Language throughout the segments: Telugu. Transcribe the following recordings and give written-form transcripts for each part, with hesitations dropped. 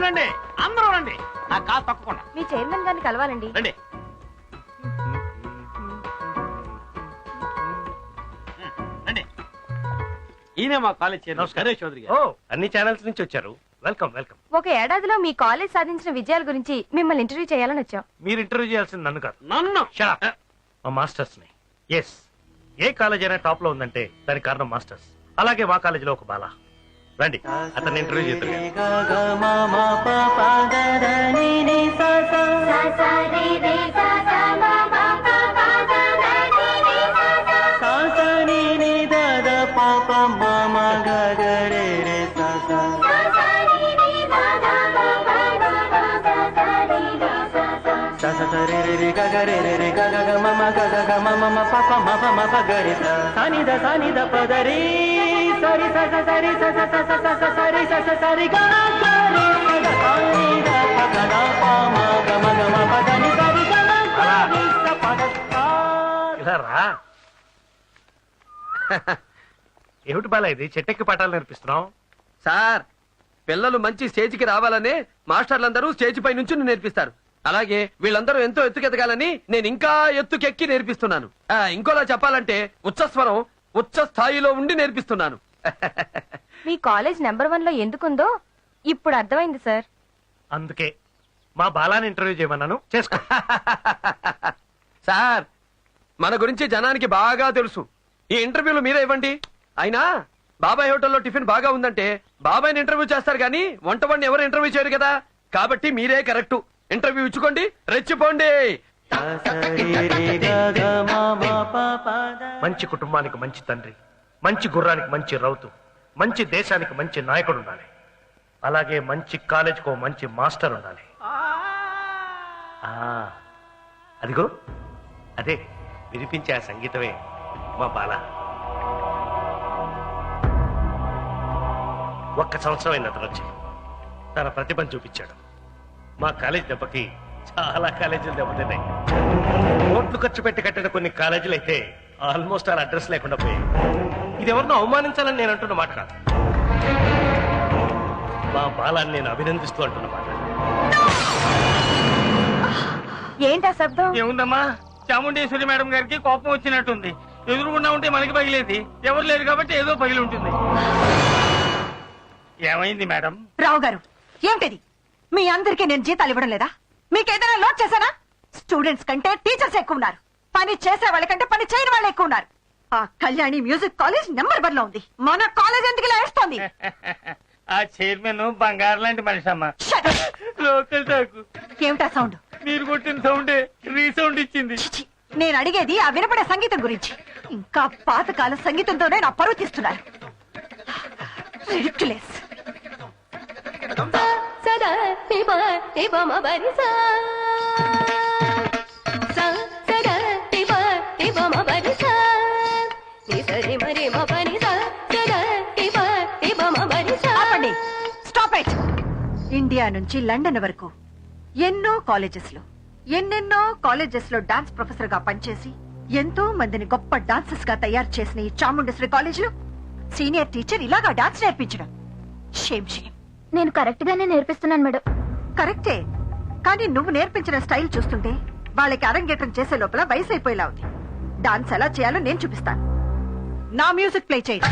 రండి, అందరూ రండి. నా కాలు తప్పకుండా. మీ చైర్మన్ గారిని కలవాలండి. రండి. రండి. ఈయన మా కాలేజ్ చైర్మన్ గణేష్ చౌదరి గారు. అన్ని ఛానల్స్ నుంచి వచ్చారు. Welcome welcome. ఒక ఏడాదిలో మీ కాలేజ్ సాధించిన విజయాల గురించి మిమ్మల్ని ఇంటర్వ్యూ చేయాలని వచ్చాం. మీరు ఇంటర్వ్యూ చేయాల్సింది నన్ను కాదు, నన్ను. మా మాస్టర్స్ ని. ఎస్, ఏ కాలేజ్ అయినా టాప్ లో ఉందంటే దానికి కారణం మాస్టర్స్. అలాగే మా కాలేజీలో ఒక బాల. రండి, అతన్ని ఇంటర్వ్యూ చేద్దాం. ఏమిటి బాలా ఇది? చెట్టెక్కి పాఠాలు నేర్పిస్తున్నాం సార్. పిల్లలు మంచి స్టేజ్కి రావాలనే మాస్టర్లందరూ స్టేజ్ పై నుంచి నేర్పిస్తారు. అలాగే వీళ్ళందరూ ఎంతో ఎత్తుకెదగాలని నేను ఇంకా ఎత్తుకెక్కి నేర్పిస్తున్నాను. ఇంకోలా చెప్పాలంటే ఉచ్చస్వరం ఉచ్చ స్థాయిలో ఉండి నేర్పిస్తున్నాను. మీ కాలేజ్ నెంబర్ 1 లో ఎందుకుందో ఇప్పుడు అర్థమైంది సార్. అందుకే మా బాలాని ఇంటర్వ్యూ చేయమన్నాను. చేసుకో. సార్, మన గురించి జనానికి బాగా తెలుసు. ఈ ఇంటర్వ్యూలు మీరే ఇవ్వండి. అయినా బాబాయ్ హోటల్లో టిఫిన్ బాగా ఉందంటే బాబాయ్ని ఇంటర్వ్యూ చేస్తారు గానీ వంటవాడిని ఎవరు ఇంటర్వ్యూ చేయరు కదా. కాబట్టి మీరే కరెక్ట్. ఇంటర్వ్యూ ఇచ్చుకోండి, రెచ్చిపోండి. మంచి కుటుంబానికి మంచి తండ్రి, మంచి గుర్రానికి మంచి రౌతు, మంచి దేశానికి మంచి నాయకుడు ఉండాలి. అలాగే మంచి కాలేజ్కో మంచి మాస్టర్ ఉండాలి. అదిగో అదే వినిపించే ఆ సంగీతమే మా బాల. ఒక్క సంవత్సరం అయిన అతను వచ్చి తన ప్రతిభను చూపించాడు. మా కాలేజ్ దెబ్బకి చాలా కాలేజీలు దెబ్బతిన్నాయి. కోట్లు ఖర్చు పెట్టి కట్టిన కొన్ని కాలేజీలు అయితే ఆల్మోస్ట్ వాళ్ళ అడ్రస్ లేకుండా పోయాయి. ఇది ఎవరినో అవమానించాలని నేను అంటున్న మాట కాదు, మా బాలాన్ని నేను అభినందిస్తూ అంటున్న మాట. ఏంటా శబ్దం? ఏముందమ్మా, చాముండేశ్వరి మేడం గారికి కోపం వచ్చినట్టుంది. ఎదురుగుండా ఉంటే మనకి పగిలేది, ఎవరు లేరు కాబట్టి ఏదో పగిలి ఉంటుంది. ఏమైంది మేడం? రావు గారు, ఏంటిది? మీ అందరికీ నేను జీతాలు ఇవ్వడం లేదా? మీకేదైనా లోడ్ చేశానా? స్టూడెంట్స్ కంటే టీచర్స్ ఎక్కువ ఉన్నారు. పని చేసే వాళ్ళకంటే పని చేయని వాళ్ళు ఎక్కువ ఉన్నారు. ఆ కళ్యాణి మ్యూజిక్ కాలేజ్ నెంబర్ 1 లో ఉంది. మన కాలేజ్ ఎందుకు ఇలా వేస్తోంది? ఆ చైర్మన్ బంగారు లాంటి మనిషి అమ్మా. Local talk. ఏమిటా సౌండ్? మీరు కొట్టిన సౌండే రీసౌండ్ ఇచ్చింది. నేను అడిగేది ఆ వినపడే సంగీతం గురించి. ఇంకా పాతకాల సంగీతంతోనే నా పరువు తీస్తున్నారు. రిడిక్యులస్. Stop it. ఇండియా నుంచి లండన్ వరకు ఎన్నో కాలేజెస్ లో డాన్స్ ప్రొఫెసర్ గా పనిచేసి ఎంతో మందిని గొప్ప డాన్సర్స్ గా తయారు చేసిన ఈ చాముండేశ్వరి కాలేజ్ లో సీనియర్ టీచర్ ఇలాగా డాన్స్ నేర్పించడం షేమ్ షేమ్. నేను కరెక్ట్ గానే నేర్పిస్తున్నాను మేడం. కరెక్టే, కానీ నువ్వు నేర్పించిన స్టైల్ చూస్తుంటే వాళ్ళకి అరంగేట్రం చేసే లోపల వయసు అయిపోయేలా ఉంది. డాన్స్ ఎలా చేయాలో నేను చూపిస్తాను. నా మ్యూజిక్ ప్లే చేయి.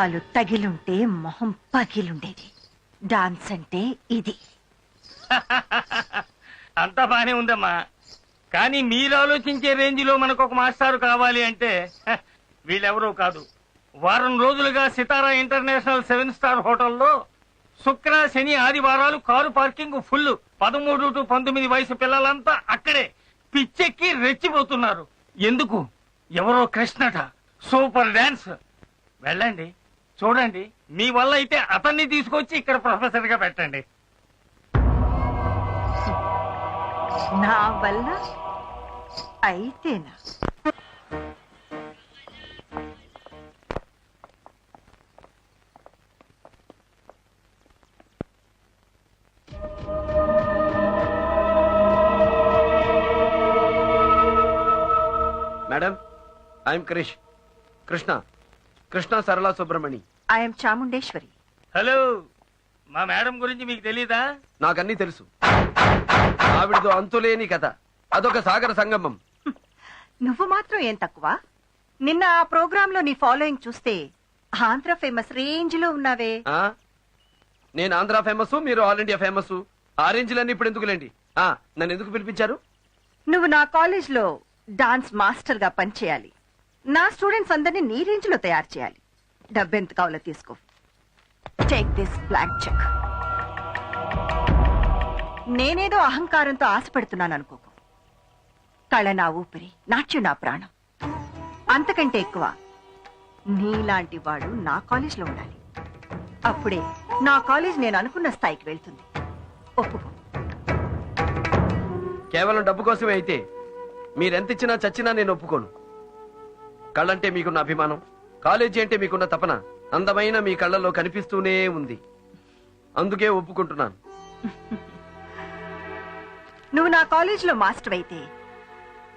పాలు తగిలుంటే మొహం పగిలుండేది. డాన్స్ అంటే ఇది. అంతా బానే ఉందమ్మా, కానీ మీరు ఆలోచించే రేంజ్ లో మనకు ఒక మాస్టారు కావాలి అంటే వీళ్ళెవరూ కాదు. వారం రోజులుగా సితారా ఇంటర్నేషనల్ 7 స్టార్ హోటల్లో శుక్ర శని ఆదివారాలు కారు పార్కింగ్ ఫుల్. 13 to 19 వయసు పిల్లలంతా అక్కడే పిచ్చెక్కి రెచ్చిపోతున్నారు. ఎందుకు? ఎవరో కృష్ణట సూపర్ డాన్స్. వెళ్ళండి, చూడండి. మీ వల్ల అయితే అతన్ని తీసుకొచ్చి ఇక్కడ ప్రొఫెసర్ గా పెట్టండి. నా వల్ల అయితేనా? Madam, I'm Krishna Sarala Subramani. I'm Chamundeshwari. Hello, మా మేడం గురించి మీకు తెలీదా? నాకన్నీ తెలుసు. ఆవిడతో అంతులేని కథ, అదొక సాగర సంగమం. నువ్వు మాత్రం ఏం తక్కువ? నిన్న ఆ ప్రోగ్రామ్ లో నీ ఫాలోయింగ్ చూస్తే ఆంధ్ర ఫేమస్ రేంజ్ లో ఉన్నావే. ఆ? నేను ఆంధ్ర ఫేమస్, మీరు ఆల్ ఇండియా ఫేమస్. ఆ రేంజ్లన్నీ ఇప్పుడు ఎందుకులేండి. నన్ను ఎందుకు పిలిపించారు? నువ్వు నా కాలేజ్ లో డాన్స్ మాస్టర్ గా పనిచేయాలి. నా స్టూడెంట్స్ అందరినీ నీ రేంజ్ లో తయారు చేయాలి. డబ్బెంత కావాలో తీసుకో. Take this blank cheque. నేనేదో అహంకారంతో ఆశపడుతున్నాను అనుకోకు. కళ నా ఊపిరి, నాట్యం నా ప్రాణం. అంతకంటే ఎక్కువ నీలాంటి వాడు నా కాలేజ్ లో ఉండాలి. అప్పుడే నా కాలేజ్ నేను అనుకున్న స్థాయికి వెళ్తుంది. ఒప్పుకో. కేవలం డబ్బు కోసమే అయితే మీరెంత ఇచ్చినా చచ్చినా నేను ఒప్పుకోను. కళ్ళంటే మీకున్న అభిమానం, కాలేజీ అంటే మీకున్న తపన అందమైన మీ కళ్ళల్లో కనిపిస్తూనే ఉంది. అందుకే ఒప్పుకుంటున్నాను. నువ్వు నా కాలేజ్ లో మాస్టర్ అయితే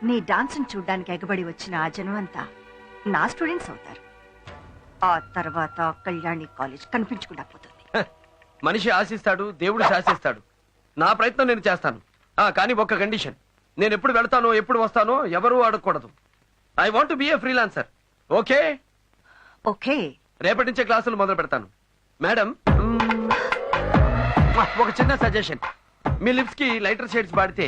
నీ డాన్స్ చూడ్డానికి ఎగబడి వచ్చిన ఆ జనం అంతా నా స్టూడెంట్స్ అవుతారు. ఆ తర్వాత కళ్యాణి కాలేజ్ కనిపించకుండా పోతుంది. మనిషి ఆశిస్తాడు, దేవుడు శాసిస్తాడు. నా ప్రయత్నం నేను చేస్తాను. కానీ ఒక్క కండిషన్. నేను ఎప్పుడు వెళ్తానో ఎప్పుడు వస్తానో ఎవరూ అడగకూడదు. I want be A freelancer. Okay? Okay. రేపటి నుంచే క్లాసులు మొదలు పెడతాను. మేడం, ఒక చిన్న సజెషన్. మీ లిప్స్ కి లైటర్ షేడ్స్ వాడితే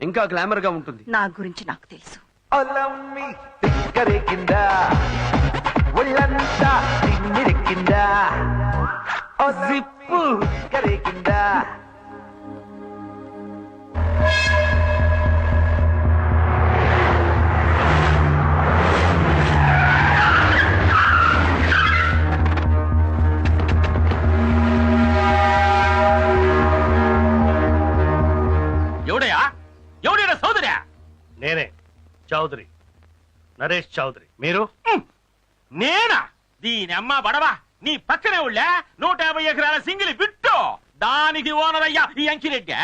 ఇంకా గ్లామర్ గా ఉంటుంది. నా గురించి నాకు తెలుసు. జిప్పు ఎవడయా? ఎవడైనా సోదరా? నేనే, చౌదరి, నరేష్ చౌదరి. మీరు? నేనా? దీని అమ్మ బడవా, నీ పక్కనే ఉళ్ళా 150 ఎకరాల సింగిల్ బిట్టు. దానికి ఓనర్ అయ్యా ఈ అంకిరెడ్డి.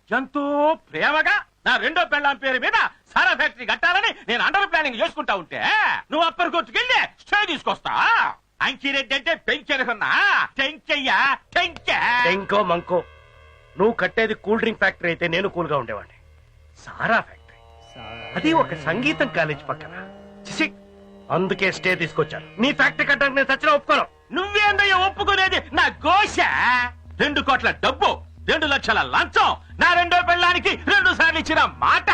ఎంతో ప్రేమగా నా రెండో పెళ్ళాం పేరు మీద సారా ఫ్యాక్టరీ కట్టాలని నేను అండర్ ప్లానింగ్ చేసుకుంటా ఉంటే నువ్వు అప్పర్ కోర్టుకెళ్ళి స్టే తీసుకొస్తా. అంకిరెడ్డి అంటే పెంచెనుకున్నా టెంకయ్యా, టెంకే. ఇంకో మంకో, నువ్వు కట్టేది కూల్ డ్రింక్ ఫ్యాక్టరీ అయితే నేను కూల్ గా ఉండేవాడిని. సారా ఫ్యాక్టరీ, అది ఒక సంగీతం కాలేజ్ పక్కన. చిసి, అందుకే స్టే తీసుకొచ్చాను. నీ ఫ్యాక్టరీ కట్టడానికి నేను చచ్చిన ఒప్పుకోను. నువ్వేందయ్యా ఒప్పుకునేది? నా గోష 2 కోట్ల డబ్బు, 2 లక్షల లంచం, నా రెండో పెళ్ళానికి 2 సార్లు ఇచ్చిన మాట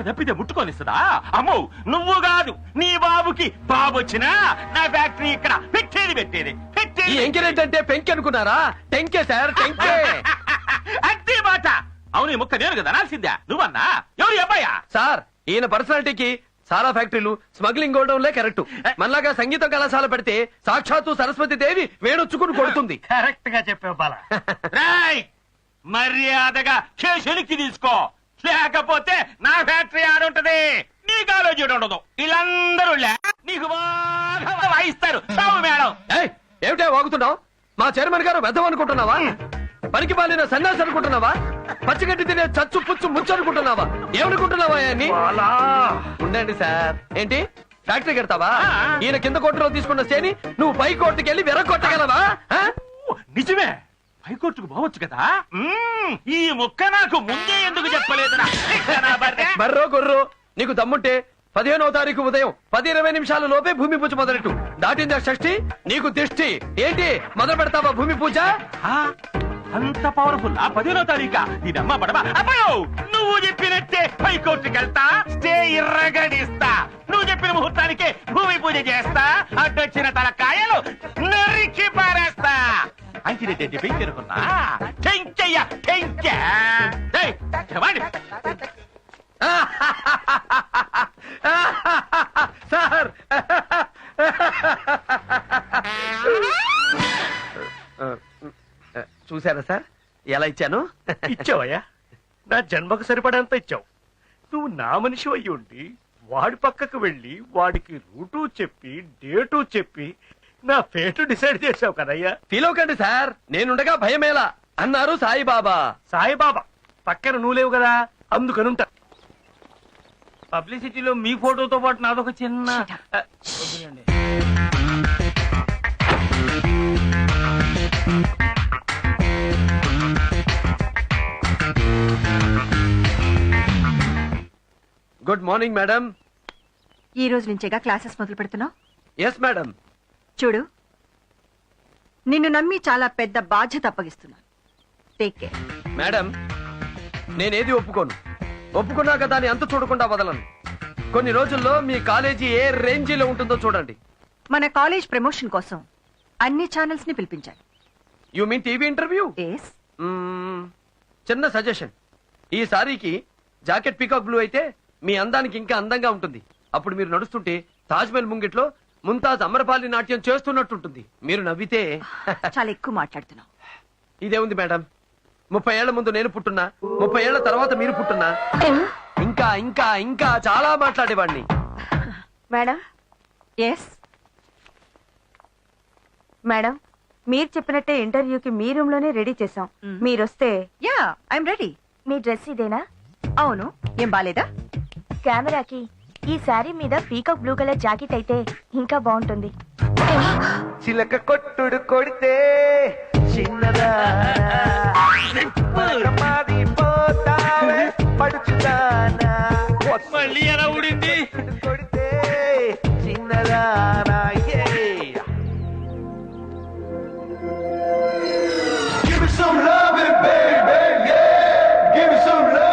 తప్పితే ముట్టుకొనిస్తుందా? అమ్మో, నువ్వు కాదు నీ బాబుకి బాబు వచ్చినా నా ఫ్యాక్టరీ ఇక్కడ పెట్టేది ఈ ఎంకరేజ్ అంటే పెంకి అనుకున్నారా? టెంకే సార్, టెంకే. అదే మాట. అవును, ఈ ముక్క నేను కదా అనాల్సిందా? నువ్వన్నా? ఎవరు అబ్బాయా? సార్, ఈయన పర్సనాలిటీకి సారా ఫ్యాక్టరీలు, స్మగ్లింగ్ గోడౌన్లే కరెక్ట్. మనలాగా సంగీత కళాశాల పెడితే సాక్షాత్తు సరస్వతి దేవి వేణొచ్చుకుని కొడుతుంది. కరెక్ట్ గా చెప్పావు బాలా. రాయ్, మర్యాదగా కేసునికి తీసుకో, లేకపోతే నా ఫ్యాక్టరీ ఆడుంటది, నీ కాలేజీ ఉండదు. వీళ్ళందరూ నీకు బాగా వాయిస్తారు. చావు మేడం. ఏమిటే వాగుతున్నావు? మా చైర్మన్ గారు వెధం అనుకుంటున్నావా? పనికి పాలిన సన్యాసి అనుకుంటున్నావా? పచ్చిగడ్డి తినే చచ్చు పుచ్చు ముచ్చు అనుకుంటున్నావా? ఏమనుకుంటున్నావా? ఉండండి సార్. ఏంటి ఫ్యాక్టరీ కడతావా? ఈయన కింద కోర్టులో తీసుకున్న సేని నువ్వు పై కోర్టుకి వెళ్ళి వెరగొట్టగలవా? నిజమే, హైకోర్టుకు పోవచ్చు కదా. ఈ ముక్క నాకు ముందే ఎందుకు చెప్పలేదు? బర్రో గొర్రో, నీకు దమ్ముంటే 15వ తారీఖు ఉదయం 10:20 లోపే భూమి పూజ మొదలెట్టు. దాటిందా షష్ఠి? నీకు దిష్టి ఏంటి? మొదలు పెడతావా భూమి పూజ? ఆ, అంత పవర్ఫుల్ ఆ 15వ తారీఖా దీనమ్మ బడవా అబ్బో నువ్వు చెప్పినట్టే హైకోర్టుకి వెళ్తా స్టే ఇర్రగడిస్తా నువ్వు చెప్పిన ముహూర్తానికే భూమి పూజ చేస్తా అడ్డొచ్చిన తలకాయలు నరికి పారేస్తా అంకిరెడ్డి పెంచెరుకున్నా చెంచయ్య చెంచ సార్ చూసారా సార్ ఎలా ఇచ్చాను? ఇచ్చావయ్యా, నా జన్మకు సరిపడంత ఇచ్చావు. నువ్వు నా మనిషి అయ్యి ఉండి వాడి పక్కకు వెళ్ళి వాడికి రూటు చెప్పి డేటు చెప్పి నా పేటు డిసైడ్ చేసావు కదయ్యా. ఫీల్ అవ్వకండి సార్, నేనుండగా భయమేలా అన్నారు సాయిబాబా. సాయిబాబా పక్కన నువ్వు లేవు కదా, అందుకనుంటా. పబ్లిసిటీలో మీ ఫోటోతో పాటు నాదొక చిన్న వదిలేండి. Good morning madam. ఈ రోజు నుంచేగా క్లాసెస్ మొదలు పెడుతున్నావు. Yes madam. చూడు, నిన్ను నమ్మి చాలా పెద్ద బాధ్యత అప్పగిస్తున్నాను. Take care. మేడం, నేనేది ఒప్పుకోను. ఒప్పుకున్నాక దాన్ని అంత చూడకుండా వదలను. కొన్ని రోజుల్లో మీ కాలేజీ ఏ రేంజీలో ఉంటుందో చూడండి. మన కాలేజ్ ప్రమోషన్ కోసం అన్ని ఛానల్స్ ని పిలిపించాను. You mean TV interview? Yes. చిన్న సజెషన్, ఈ సారీకి జాకెట్ పీకాక్ బ్లూ అయితే మీ అందానికి ఇంకా అందంగా ఉంటుంది. అప్పుడు మీరు నడుస్తుంటే తాజ్మహల్ ముంగిట్లో ముంతాజ్ అమరపాలి నాట్యం చేస్తున్నట్టుంటుంది. మీరు నవ్వితే చాలా ఎక్కువ మాట్లాడుతున్నావు. ఇదే ఉంది మేడం, 30 ఏళ్ల ముందు నేను పుట్టున్నా, 30 ఏళ్ల తర్వాత మీరు పుట్టున్నా, ఇంకా ఇంకా ఇంకా చాలా మాట్లాడేవాడిని. Madam yes. మేడం, మీరు చెప్పినట్టే ఇంటర్వ్యూకి మీ రూమ్ లోనే రెడీ చేసాం. మీరొస్తే యా, ఐఎమ్ రెడీ. మీ డ్రెస్ ఇదేనా? అవును, ఏం బాలేదా? కెమెరాకి ఈ శారీ మీద పీకాక్ బ్లూ కలర్ జాకెట్ అయితే ఇంకా బాగుంటుంది. చిలక కొట్టుడు కొడితే చిన్నదా పడుచుదానా మళ్ళీ ఎలా ఊడింది? కొడితే చిన్నదానా. Give me some loving, baby, yeah. Give me some love.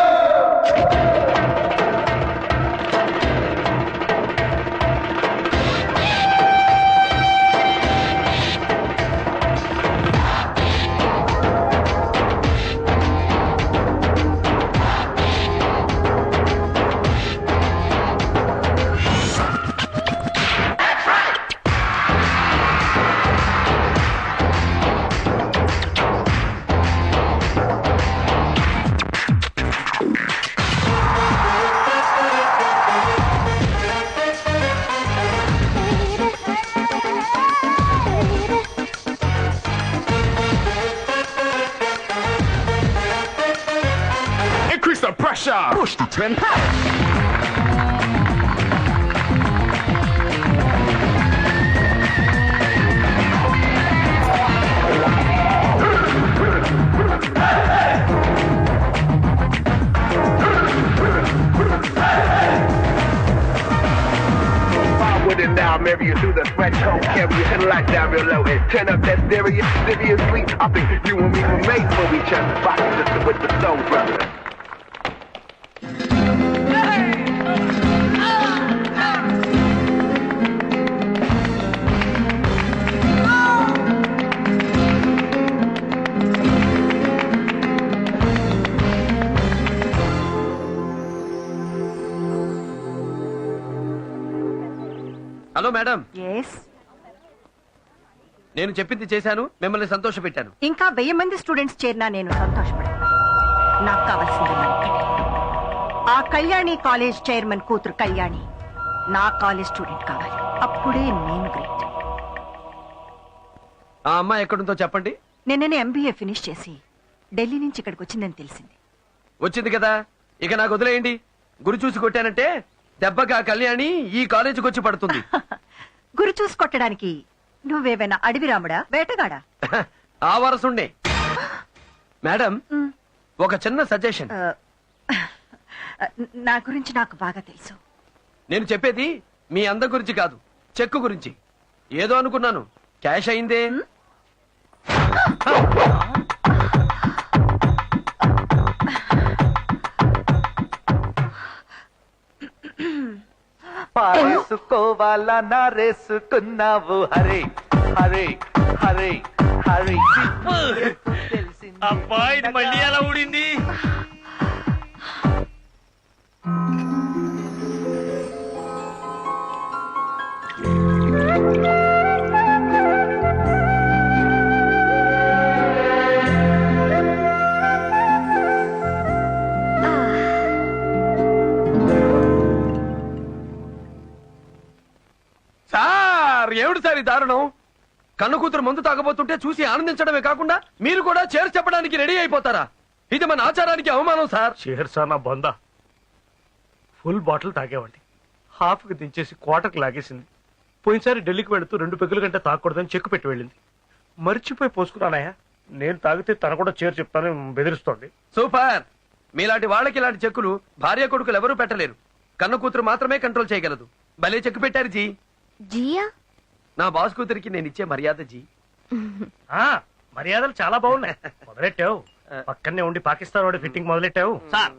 Increase the pressure. Push the trend. With it now, marry you through the threshold, carry your headlight down real low and turn up that stereo. Seriously, I think you and me were made for each other. Rock just with the soul, brother. Hello madam, yes. నేను చెప్పింది చేశాను, మిమ్మల్ని సంతోష పెట్టాను. ఇంకా 1000 మంది స్టూడెంట్స్ చేరినా నేను సంతోషపడాను. నాకు కావాల్సింది మనకనే. ఆ కళ్యాణి కాలేజ్ చైర్మన్ కూతురు కళ్యాణి నా కాలేజ్ స్టూడెంట్ కావాలి. అప్పుడే నేను గ్రేట్. ఆ అమ్మాయి ఎక్కడుందో చెప్పండి. నిన్ననే ఎంబీఏ ఫినిష్ చేసి ఢిల్లీ నుంచి ఇక్కడికి వచ్చిందని తెలిసింది. వచ్చింది కదా, ఇక నాకు వదిలేయండి. గురి చూసి కొట్టానంటే దెబ్బగా కళ్యాణి ఈ కాలేజీకి వచ్చి పడుతుంది. గురి చూసి కొట్టడానికి నువ్వేమైనా అడవి రాముడా, వేటగాడా? ఆ వరసుండే. మేడం, ఒక చిన్న సజెషన్. నా గురించి నాకు బాగా తెలుసు. నేను చెప్పేది మీ అందరి గురించి కాదు, చెక్కు గురించి. ఏదో అనుకున్నాను, క్యాష్ అయిందే. పారేసుకోవాలా నారేసుకున్నావు హరే హరే హరే హరే. అబ్బా ఇది మళ్ళీ ఎలా ఊడింది? సార్ ఏమిటి సార్ ఈ దారుణం? కన్ను కూతురు మందు తాగబోతుంటే చూసి ఆనందించడమే కాకుండా మీరు కూడా చేర్చి చెప్పడానికి రెడీ అయిపోతారా? ఇది మన ఆచారానికి అవమానం సార్. షేర్సా నా బొంద. ఫుల్ బాటిల్ తాగేవండి, హాఫ్ కి దించేసి క్వార్టర్కి లాగేసింది. పోయినసారి ఢిల్లీకి వెళుతూ 2 పెగ్గుల కంటే తాగకూడదని చెక్కు పెట్టి వెళ్ళింది. మర్చిపోయి పోసుకున్నానయ్యా. నేను తాగితే తన కూడా చేరు చెప్తానని బెదిరిస్తోంది. సూపర్. మీలాంటి వాళ్ళకి ఇలాంటి చెక్కులు భార్య కొడుకులు ఎవరూ పెట్టలేరు. కన్ను కూతురు మాత్రమే కంట్రోల్ చేయగలదు. భలే చెక్కు పెట్టారు జీ. జియా నా బాస్ కూతురికి నేను ఇచ్చే మర్యాద జీ. మర్యాదలు చాలా బాగున్నాయి. మొదలెట్టావు, పక్కనే ఉండి పాకిస్తాన్ వాడి ఫిట్టింగ్ మొదలెట్టావు. సార్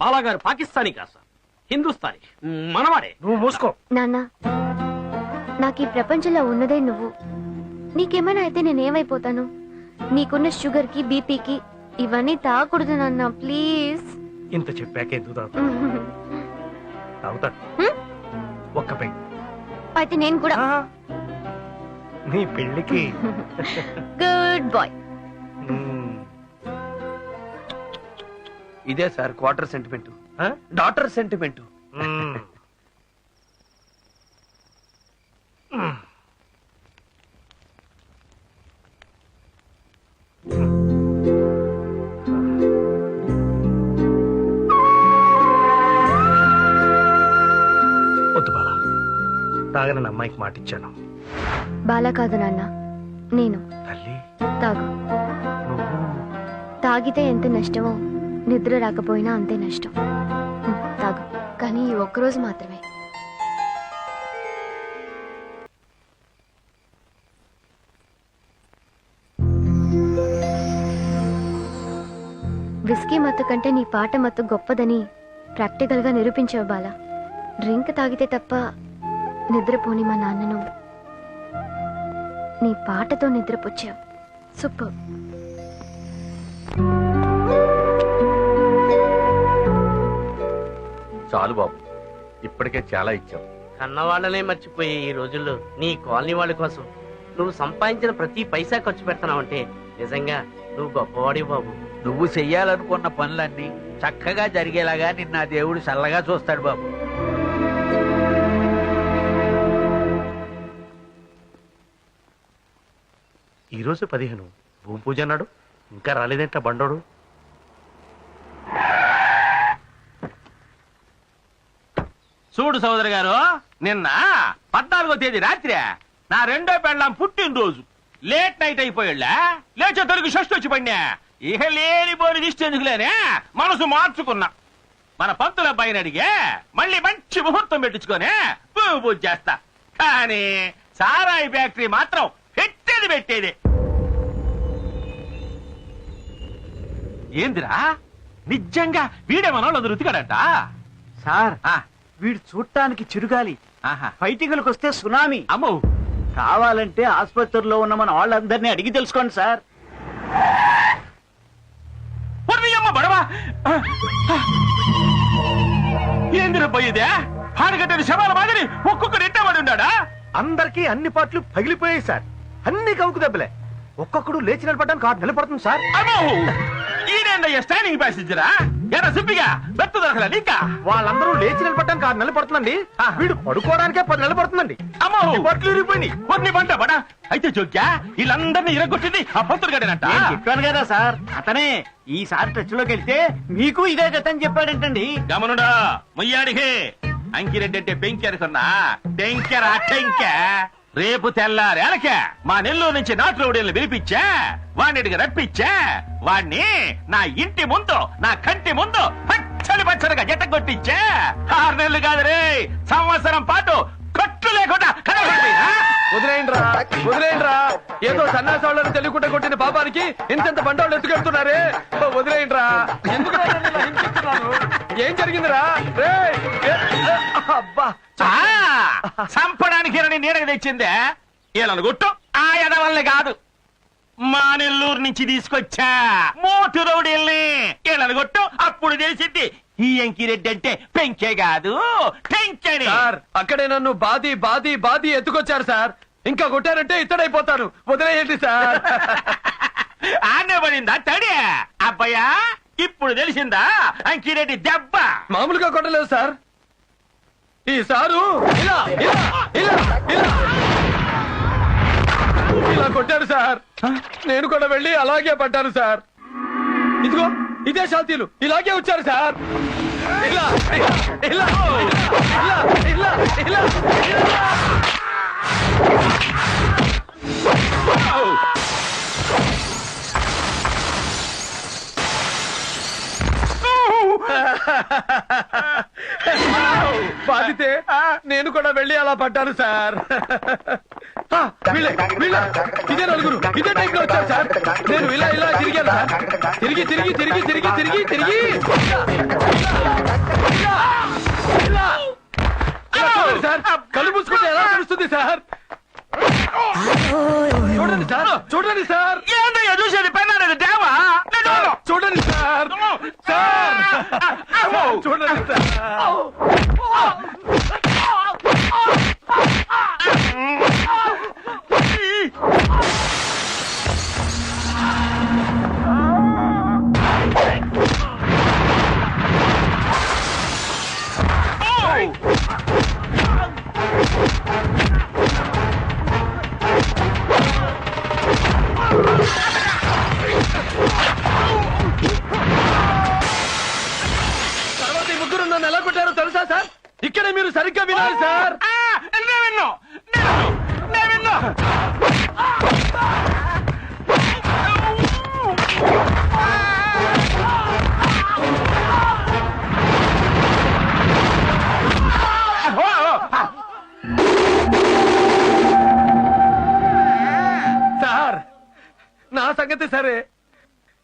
బాలాగారు పాకిస్తానీ కాదు సార్, హిందుస్థానీ, మనవాడే. నువ్వు మూసుకో. నాన్న, నాకు ఈ ప్రపంచంలో ఉన్నదే నువ్వు. నీకేమైనా అయితే నేనేమైపోతాను? నీకున్న షుగర్ కి, బీపీకి ఇవన్నీ తాగకూడదు నాన్న, ప్లీజ్. ఇంత చెప్పాక ఎందుకు తాగుతాను? ఒక్క పెగ్. అయితే నేను కూడా. నీ పెళ్లికి గుడ్ బాయ్. ఇదే sir quarter sentiment, daughter sentiment. వద్దు బాలా, తాగనని అమ్మాయికి మాటిచ్చాను. బాలా కాదు నాన్న, నేను. తల్లి తాగు. నువ్వు తాగితే ఎంత నష్టమో నిద్ర రాకపోయినా అంతే నష్టం. తాగు, కానీ ఈ ఒక్కరోజు మాత్రమే. విస్కీ మత్తు కంటే నీ పాట మత్తు గొప్పదని ప్రాక్టికల్ గా నిరూపించావు బాలా. డ్రింక్ తాగితే తప్ప నిద్రపోని మా నాన్నను నీ పాటతో నిద్రపుచ్చావు. సూపర్. చాలు బాబు, ఇప్పటికే చాలా ఇచ్చాం. కన్నవాళ్ళనే మర్చిపోయే ఈ రోజుల్లో నీ కాలనీ వాళ్ళ కోసం నువ్వు సంపాదించిన ప్రతి పైసా ఖర్చు పెడతానంటే నిజంగా నువ్వు గొప్పవాడి బాబు. నువ్వు చెయ్యాలనుకున్న పనులన్నీ చక్కగా జరిగేలాగా నిన్న దేవుడు చల్లగా చూస్తాడు బాబు. ఈ రోజు 15 భూమి పూజ అన్నాడు, ఇంకా రాలేదేంట బండోడు. చూడు సోదరు గారు, నిన్న 14వ తేదీ రాత్రి నా రెండో పెళ్ళాం పుట్టినరోజు. లేట్ నైట్ అయిపోయాళ్ళ, లేచే తొలగి షష్టి వచ్చి పడినా. ఇక లేనిపోని దిష్టి ఎందుకులేనే మనసు మార్చుకున్నా. మన పంతుల అబ్బాయిని అడిగే మళ్ళీ మంచి ముహూర్తం పెట్టించుకొని పువ్వు పూజ చేస్తా. కానీ సారాయి ఫ్యాక్టరీ మాత్రం పెట్టేది. ఏందిరా నిజంగా వీడే మనోళ్ళు రుతికాడట సార్, వీడు చూడటానికి చిరుగాలి, ఫైటింగ్లకు వస్తే సునామీ. అమ్మో, కావాలంటే ఆసుపత్రిలో ఉన్న మన వాళ్ళందరినీ అడిగి తెలుసుకోండి సార్. అమ్మ బడవా, ఏందిరబ్బా ఇదే? పాడగట్టని శవాల మాదిరి ఒక్కొక్కరు ఎట్టబడి ఉన్నాడా? అందరికీ అన్ని పాటలు పగిలిపోయాయి సార్. అన్ని కవుకు దెబ్బలే. ఒక్కొక్కడు లేచి నిలబడడానికి 6 నెలలు పడుతుంది సార్. అమ్మో, ఈడేందయ్యా స్టాండింగ్ ప్యాసింజరా? ఎరా సుబ్బిగా బెత్తు దొరకలా నీకా? వాళ్ళందరూ లేచి నిలబడడానికి 6 నెలలు పడుతుందండి. వీడు పడుకోవడానికే 10 నెలలు పడుతుందండి. అమ్మో, బట్టలు ఇరిగిపోయినాయి. కొన్ని పంట బడా అయితే జోగ్యా వీళ్ళందరినీ ఇరగొట్టింది ఆ పంతులు గడేనంట. చెప్పాను కదా సార్, అతనే. ఈసారి టచ్ లోకి వెళ్తే మీకు ఇదే గతని చెప్పాడంటండి. గమనుడా మొయ్యాడికి అంకిరెడ్డి అంటే పెంకి అనుకున్నా. టెంకెరా టెంక. రేపు తెల్లారేలకే మా నెల్లూరు నుంచి నాటు రౌడీలను పిలిపించా, వాడిని రప్పించా, వాణ్ణి నా ఇంటి ముందు నా కంటి ముందు పచ్చడిగా జట్ట కొట్టించా. 6 నెలలు కాదు రే, వదిలేయండిరా. ఏదో సన్నాసాలను తెలియకుండా కొట్టిన పాపానికి ఇంత బండోళ్ళు ఎత్తుకెళ్తున్నారే. వదిలేయండిరా. ఎందుకు హింసిస్తున్నారు? ఏం జరిగిందిరా? అబ్బా చంపడానికి నీడకి తెచ్చిందే వీళ్ళని గుట్టు ఆ ఎదవల్ని కాదు మా నెల్లూరు నుంచి తీసుకొచ్చా మోటు రౌడీల్ని వీళ్ళని గుట్టు అప్పుడు తెలిసింది ఈ ఎంకిరెడ్డి అంటే పెంకే కాదు టెంచని. సార్ అక్కడే నన్ను బాది బాది బాది ఎత్తుకొచ్చారు సార్. ఇంకా కొట్టారంటే ఇత్తడైపోతాను. వదిలేయండి సార్. ఆనే పడిందా తడి అబ్బాయా? ఇప్పుడు తెలిసిందా అంకిరెడ్డి దెబ్బ? మామూలుగా కొట్టలేదు సార్. ఈసారు ఇలా ఇలా ఇలా ఇలా ఇలా కొట్టారు సార్. నేను కూడా వెళ్ళి అలాగే పడ్డాను సార్. ఇదిగో ఇదే శాంతిలు ఇలాగే వచ్చారు సార్. ఇలా ఇలా ఇలా ఇలా ఇలా ఇలా బాధితే నేను కూడా వెళ్ళి అలా పడ్డాను సార్. వీళ్ళే వీళ్ళ ఇదే నలుగురు ఇదే టైప్ లో వచ్చారు సార్. నేను ఇలా ఇలా తిరిగాను సార్. తిరిగి తిరిగి తిరిగి తిరిగి తిరిగి తిరిగి సార్. కళ్ళు మూసుకుంటే ఎలా తెలుస్తుంది సార్? చూడండి సార్ చూడండి సార్. ఏందో చూసేది పెన్నాడు దేవా చూడండి సార్. సార్ చూడండి సార్. తర్వాత ఈ ముగ్గురు నన్ను ఎలా కొట్టారో తెలుసా సార్? ఇక్కడే మీరు సరిగ్గా వినాలి సార్. సార్ నా సంగతి సరే,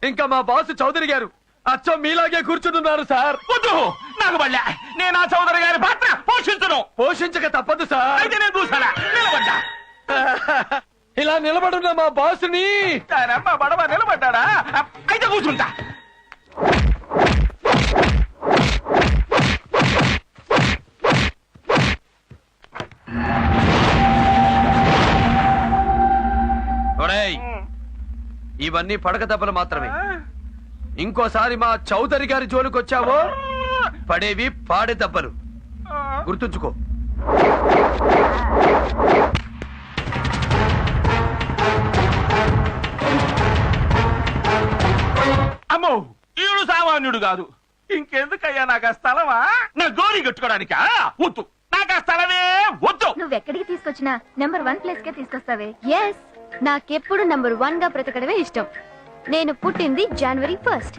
ఇంకా మా బాస్ చౌదరి గారు అచ్చం మీలాగే కూర్చుంటున్నారు సార్. వద్దు నాకు బళ్ళా. నేను ఆ చౌదరి గారి పాత్ర పోషించను. పోషించక తప్పదు సార్. అయితే నేను చూసానా నిలబడ్డా. ఇలా నిలబడున్న మా బాసుని బడవ నిలబడ్డా. అయితే కూర్చుంటా. ఇవన్నీ పడక దెబ్బలు మాత్రమే. ఇంకోసారి మా చౌదరి గారి జోలికి వచ్చావో పడేవి పాడే దెబ్బలు. గుర్తుంచుకో. అమ్మో ఈడు సామాన్యుడు కాదు. ఇంకెందుకయ్యా నాకు ఆ స్థలమా? నా గోరి కట్టుకోవడానికా? వద్దు నాకు ఆ స్థలమే వద్దు. నువ్వెక్కడికి తీసుకొచ్చినా నెంబర్ 1 ప్లేస్ కే తీసుకొస్తావే. ఎస్, నాకెప్పుడు నెంబర్ 1 గా బ్రతకడమే ఇష్టం. నేను పుట్టింది January 1st.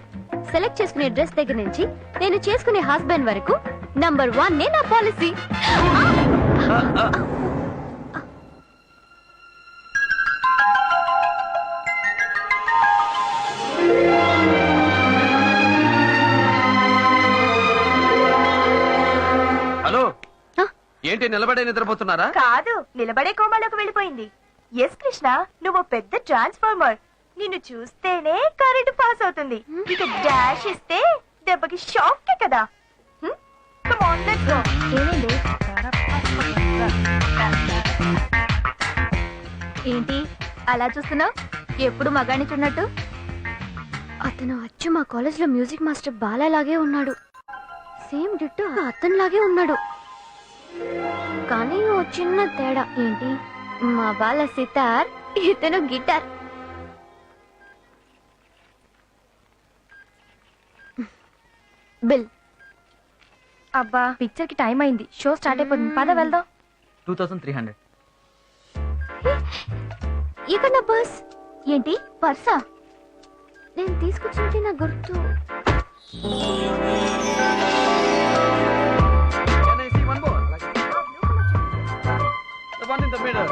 సెలెక్ట్ చేసుకునే డ్రెస్ దగ్గర నుంచి నేను చేసుకునే హస్బెండ్ వరకు నంబర్ 1 నే నా పాలసీ. హలో, ఏంటి నిలబడే నిద్రపోతున్నారా? కాదు, నిలబడే కోమాలోకి వెళ్ళిపోయింది. ఎస్ కృష్ణ, నువ్వు పెద్ద ట్రాన్స్ఫార్మర్. నిన్ను చూస్తేనే కరెంట్ పాస్ అవుతుంది. ఇక డాష్ ఇస్తే దెబ్బకి షాక్ కదా. Come on, let's go. ఏంటి అలా చూస్తున్నావు? ఎప్పుడు మగాణ్ణి చూడనట్టు. అతను అచ్చు మా కాలేజ్ లో మ్యూజిక్ మాస్టర్ బాలాలాగే ఉన్నాడు. సేమ్ డిట్టు అతనిలాగే ఉన్నాడు. కానీ ఓ చిన్న తేడా. ఏంటి? మా బాల సితార్, ఇతను గిటార్. బిల్. అబ్బా, పిక్చర్ కి టైం అయింది. షో స్టార్ట్ అయిపోతుంది. పద వెళ్దాం. 2300. ఇక్కడ నా పర్స్. ఏంటి పర్సా? నేను తీసుకొచ్చింది నా గుర్తు. Can I see one more? The one in the middle.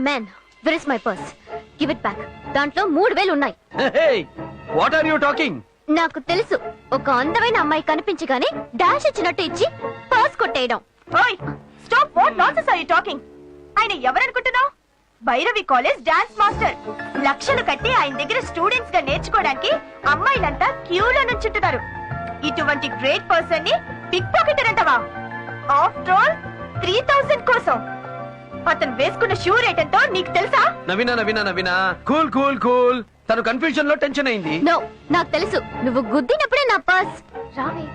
Man, where is my purse? Give it back. దాంట్లో 3000 ఉన్నాయి. What are you talking? నాకు తెలుసు, ఒక అందమైన అమ్మాయి కనిపించగానే డాష్ ఇచ్చినట్టు ఇచ్చి పర్స్ కొట్టేయడం. ఓయ్ stop, what nonsense are you talking? ఆయన ఎవరనుకుంటున్నావు? Bhairavi college dance master. లక్షలు కట్టి ఆయన దగ్గర స్టూడెంట్స్ గా నేర్చుకోవడానికి అమ్మాయిలంతా క్యూలో నుంచుంటున్నారు. ఇటువంటి గ్రేట్ పర్సన్ ని పిక్ పాకెటర్ అంటావా? ఆఫ్టర్ ఆల్ 3000 కోసం. అతను వేసుకున్న షూ రేట్ ఎంతో నీకు తెలుసా? Naveena cool cool cool. తను కన్ఫ్యూజన్ లో టెన్షన్ అయింది. నో, నాకు తెలుసు. నువ్వు గుద్దినప్పుడే నా పర్స్ రావే.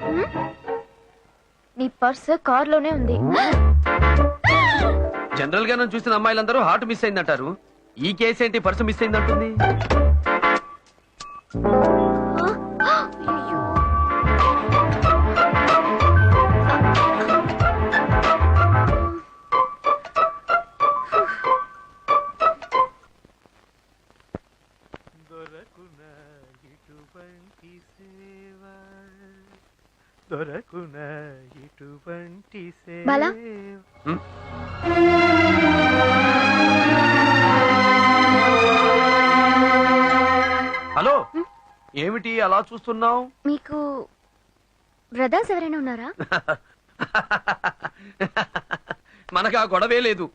నీ పర్స్ కార్ లోనే ఉంది. జనరల్ గా నన్ను చూసిన అమ్మాయిలందరూ హార్ట్ మిస్ అయిందంటారు. ఈ కేసు ఏంటి పర్సు మిస్ అయిందంటుంది? బాలా, హలో, ఏమిటి అలా చూస్తున్నావు? మీకు బ్రదర్స్ ఎవరైనా ఉన్నారా? మనకు ఆ గొడవే లేదు,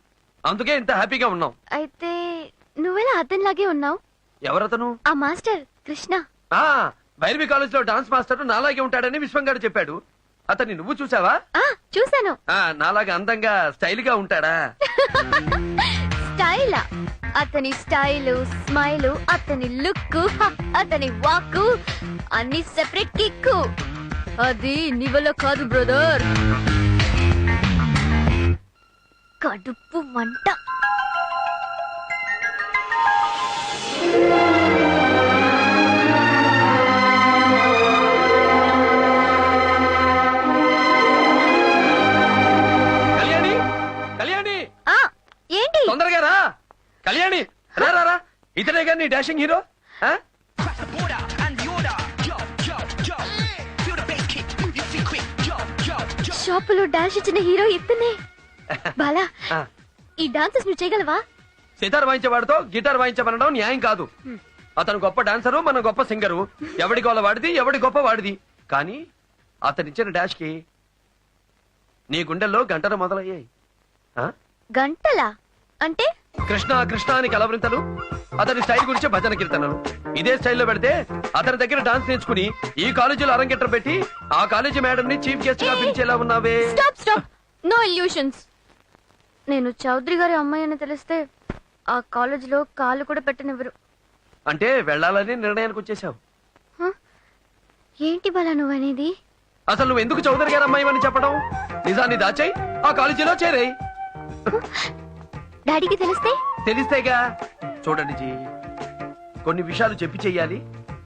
అందుకే ఇంత హ్యాపీగా ఉన్నాం. అయితే నువ్వెలా అతనిలాగే ఉన్నావు? ఎవరతను? ఆ మాస్టర్ కృష్ణ. భైరవి కాలేజ్ లో డాన్స్ మాస్టర్ నాలాగే ఉంటాడని విశ్వం గారు చెప్పాడు. అతన్ని నువ్వు చూసావా? చూసాను. నాలాగా అందంగా స్టైల్ గా ఉంటాడా? స్టైలా? అతని స్టైలు, స్మైలు, అతని లుక్, అతని వాక్ అన్ని సెపరేట్ కిక్కు. అది నీ వల్ల కాదు బ్రదర్. కడుపు మంట. ఏంటి? తొందరగా రా కళ్యాణి, రా. ఇతనే గాని నీ డాషింగ్ హీరో. షాపులో డాష్ ఇచ్చిన హీరో ఇతనే. బాలా, ఈ డాన్సెస్ నువ్వు చేయగలవా? సితార్ వాయించేవాడితో గిటార్ వాయించమనడం న్యాయం కాదు. అతను గొప్ప డాన్సరు, మన గొప్ప సింగరు. ఎవడి గోల వాడిది, ఎవడి గొప్ప వాడిది. కానీ అతనిచ్చిన డాష్ కి నీ గుండెల్లో గంటలు మొదలయ్యాయి. గంటలా? అంటే కృష్ణ అని కలవరింతలు, అతని స్టైల్ గురించి భజన కీర్తనలు. ఇదే స్టైల్లో పెడితే అతని దగ్గర డాన్స్ నేర్చుకుని ఈ కాలేజీలో అరంగేట్రం పెట్టి ఆ కాలేజీ మేడం ని చీఫ్ గెస్ట్ గా పిలిచేలా ఉన్నావే. స్టాప్. No illusions. నేను చౌదరి గారి అమ్మాయి అని తెలిస్తే ఆ కాలేజీలో కాలు కూడా పెట్టనివ్వరు. అంటే వెళ్ళాలని నిర్ణయానికి వచ్చేసావు? ఏంటి బాలా నువ్వనేది? అసలు నువ్వు ఎందుకు చౌదరి గారి అమ్మాయి అని చెప్పడం? నిజాన్ని దాచాయి ఆ కాలేజీలో చేరాయి. డాడీకి తెలిస్తేగా. చూడండి జీ, కొన్ని విషయాలు చెప్పి చెయ్యాలి,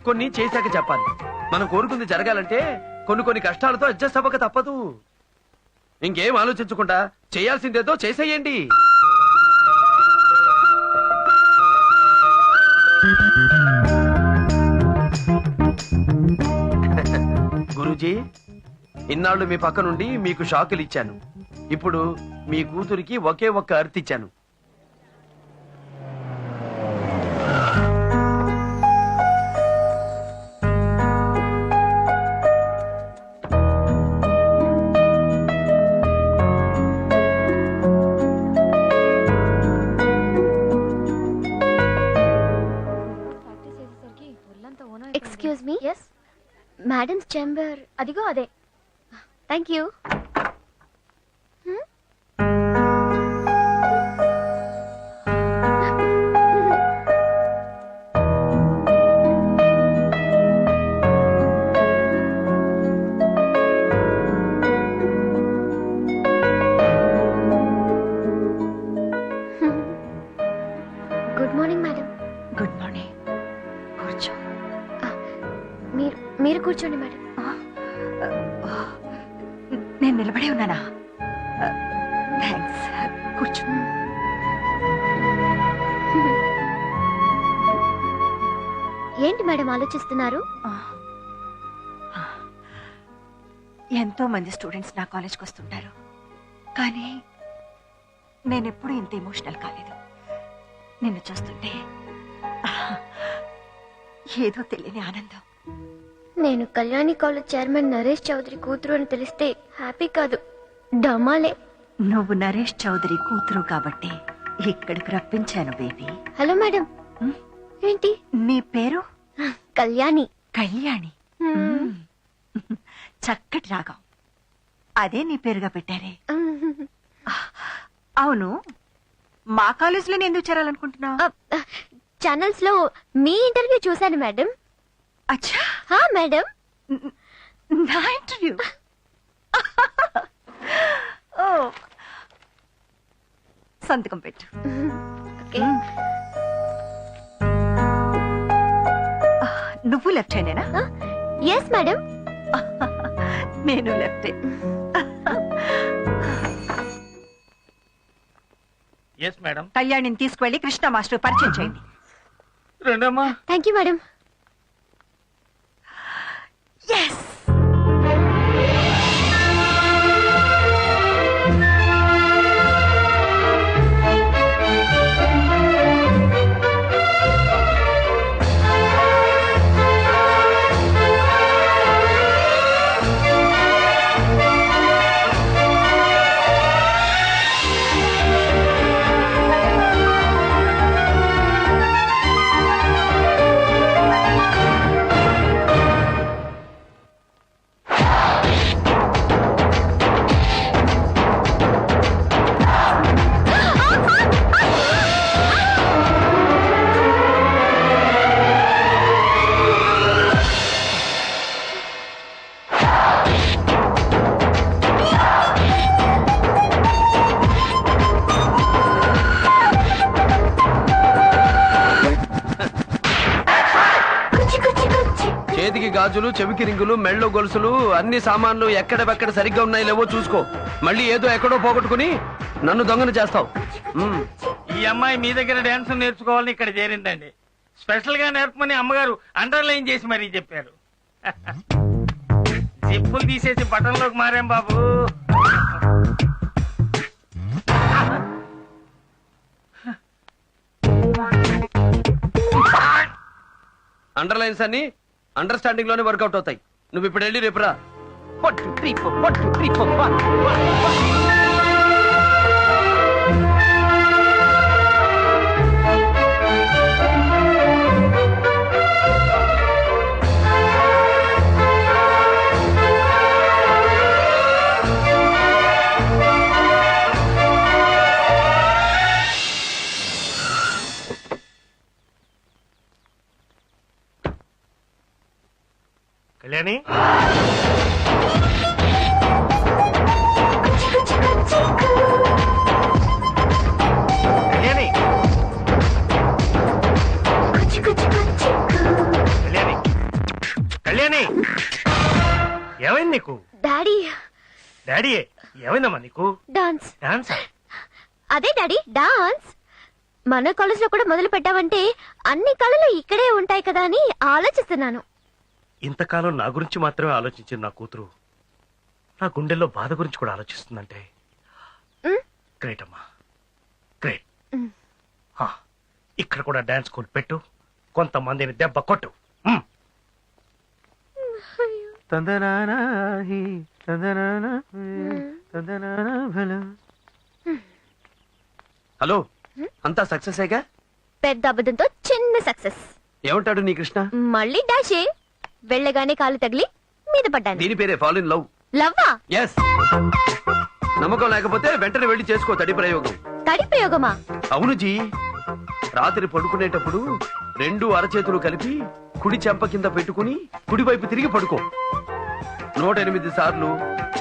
కొన్ని చేశాక చెప్పాలి. మనం కోరుకుంది జరగాలంటే కొన్ని కష్టాలతో అడ్జస్ట్ అవ్వక తప్పదు. ఇంకేం ఆలోచించకుండా చేయాల్సిందేదో చేసేయండి. గురూజీ, ఇన్నాళ్ళు మీ పక్క నుండి మీకు షాకులు ఇచ్చాను. ఇప్పుడు మీ కూతురికి ఒకే ఒక్క అర్తి ఇచ్చాను. Excuse me. Yes, madam's chamber అదిగో అదే. Thank you. Good morning madam. Good morning. కూర్చో. మీరు కూర్చోండి మేడం. నేను నిలబడే ఉన్నానా? థ్యాంక్స్. కూర్చో. ఏంటి మేడం ఆలోచిస్తున్నారు? ఎంతో మంది స్టూడెంట్స్ నా కాలేజ్కి వస్తుంటారు, కానీ నేనెప్పుడు ఇంత ఎమోషనల్ కాలేదు. నిన్ను చూస్తుంటే ఏదో తెలియని ఆనందం. నేను కళ్యాణి కాలేజ్ చైర్మన్ నరేష్ చౌదరి కూతురు అని తెలిస్తే హ్యాపీ కాదు, డమాలే. నువ్వు నరేష్ చౌదరి కూతురు కాబట్టి ఇక్కడికి రప్పించాను బేబీ. Hello madam. ఏంటి నీ పేరు? కళ్యాణి. కళ్యాణి. చక్కటి రాగం. అదే నీ పేరుగా పెట్టారే. అవును, మా కాలేజీలో ఎందుకు చేరాలనుకుంటున్నావు? ఛానల్స్ లో మీ ఇంటర్వ్యూ చూశాను మేడం. అచ్చా. హా మేడం. నా ఇంటర్వ్యూ? ఓ, సంతకం పెట్టు. ఓకే. నువ్వు లెఫ్ట్ హ్యాండేనా? Yes madam. నేను లెఫ్టే. Yes madam. కళ్యాణిని తీసుకువెళ్ళి కృష్ణ మాస్టర్ పరిచయం చేయండి. రండమ్మా. Thank you madam. ఎస్. చేతికి గాజులు, చెవికి రింగులు, మెళ్ళో గొలుసులు, అన్ని సామాన్లు ఎక్కడెక్కడ సరిగ్గా ఉన్నాయి లేవో చూసుకో. మళ్ళీ ఏదో ఎక్కడో పోగొట్టుకుని నన్ను దొంగను చేస్తావు. ఈ అమ్మాయి మీ దగ్గర డాన్స్ నేర్చుకోవాలని ఇక్కడ చేరిందండి. స్పెషల్ గా నేర్పమని అమ్మగారు అండర్లైన్ చేసి మరీ చెప్పారు. జిప్పులు తీసేసి బటన్లోకి మారాం బాబు. అండర్లైన్స్ అన్ని అండర్స్టాండింగ్ లోనే వర్కౌట్ అవుతాయి. నువ్వు ఇప్పుడు వెళ్ళి రేపురా. కళ్యాణి, కళ్యాణి, కళ్యాణి, కళ్యాణి, ఏమైంది నీకు? డాడీ. డాడీ ఏమైందమ్మా నీకు? డాన్స్. డాన్స్? అదే డాడీ, డాన్స్. మన కాలేజ్ లో కూడా మొదలు పెట్టావంటే అన్ని కళలు ఇక్కడే ఉంటాయి కదా అని ఆలోచిస్తున్నాను. ఇంతకాలం నా గురించి మాత్రమే ఆలోచించిన నా కూతురు నా గుండెల్లో బాధ గురించి కూడా ఆలోచిస్తుందంటే గ్రేట్ అమ్మా, గ్రేట్. ఇక్కడ కూడా డాన్స్ స్కూల్ పెట్టు, కొంతమందిని దెబ్బ కొట్టు. హలో, అంతా సక్సెసేగా? పెద్ద అబద్ధంతో చిన్న సక్సెస్. ఏమంటాడు నీ కృష్ణ? మళ్ళీ డాషే. వెళ్ళగానే కాలు తగిలి మీద పడ్డాను. దీని పేరే ఫాల్ ఇన్ లవ్. లవ్వా? ఎస్. నమ్మకం లేకపోతే వెంటనే వెళ్లి చేసుకో తడి ప్రయోగం. తడి ప్రయోగమా? అవును జీ. రాత్రి పడుకునేటప్పుడు 2 అరచేతులు కలిపి కుడి చెంప కింద పెట్టుకుని కుడివైపు తిరిగి పడుకో. 108 సార్లు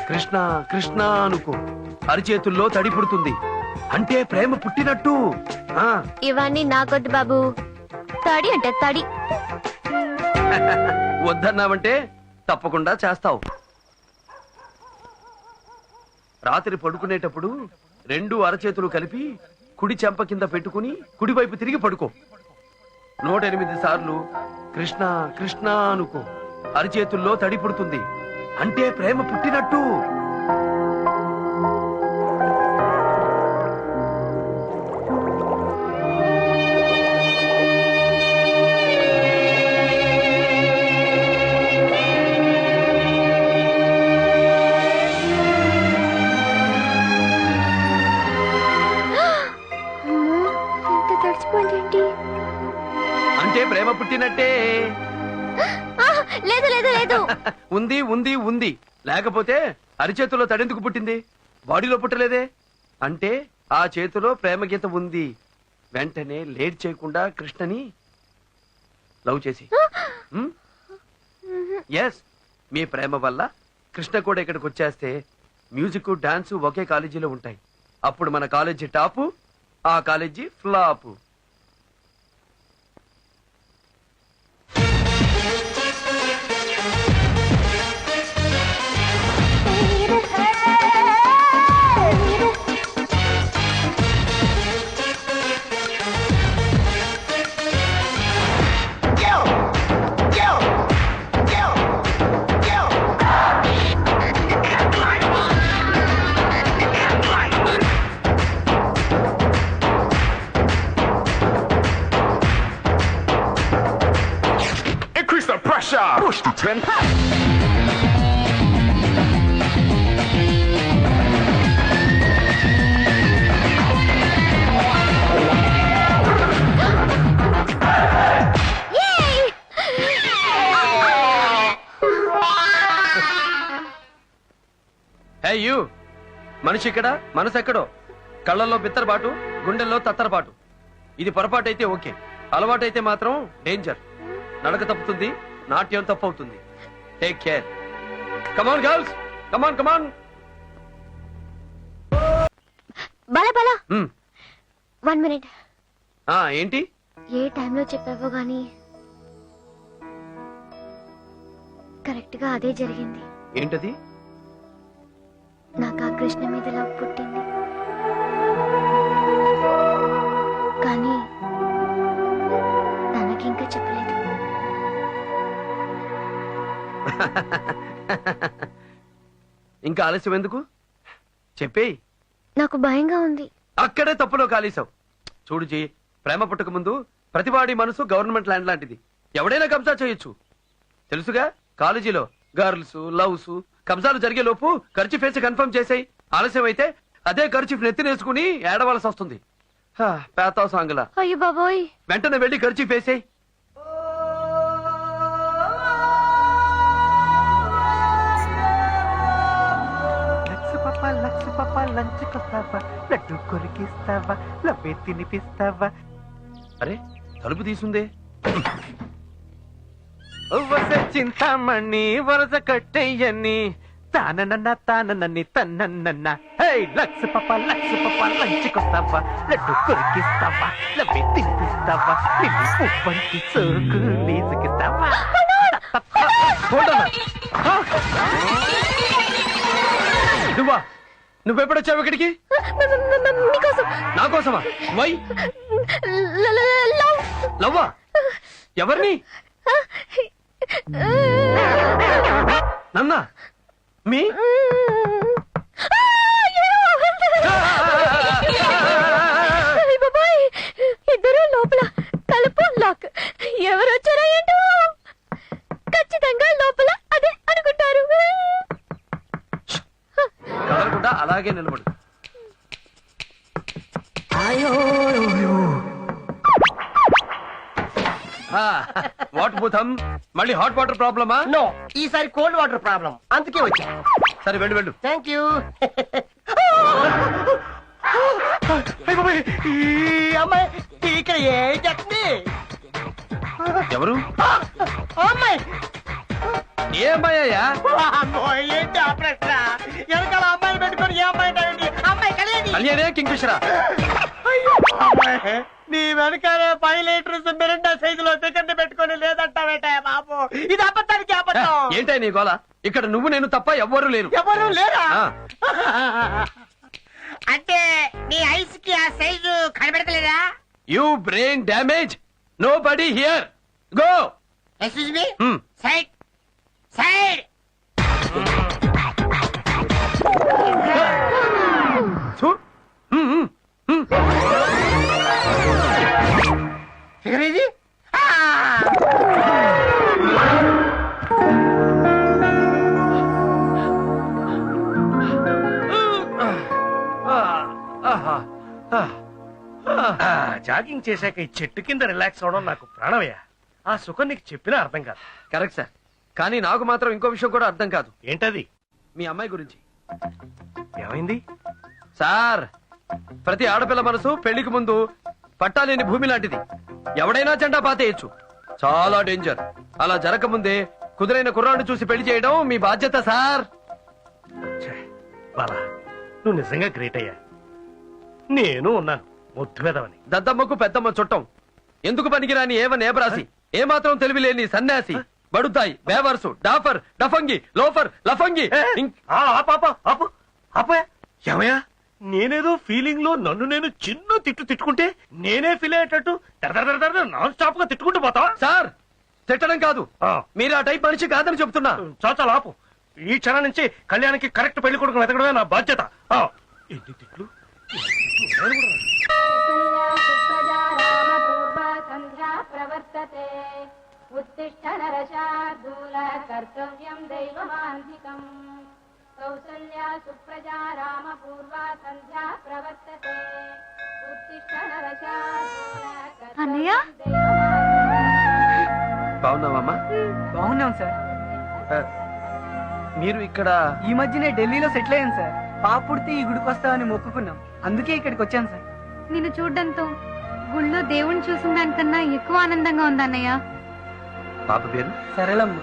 కృష్ణ కృష్ణ అనుకో. అరచేతుల్లో తడి పుడుతుంది, అంటే ప్రేమ పుట్టినట్టు. ఇవన్నీ నాకొద్దు బాబు. తడి అంటే తడి. వద్దన్నావంటే తప్పకుండా చేస్తావు. రాత్రి పడుకునేటప్పుడు 2 అరచేతులు కలిపి కుడి చెంప కింద పెట్టుకుని కుడివైపు తిరిగి పడుకో. 108 సార్లు కృష్ణ కృష్ణ అనుకో. అరచేతుల్లో తడి పుడుతుంది, అంటే ప్రేమ పుట్టినట్టు. పుట్టినట్టే. లేదు లేదు లేదు. ఉంది ఉంది ఉంది, లేకపోతే అరిచేతిలో తడెందుకు పుట్టింది? బాడీలో పుట్టలేదే. అంటే ఆ చేతిలో ప్రేమ గీత ఉంది. వెంటనే లేట్ చేయకుండా కృష్ణని లవ్ చేసి. ఎస్, మీ ప్రేమ వల్ల కృష్ణ కూడా ఇక్కడికి వచ్చేస్తే మ్యూజిక్ డాన్స్ ఒకే కాలేజీలో ఉంటాయి. అప్పుడు మన కాలేజీ టాపు, ఆ college flop. Increase the pressure. Push the trend. Hey you, మనిషి ఇక్కడ, మనసు ఎక్కడో. కళ్ళల్లో బిత్తరబాటు, గుండెల్లో తత్తరబాటు. ఇది పొరపాటు అయితే ఓకే, అలవాటైతే మాత్రం డేంజర్. నడక తప్పుతుంది, నాట్యం తప్పవుతుంది. Take care. Come on girls, come on come on. Bala Bala 1 minute. ఏంటి? ఏ టైంలో చెప్పావో గానీ కరెక్ట్ గా అదే జరిగింది. ఏంటది? నాకు ఆ కృష్ణ మీద లవ్ పుట్టింది, కానీ తనకింకా చెప్పలేదు. ఇంకా ఆలస్యం ఎందుకు? చెప్పేయ్. నాకు భయంగా ఉంది. అక్కడే తప్పులో కాలేసావు. చూడు జీ, ప్రేమ పుట్టక ముందు ప్రతివాడి మనసు గవర్నమెంట్ ల్యాండ్ లాంటిది. ఎవడైనా కబ్జా చేయొచ్చు. తెలుసుగా, కాలేజీలో గర్ల్స్ లవ్స్ కబ్జాలు జరిగే లోపు ఖర్చు ఫేసి కన్ఫర్మ్ చేసాయి. ఆలస్యం అయితే అదే ఖర్చు నెత్తినేసుకుని ఏడవలసి వస్తుంది. పేతావు సాంగులా. అయ్యో బాబోయ్. వెంటనే వెళ్ళి ఖర్చు ఫేసాయి. లక్స్ పాప లంచ్ కొస్తావా, లడ్డు కొరికిస్తావా, లవ్వే తినిపిస్తావా. అరే, తలుపు తీసుందే. చింతామణి వరస కట్టయ్యని తానన్న తానని తన్నన్న. హే లక్స్ పాప లంచ్ కొస్తావా, లడ్డు కొరికిస్తావా, లవ్వే తినిపిస్తావా, నిన్ను ఉప్పంటి సోకు లీజుకిస్తావా. నువ్వా? నువ్వెప్పుడొచ్చావు ఇక్కడికి? నా కోసమా? వై? లవ్వా? ఎవరిని? నన్నా? మీ? ఇద్దరు లోపల, తలుపు లాక్. ఎవరు వచ్చారో ఏంటో, ఖచ్చితంగా లోపల అదే అనుకుంటారు. కదలకుండా అలాగే నిలబడు. వాట్ భూతం, మళ్ళీ హాట్ వాటర్ ప్రాబ్లమా? నో, ఈసారి కోల్డ్ వాటర్ ప్రాబ్లం, అందుకే వచ్చా. సరే వెళ్ళు వెళ్ళు. Thank you. ఈ అమ్మాయి ఇక్కడ ఏం చెప్తుంది? ఎవరు? అమ్మాయి ఏ అమ్మాయ్యా? ఏంటి ఆ ప్రశ్న? వెనకాల అమ్మాయిని పెట్టుకొని ఏ అమ్మాయి అంటావేంటి? అమ్మాయి కళ్యాణి. కళ్యాణే కింగ్ఫిషరా? నీ వెనకాలే 5 లీటర్స్ మిరిండా సైజులో సెకండ్ పెట్టుకొని లేదంటావేట బాబు. ఇది అబద్ధానికి అబద్ధం. ఏంటై నీ గోల? ఇక్కడ నువ్వు నేను తప్ప ఎవ్వరూ లేరు. ఎవరు లేరా? అంటే నీ ఐస్ కి ఆ సైజు కనబెడతలేదా? You brain damage. Nobody here. Go. Excuse me. Side side. Figure ఇది. జాగింగ్ చేశాక ఈ చెట్టు కింద రిలాక్స్ అవడం నాకు ప్రాణమయ్యా. ఆ సుఖం నీకు చెప్పినా అర్థం కాదు. కరెక్ట్ సార్, కానీ నాకు మాత్రం ఇంకో విషయం కూడా అర్థం కాదు. ఏంటది? మీ అమ్మాయి గురించి. ఏమైంది సార్, ప్రతి ఆడపిల్ల మనసు పెళ్లికి ముందు పట్టాలేని భూమి లాంటిది. ఎవడైనా జెండా పాతేయచ్చు. చాలా డేంజర్. అలా జరగకముందే కుదురైన కుర్రాన్ని చూసి పెళ్లి చేయడం మీ బాధ్యత సార్. బాలా, నువ్వు నిజంగా గ్రేట్ అయ్యా. నేను ఉన్నాను ముద్దు వెదవని. దద్దమ్మకు పెద్దమ్మ చుట్టం. ఎందుకు పనికిరాని ఏవనేబరాసి, ఏమాత్రం తెలివి లేని సన్యాసి, బడుతాయి, బేవర్సు, డాఫర్, డఫంగి, లోఫర్, లఫంగి. ఏమయ్యా, నేనేదో ఫీలింగ్ లో నన్ను నేను చిన్న తిట్టుకుంటే నేనే ఫీల్ అయ్యేటట్టు నాన్ స్టాప్ గా తిట్టుకుంటూ పోతావా? సార్, తిట్టడం కాదు, మీరు ఆ టైప్ మనిషి కాదని చెప్తున్నా. చాచా లాపు. ఈ క్షణం నుంచి కళ్యాణ్కి కరెక్ట్ పెళ్లి కొడుకు వెతకడమే నా బాధ్యత. ఎన్ని తిట్లు. ఉత్తిష్ట నరశార్దూల కర్తవ్యం దైవమాంధికం కౌసల్యా సుప్రజా రామ పూర్వా సంధ్యా ప్రవర్తతే ఉత్తిష్ట నరశార్దూల అన్నయ్య, బాగున్నావమ్మా? బాగున్నాం సార్. మీరు ఇక్కడ ఈ మధ్యనే ఢిల్లీలో సెటిల్ అయ్యాను సార్. పాప పుడితే ఈ గుడికి వస్తామని మొక్కుకున్నాం, అందుకే ఇక్కడికి వచ్చాను సార్. నిన్ను చూడ్డంతో గుళ్ళో దేవుణ్ణి చూసిన దానికన్నా ఎక్కువ ఆనందంగా ఉంది అన్నయ్య. పాప పేరు సరళమ్మ.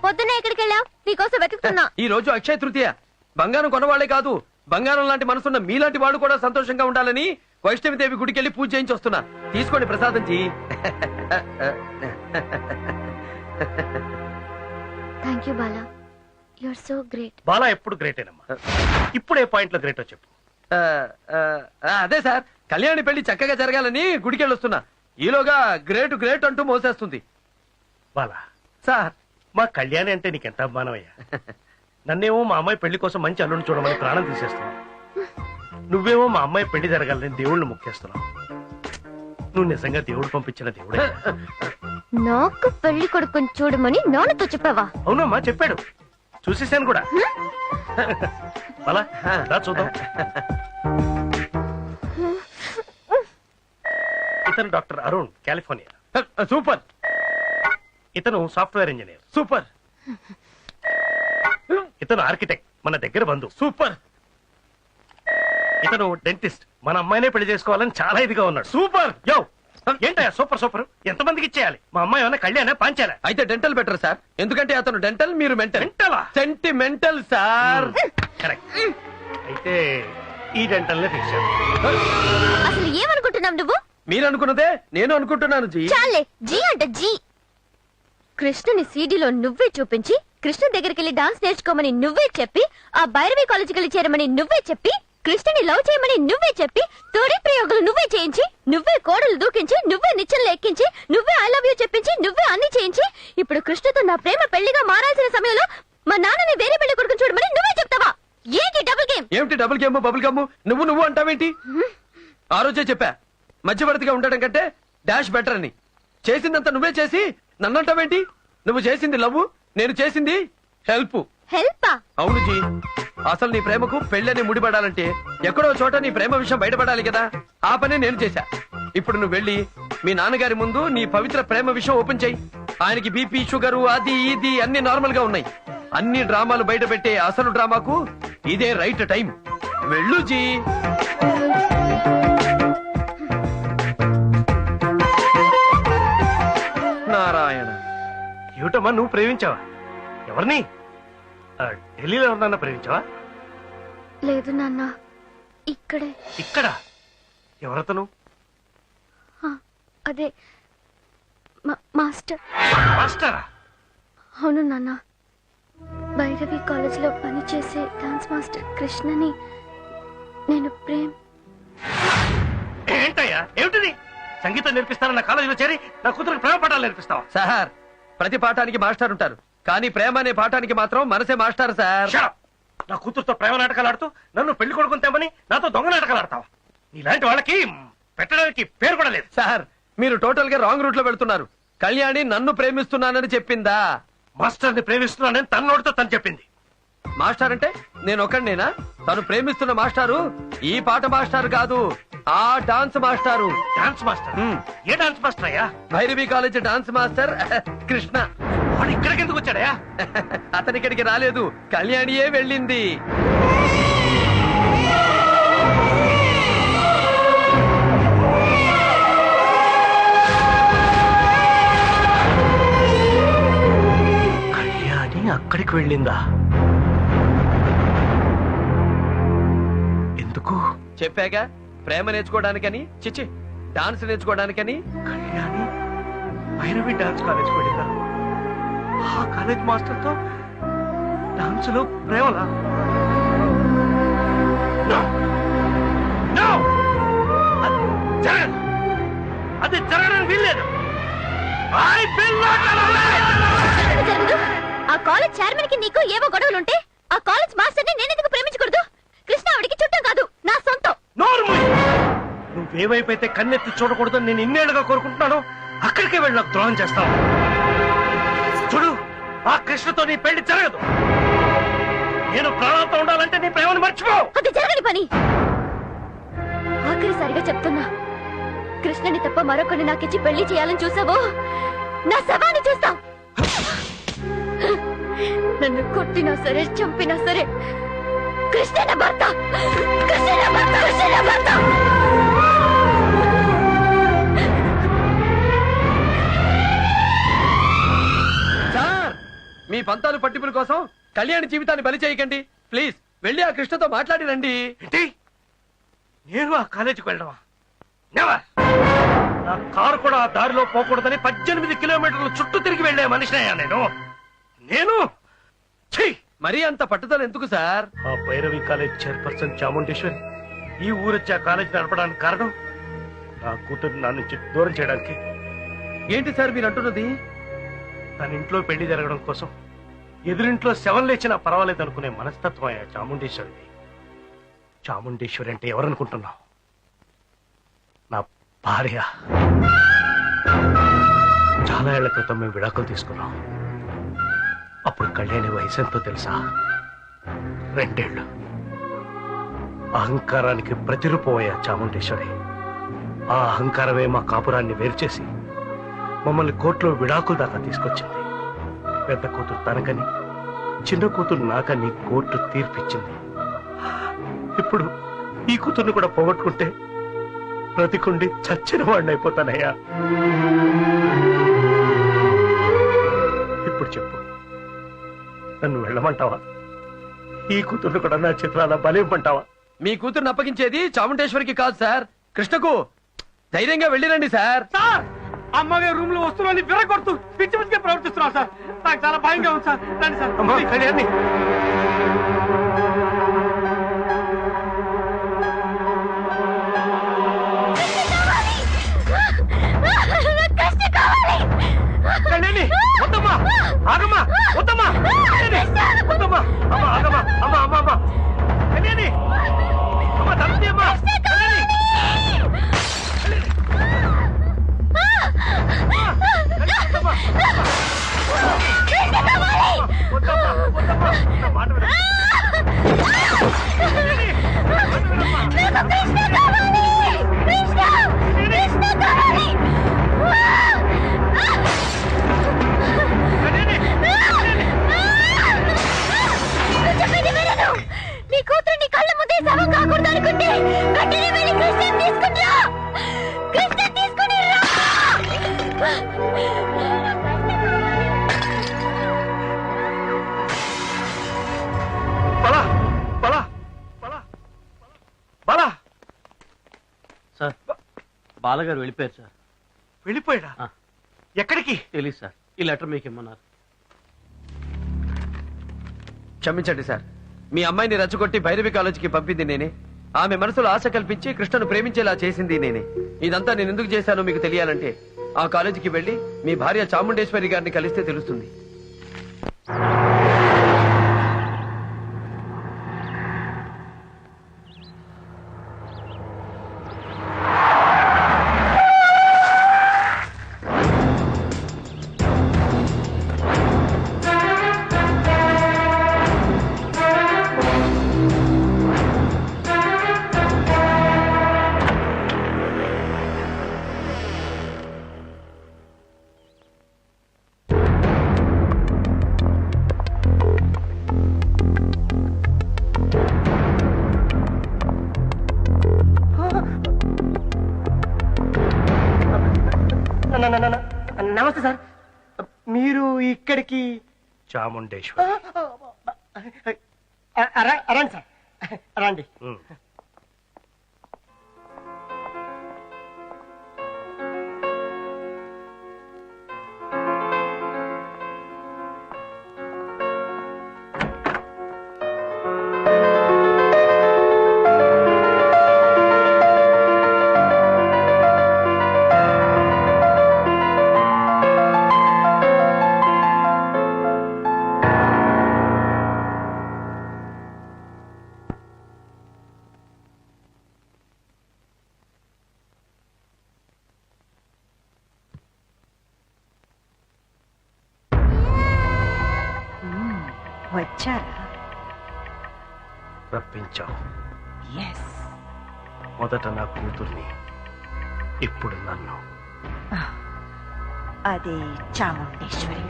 పొద్దున్న ఎక్కడికి వెళ్ళావు? నీకోసం వెతుకుతున్నా. ఈ రోజు అక్షయ తృతీయ. బంగారం కొనవాళ్లే కాదు, బంగారం లాంటి మనసున్న మీలాంటి వాడు కూడా సంతోషంగా ఉండాలని వైష్ణవిదేవి గుడికి వెళ్ళి పూజ చేయించి వస్తున్నా. తీసుకోండి ప్రసాదం జీ. Thank you Bala, you are so great. Bala ఎప్పుడు గ్రేటేనమ్మా. ఇప్పుడు ఏ పాయింట్ లో గ్రేటో చెప్పు. అదే సార్, కళ్యాణి పెళ్లి చక్కగా జరగాలని గుడికి వెళ్ళొస్తున్నా. ఈలోగా గ్రేట్ గ్రేట్ అంటూ మోసేస్తుంది. బాలా సార్, మా కళ్యాణి అంటే నీకెంత అభిమానం అయ్యా. నన్నేమో మా అమ్మాయి పెళ్లి కోసం మంచి అల్లుని చూడమని ప్రాణం తీసేస్తున్నావు. నువ్వేమో మా అమ్మాయి పెళ్లి జరగాలని దేవుళ్ళని ముఖ్యేస్తున్నావు. నువ్వు నిజంగా దేవుడు పంపించిన దేవుడే. నాకు పెళ్లి కొడుకుని చూడమని నాన్నతో చెప్పావా? అవునమ్మా, చెప్పాడు. చూసేసాను కూడా. బాలా రా చూద్దాం. ఇతను డాక్టర్ అరుణ్, కాలిఫోర్నియా. సూపర్. ఇతను సాఫ్ట్వేర్ ఇంజనీర్. సూపర్. ఇతను ఆర్కిటెక్ట్, మన దగ్గర బంధు. సూపర్. ఇతను డెంటిస్ట్, మన అమ్మాయినే పెళ్లి చేసుకోవాలని చాలా ఇదిగా ఉన్నాడు. సూపర్. యో ఏంటయ్యా సూపర్ సూపర్. ఎంతమందికి ఇచ్చేయాలి? మా అమ్మాయి ఏమైనా కళ్యాణ్ పాంచాలా? అయితే డెంటల్ బెటర్ సార్, ఎందుకంటే అతను డెంటల్, మీరు మెంటల్. మెంటలా? Sentimental sir. కరెక్ట్. అయితే ఈ డెంటల్ నే ఫిక్స్ చేద్దాం. అసలు ఏమనుకుంటున్నావు నువ్వు? మీరు అనుకున్నదే నేను అనుకుంటున్నాను జీ. చాలే, జీ అంటే జీ. కృష్ణని సీడీలో నువ్వే చూపించి, కృష్ణ దగ్గరికి వెళ్ళి డాన్స్ నేర్చుకోమని నువ్వే చెప్పి, ఆ భైరవి కాలేజీకి వెళ్ళి చేరమని నువ్వే చెప్పి, కృష్ణని లవ్ చేయమని నువ్వే చెప్పి, తొడి ప్రయోగాలు నువ్వే చేయించి, నువ్వే కోడలు దూకించి, నువ్వే నిచ్చెనలు ఎక్కించి, నువ్వే ఐ లవ్ యూ చెప్పించి, నువ్వే అన్ని చేయించి, ఇప్పుడు కృష్ణతో నా ప్రేమ పెళ్లిగా మారాల్సిన సమయంలో మా నాన్నని వేరే పెళ్లి కొడుకుని చూడమని నువ్వే చెప్తావా? ఏంటి డబుల్ గేమ్? ఏమిటి డబుల్ గేమ్ బబుల్ గమ్? నువ్వు అంటావేంటి? ఆ రోజే చెప్పా, మధ్యవర్తిగా ఉండడం కంటే డాష్ బెటర్ అని. చేసిందంతా నువ్వే చేసి నన్నంటావేంటి? నువ్వు చేసింది లవ్, నేను చేసింది హెల్ప్. హెల్పా? అవును జీ. అసలు నీ ప్రేమకు పెళ్ళని ముడిపడాలంటే ఎక్కడో చోట నీ ప్రేమ విషయం బయటపడాలి కదా. ఆ పనే నేను చేశా. ఇప్పుడు నువ్వు వెళ్ళి మీ నాన్నగారి ముందు నీ పవిత్ర ప్రేమ విషయం ఓపెన్ చెయ్యి. ఆయనకి బీపీ, షుగరు, అది ఇది అన్ని నార్మల్ గా ఉన్నాయి. అన్ని డ్రామాలు బయట పెట్టే అసలు డ్రామాకు ఇదే రైట్ టైం. వెళ్ళు జీ. నారాయణ. ఏమిటమ్మా నువ్వు ప్రేమించావా? ఎవరిని? ఢిల్లీలో ఎవరినన్నా ప్రేమించావా? లేదు నాన్న, ఇక్కడే. ఇక్కడ? ఎవరతను? అదే మాస్టర్. మాస్టరా? అవును నాన్న, భైరవి కాలేజ్ లో పనిచేసే డాన్స్ మాస్టర్ కృష్ణని నేను ఏంటయ్యా ఏమిటిది? సంగీతం నేర్పిస్తానన్న కాలేజీలో చేరి నా కూతురికి ప్రేమ పాఠాలు నేర్పిస్తావా? సార్ ప్రతి పాఠానికి మాస్టర్ ఉంటారు, కానీ ప్రేమ అనే పాఠానికి మాత్రం మనసే మాస్టర్ సార్. Shut up! నా కూతురుతో ప్రేమ నాటకాలు ఆడుతూ నన్ను పెళ్లి కొడుకుని తెమ్మని నాతో దొంగ నాటకాలు ఆడతావా? నీలాంటి వాళ్ళకి పెట్టడానికి పేరు కూడా లేదు. సార్ మీరు టోటల్ గా రాంగ్ రూట్ లో వెళ్తున్నారు. కళ్యాణి నన్ను ప్రేమిస్తున్నానని చెప్పిందా? మాస్టర్ ని ప్రేమిస్తున్నానని తన నోటితో తను చెప్పింది. మాస్టర్ అంటే నేను ఒకడినేనా? తను ప్రేమిస్తున్న మాస్టారు ఈ పాట మాస్టారు కాదు, ఆ డాన్స్ మాస్టారు. Dance master? ఏ డాన్స్ మాస్టర్ అయ్యా? Bhairavi college dance master Krishna. వాడు ఇక్కడికి ఎందుకు వచ్చాడయా? అతని ఇక్కడికి రాలేదు, కళ్యాణియే వెళ్ళింది. కళ్యాణి అక్కడికి వెళ్ళిందా? ఎందుకు? చెప్పాగా, ప్రేమ నేర్చుకోవడానికని, చిచి డాన్స్ నేర్చుకోవడానికని. కళ్యాణి భైరవి డాన్స్ కాలేజ్ వెళ్ళిందా? ఆ కాలేజ్ మాస్టర్ తో డాన్స్ లో ప్రేమలా? No! No! అది జరగదు. అది జరగడానికి వీల్లేదు. I will not allow it! జరగదు. ఆ కాలేజ్ చైర్మన్ కి నీకు ఏవో గొడవలుంటే ఆ కాలేజ్ మాస్టర్ ని నేనెందుకు ప్రేమించకూడదు? కృష్ణ ఆవిడికి చుట్టం కాదు, నా సొంతం. నోర్మూయ్! నువ్వేవైపోతే కన్నెత్తి చూడకూడదని నేను ఇన్నేళ్లుగా కోరుకుంటున్నాను, అక్కడికే వెళ్ళి నాకు ద్రోహం చేస్తావు. చూడు, ఆ కృష్ణతో నీ పెళ్లి జరగదు. నేను ప్రాణాలతో ఉండాలంటే నీ ప్రేమను మర్చిపో. అది జరగని పని. ఆఖరిసారిగా చెప్తున్నా, కృష్ణని తప్ప మరొకరిని నాకిచ్చి పెళ్లి చేయాలని చూసావో నా శవాన్ని చూస్తావు. నన్ను కొట్టినా సరే, చంపినా సరే, కృష్ణ నా భర్త. కృష్ణ నా భర్త. కృష్ణ నా భర్త. సార్ మీ పంతాలు పట్టింపుల కోసం కళ్యాణి జీవితాన్ని బలి చేయకండి ప్లీజ్. వెళ్ళి ఆ కృష్ణతో మాట్లాడి రండి. ఏంటి? నేను ఆ కాలేజీకి వెళ్ళడమా? నెవర్! నా కారు కూడా ఆ దారిలో పోకూడదని 18 కిలోమీటర్లు చుట్టూ తిరిగి వెళ్లే మనిషినయ్యా నేను. ఛీ! మరీ అంత పట్టుదల ఎందుకు సార్? ఆ భైరవి కాలేజ్ చైర్పర్సన్ చాముండేశ్వరి ఈ ఊరొచ్చి ఆ కాలేజ్ నడపడానికి కారణం నా కూతురు నా నుంచి దూరం చేయడానికి. ఏంటి సార్ మీరు అంటున్నది? తన ఇంట్లో పెళ్లి జరగడం కోసం ఎదురింట్లో శవం లేచినా పర్వాలేదు అనుకునే మనస్తత్వం అయ్యా చాముండేశ్వరిది. చాముండేశ్వరి అంటే ఎవరనుకుంటున్నావు? నా భార్య. చాలా ఏళ్ల క్రితం మేము విడాకులు తీసుకున్నాం. అప్పుడు కళ్యాణి వయసు ఎంతో తెలుసా? 2 ఏళ్ళు. అహంకారానికి ప్రతిరూపమయ్యా చాముండేశ్వరి. ఆ అహంకారమే మా కాపురాన్ని వేరు చేసి మమ్మల్ని కోర్టులో విడాకుల దాకా తీసుకొచ్చింది. పెద్ద కూతురు తనకని, చిన్న కూతురు నాకని కోర్టు తీర్పిచ్చింది. ఇప్పుడు ఈ కూతుర్ని కూడా పోగొట్టుకుంటే బ్రతికుండి చచ్చిన వాడిని అయిపోతానయ్యా. ఇప్పుడు చెప్పు, నన్ను వెళ్ళమంటావా? ఈ కూతుర్ని కూడా నా చిత్రాల బలివ్వమంటావా? మీ కూతురుని అప్పగించేది చాముండేశ్వరికి కాదు సార్, కృష్ణకు. ధైర్యంగా వెళ్ళిరండి సార్. సార్, అమ్మగారి రూమ్ లో వస్తువులని విరగొడుతూ పిచ్చి పిచ్చిగా ప్రవర్తిస్తున్నావు సార్. నాకు చాలా భయంగా ఉంది సార్. రండి సార్. అమ్మా కళ్యాణి, కళ్యాణి వద్దమ్మా, ఆగమ్మా, వద్దమ్మా, వద్దమ్మా, అమ్మ ఆగమ్మా, అమ్మ అమ్మ అమ్మ కళ్యాణి, అమ్మ తల్లి అమ్మా, కళ్యాణి, వద్దమ్మా, వద్దమ్మా, వద్దమ్మా, నా మాట వినమ్మా. కళ్యాణి, మాట వినమ్మా. నీ కూతురు నీ కళ్ళ ముందే శవం కాకూడదు అనుకుంటే వెంటనే వెళ్ళి కృష్ణ తీసుకుని రా. కృష్ణ తీసుకుని రా. బలా, బలా, బలా, బలా. సార్, బాలగారు వెళ్ళిపోయారు సార్. వెళ్ళిపోయాడా? ఎక్కడికి? తెలీదు సార్. ఈ లెటర్ మీకు ఇమ్మన్నారు. క్షమించండి సార్, మీ అమ్మాయిని రెచ్చగొట్టి భైరవి కాలేజీకి పంపింది నేనే. ఆమె మనసులో ఆశ కల్పించి కృష్ణను ప్రేమించేలా చేసింది నేనే. ఇదంతా నేను ఎందుకు చేశానో మీకు తెలియాలంటే ఆ కాలేజీకి వెళ్లి మీ భార్య చాముండేశ్వరి గారిని కలిస్తే తెలుస్తుంది. నమస్తే సార్, మీరు ఇక్కడికి? చాముండేశ్వరి. రండి సార్, రండి. వచ్చారా? రప్పించావు. ఎస్. మొదట నా కూతుర్ని, ఇప్పుడు నన్ను. అది చాముండేశ్వరి.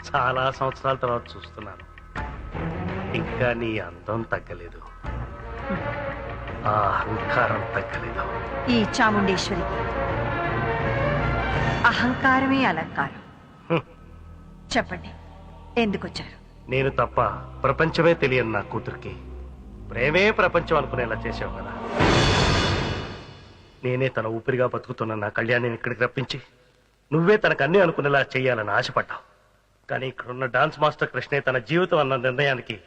చాలా సంవత్సరాల తర్వాత చూస్తున్నాను. ఇంకా నీ అందం తగ్గలేదు, ఆ అహంకారం తగ్గలేదు. ఈ చాముండేశ్వరికి అహంకారమే అలంకారం. చెప్పండి, ఎందుకు వచ్చారు? నేను తప్ప ప్రపంచమే తెలియని నా కూతురికి ప్రేమే ప్రపంచం అనుకునేలా చేసావు కదా. నేనే తన ఊపిరిగా బతుకుతున్న నా కళ్యాణిని ఇక్కడికి రప్పించి నువ్వే తనకు అన్ని అనుకునేలా చేయాలని ఆశపడ్డావు. కానీ ఇక్కడున్న డాన్స్ మాస్టర్ కృష్ణే తన జీవితం అన్న నిర్ణయానికి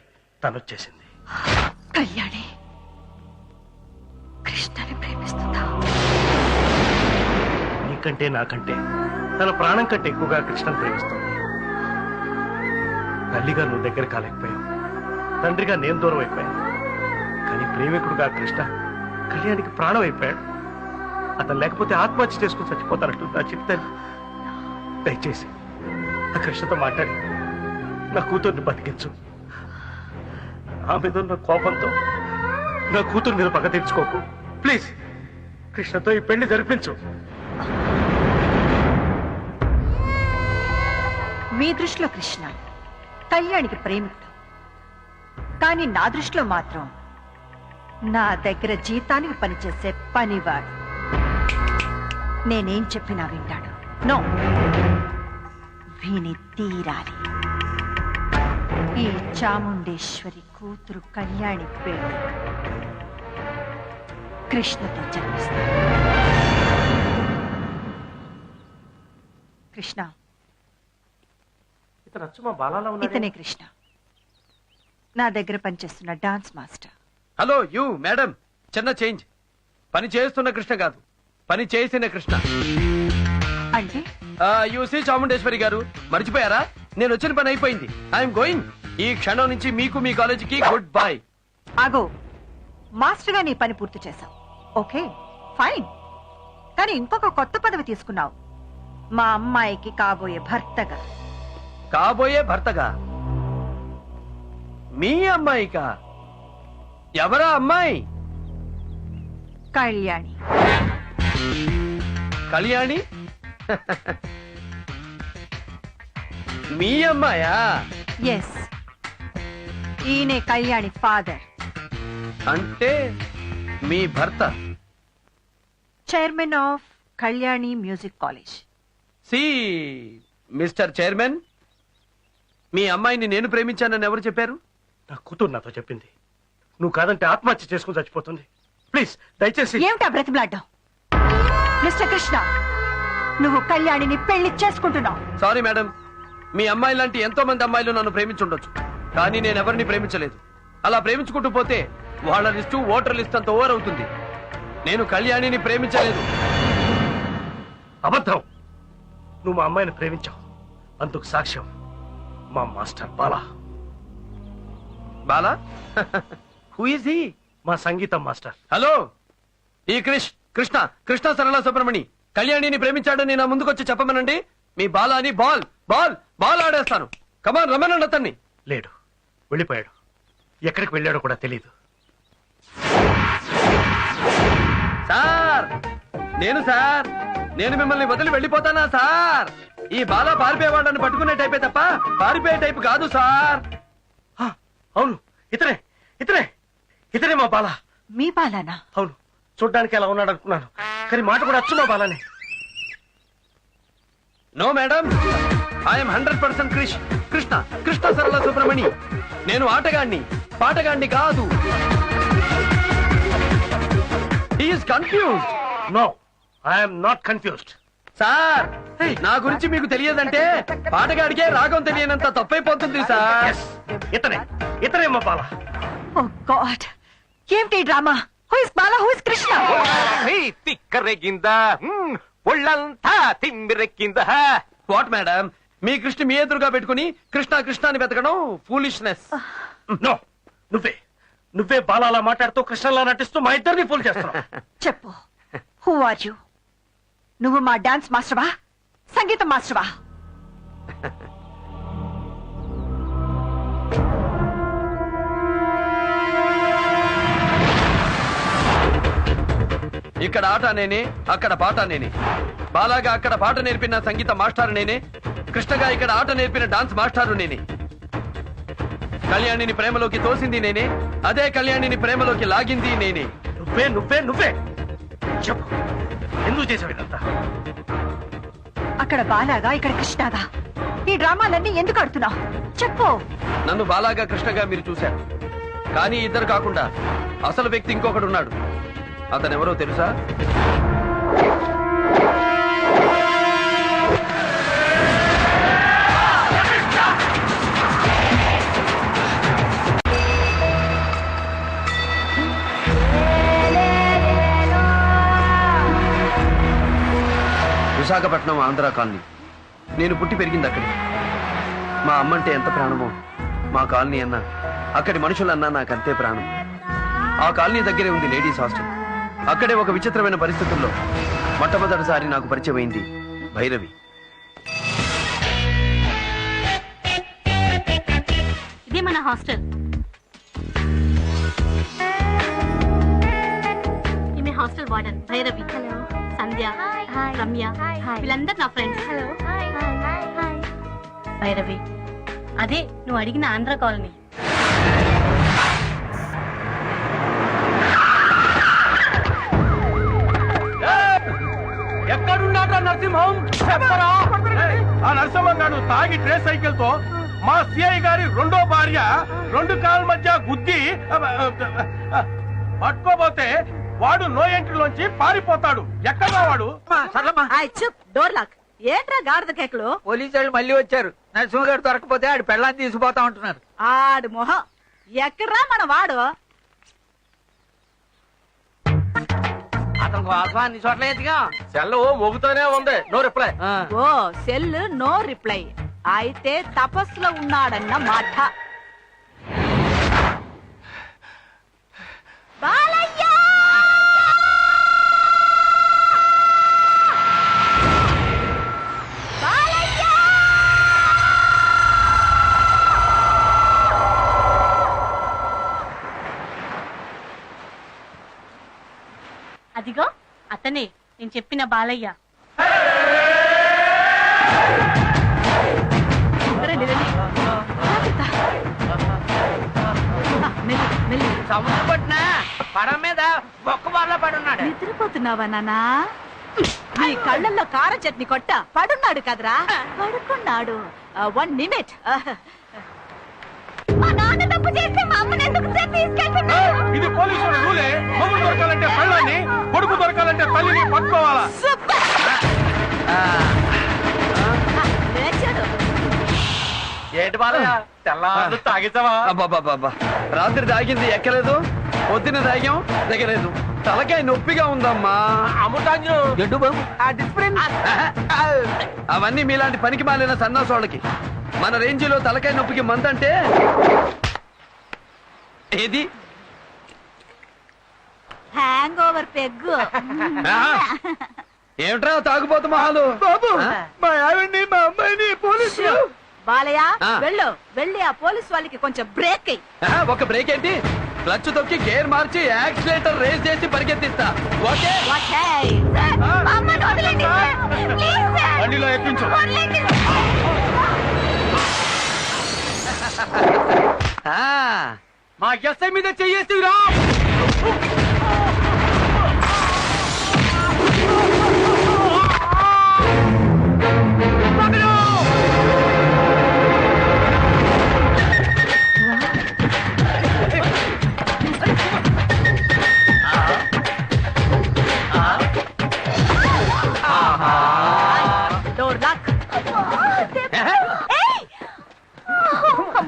తనొచ్చేసింది. కళ్యాణి కృష్ణని ప్రేమిస్తుందా? నీకంటే నాకంటే తన ప్రాణం కంటే ఎక్కువగా కృష్ణను ప్రేమిస్తుంది. తల్లిగా నువ్వు దగ్గర కాలేకపోయావు, తండ్రిగా నేను దూరం అయిపోయాను. కానీ ప్రేమికుడుగా కృష్ణ కళ్యాణికి ప్రాణం అయిపోయాడు. అతను లేకపోతే ఆత్మహత్య చేసుకుని చచ్చిపోతానంటూ నా చెప్తాను. దయచేసి ఆ కృష్ణతో మాట్లాడి నా కూతుర్ని బతికించు. ఆ మీద ఉన్న కోపంతో నా కూతురు మీద పగ తెచ్చుకోకు. ప్లీజ్ కృష్ణతో ఈ పెళ్లి జరిపించు. మీ దృష్టిలో కృష్ణ కళ్యాణికి ప్రేమికుడు, కానీ నా దృష్టిలో మాత్రం నా దగ్గర జీతానికి పనిచేసే పనివాడు. నేనేం చెప్పినా వింటాడు. నో, విని తీరాలి. ఈ చాముండేశ్వరి కూతురు కళ్యాణి పెళ్లి కృష్ణతో జరిపిస్తాడు. కృష్ణ, ఇతనే కృష్ణ, నా దగ్గర పనిచేస్తున్న dance master. Hello you madam, చిన్న చేంజ్. పని చేస్తున్న కృష్ణ కాదు, పని చేసిన కృష్ణ. అంటే యూసీ చాముండేశ్వరి గారు మర్చిపోయారా? నేను వచ్చిన పని అయిపోయింది. I'm going. ఈ క్షణం నుంచి మీకు మీ కాలేజీకి గుడ్ బై. ఆగో, మాస్టర్ గా నీ పని పూర్తి చేశావు. ఓకే ఫైన్, కానీ ఇంకొక కొత్త పదవి తీసుకున్నావు. మా అమ్మాయికి కాబోయే భర్తగా. కాబోయే భర్తగా? మీ అమ్మాయికా? ఎవరా అమ్మాయి? కళ్యాణి. కళ్యాణి? మీ అమ్మాయా? ఎస్, ఈయనే కళ్యాణి ఫాదర్. అంటే మీ భర్త chairman of Kalyani music college. See Mr chairman, మీ అమ్మాయిని నేను ప్రేమించానని ఎవరు చెప్పారు? నా కూతురు నాతో చెప్పింది. నువ్వు కాదంటే ఆత్మహత్య చేసుకుని చచ్చిపోతుంది. ప్లీజ్ దయచేసి. ఏమిటా బ్రతిమలాడ్డం? మిస్టర్ కృష్ణ, నువ్వు కళ్యాణిని పెళ్లి చేసుకుంటున్నావు. సారీ మేడం, మీ అమ్మాయి లాంటి ఎంతో మంది అమ్మాయిలు నన్ను ప్రేమించుండొచ్చు, కానీ నేను ఎవరిని ప్రేమించలేదు. అలా ప్రేమించుకుంటూ పోతే వాళ్ళ లిస్టు ఓటర్ లిస్ట్ అంత ఓవర్ అవుతుంది. నేను కళ్యాణిని ప్రేమించలేదు. అబద్ధం. నువ్వు మా అమ్మాయిని ప్రేమించావు. అందుకు సాక్ష్యం మా master Bala. Bala? Who is he? మా సంగీతం మాస్టర్. హలో, ఈ కృష్ణ సరళ సుబ్రమణి కళ్యాణిని ప్రేమించాడని నా ముందుకొచ్చి చెప్పమనండి. మీ బాలాని బాల్ ఆడేస్తాను. కమాన్, రమ్మనండి అతన్ని. లేడు, వెళ్ళిపోయాడు. ఎక్కడికి వెళ్ళాడో కూడా తెలీదు. సార్, నేను మిమ్మల్ని వదిలి వెళ్ళిపోతానా సార్? ఈ బాలా పారిపోయేవాడని పట్టుకునే టైపే తప్ప పారిపోయే టైపు కాదు సార్. అవును, ఇతనే మా బాలా. మీ బాలానా? అవును, చూడ్డానికి ఎలా ఉన్నాడు అనుకున్నాను, కానీ మాట కూడా అచ్చు మా బాలానే. No madam, I'm 100% Krishna Sarala Subramani. నేను ఆటగాణ్ణి, పాటగాణ్ణి కాదు. He is confused. No, I'm not confused. Sir, నా గురించి మీకు తెలియదంటే పాటగాడికే రాగం తెలియనంత తప్పైపోతుంది సార్. ఇతనే మా బాలా. ఓ గాడ్, ఏమిటి drama? Who is Bala, who is Krishna? తిక్కరెగిందా, ఒళ్ళంతా తిమ్మిరెక్కిందా. వాట్ మేడం, మీ కృష్ణ మీ ఎదురుగా పెట్టుకుని కృష్ణ అని వెతకడం ఫూలిష్నెస్. నో, నువ్వే బాలాలా మాట్లాడుతూ కృష్ణలా నటిస్తూ మా ఇద్దరిని ఫూల్ చేస్తున్నావు. చెప్పు, హూ ఆర్ యు? నువ్వు మా డాన్స్ మాస్టర్వా, సంగీతం మాస్టర్వా? ఇక్కడ ఆట నేనే, అక్కడ పాట నేనే. బాలాగా అక్కడ పాట నేర్పిన సంగీత మాస్టారు నేనే. కృష్ణగా ఇక్కడ ఆట నేర్పిన డాన్స్ మాస్టారు నేనే. కళ్యాణిని ప్రేమలోకి తోసింది నేనే, అదే కళ్యాణిని ప్రేమలోకి లాగింది నేనే. నువ్వే చెప్పు, ఎందుకు చేసావు ఇదంతా? అక్కడ బాలాగా, ఇక్కడ కృష్ణగా. ఈ డ్రామాలన్నీ ఎందుకు ఆడుతున్నావు? చెప్పు. నన్ను బాలాగా కృష్ణగా మీరు చూశారు, కానీ ఇద్దరు కాకుండా అసలు వ్యక్తి ఇంకొకడు ఉన్నాడు. అతనెవరో తెలుసా? విశాఖపట్నం ఆంధ్ర కాలనీ. నేను పుట్టి పెరిగింది అక్కడే. మా అమ్మంటే ఎంత ప్రాణమో మా కాలనీ అన్నా, అక్కడి మనుషులన్నా నాకంతే ప్రాణం. ఆ కాలనీ దగ్గరే ఉంది లేడీస్ హాస్టల్. అక్కడే ఒక విచిత్రమైన పరిస్థితుల్లో మొట్టమొదటిసారి నాకు పరిచయం అయింది భైరవి. ఇది మన హాస్టల్. ఈమె హాస్టల్ వార్డెన్ భైరవి. సంధ్య, రమ్య, వీళ్ళందరూ నా ఫ్రెండ్స్. భైరవి, అదే నువ్వు అడిగిన ఆంధ్ర కాలనీ. ఎక్కడున్నాడు నరసింహం? చెప్పరా. ఆ నరసింహం గారు తాగి ట్రే సైకిల్ తో మా సిఐ గారి రెండో భార్య 2 కాళ్ళ మధ్య గుద్ది పట్టుకోబోతే వాడు నో ఎంట్రీలోంచి పారిపోతాడు. ఎక్కడా వాడు? Door lock. ఏట్రా గాడిద కేకలు? పోలీసు వాళ్ళు మళ్ళీ వచ్చారు. నరసింహ గారు దొరకపోతే ఆడు పెళ్ళాన్ని తీసుకుపోతా ఉంటున్నారు. ఆడు మొహం ఎక్కడ్రా మన వాడు? అతనికి వాసన అన్ని చోట్ల ఎదిగా సెల్ మోగుతూనే ఉంది. No reply. Oh cell no reply. అయితే తపస్సులో ఉన్నాడన్న మాట. బాలయ్య! అదిగో అతనే నేను చెప్పిన బాలయ్య. సముద్ర పట్టిన పడం మీద బొక్క బాల పడున్నాడు. నిద్రపోతున్నావా నాన్నా? నీ కళ్ళల్లో కారం చట్నీ కొట్ట పడున్నాడు కదరా? పడుకున్నాడు. 1 నిమిట్. మా నాన్న తప్పు చేస్తే మా అమ్మని ఎందుకు తీసుకెళ్తున్నారు? ఇది పోలీసుల రూలే. మొగుడు దొరకాలంటే పెళ్ళాన్ని, కొడుకు దొరకాలంటే తల్లిని పట్టుకోవాలా? ఏంటి బాలయ్య తెల్లారు తాగిస్తావా? అబ్బాబాబా, రాత్రి తాగింది ఎక్కలేదు, పొద్దున తాగాం దిగలేదు. తలకాయ నొప్పిగా ఉందమ్మా. అవన్నీ మీలాంటి పనికి మాలిన సన్నాసోళ్ళకి. మన రేంజిలో తలకాయ నొప్పికి మందంటే ఏది? Hang over peg. ఏమిట్రా తాగుపోతు మహాలు? బాబు మా ఆవిడ్ని మా అమ్మాయిని పోలీసు. బాలయ్య వెళ్ళు, వెళ్ళి ఆ పోలీస్ వాళ్ళకి కొంచెం బ్రేక్ అయ్యి. ఒక బ్రేక్ ఏంటి? క్లచ్ తొక్కి గేర్ మార్చి యాక్సిలేటర్ రేస్ చేసి పరిగెత్తిస్తా. ఓకే బండిలో ఎక్కించు. మా ఎస్ఐ మీద చెయ్యేసిరా.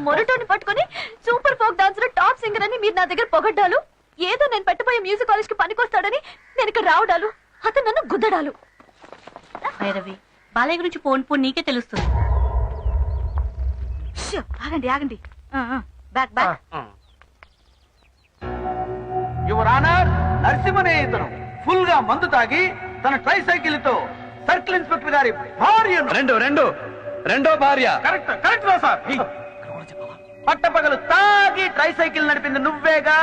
మొరటోని పట్టుకొని సూపర్ ఫోక్ డాన్స్ లో టాప్ సింగర్ అని మీరు నా దగ్గర పొగడ్డాలు. ఏదో నేను పెట్టబోయే మ్యూజిక్ కాలేజ్ కి పనికొస్తాడని నేను ఇక్కడ రావడాలు, అతను నన్ను గుద్దడాలు. భైరవి, బాలయ్య గురించి పోన్ నీకే తెలుస్తుంది. ఆగండి ఆగండి. Back back. యువర్ ఆనర్, నరసింహనే ఇతను ఫుల్ గా మందు తాగి తన ట్రై సైకిల్ తో సర్కిల్ ఇన్స్పెక్టర్ గారి భార్యను రెండో భార్య. కరెక్ట్ కరెక్ట్ రా సార్. పట్టపగలు తాగి ట్రై సైకిల్ నడిపింది నువ్వేగా?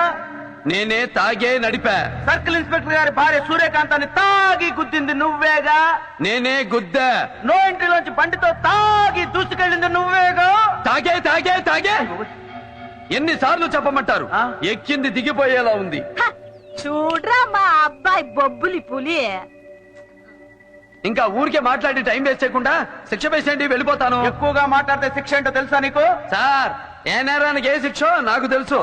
నేనే తాగే నడిపా. సర్కిల్ ఇన్స్పెక్టర్ గారి భార్య సూర్యకాంతాన్ని తాగి గుద్దింది నువ్వేగా? నేనే గుద్దా. నో ఎంట్రీలోంచి బండితో తాగి దూసుకెళ్ళింది నువ్వేగా? తాగే తాగే తాగే. ఎన్నిసార్లు చెప్పమంటారు? ఎక్కింది దిగిపోయేలా ఉంది. చూడ్రా మా అబ్బాయి బొబ్బులి పులి. ఇంకా ఊరికే మాట్లాడి టైం వేస్ట్ చేయకుండా శిక్ష వేసేయండి, వెళ్ళిపోతాను. ఎక్కువగా మాట్లాడితే శిక్ష ఏంటో తెలుసా నీకు? సార్, ఏ నేరానికి ఏ శిక్ష నాకు తెలుసు.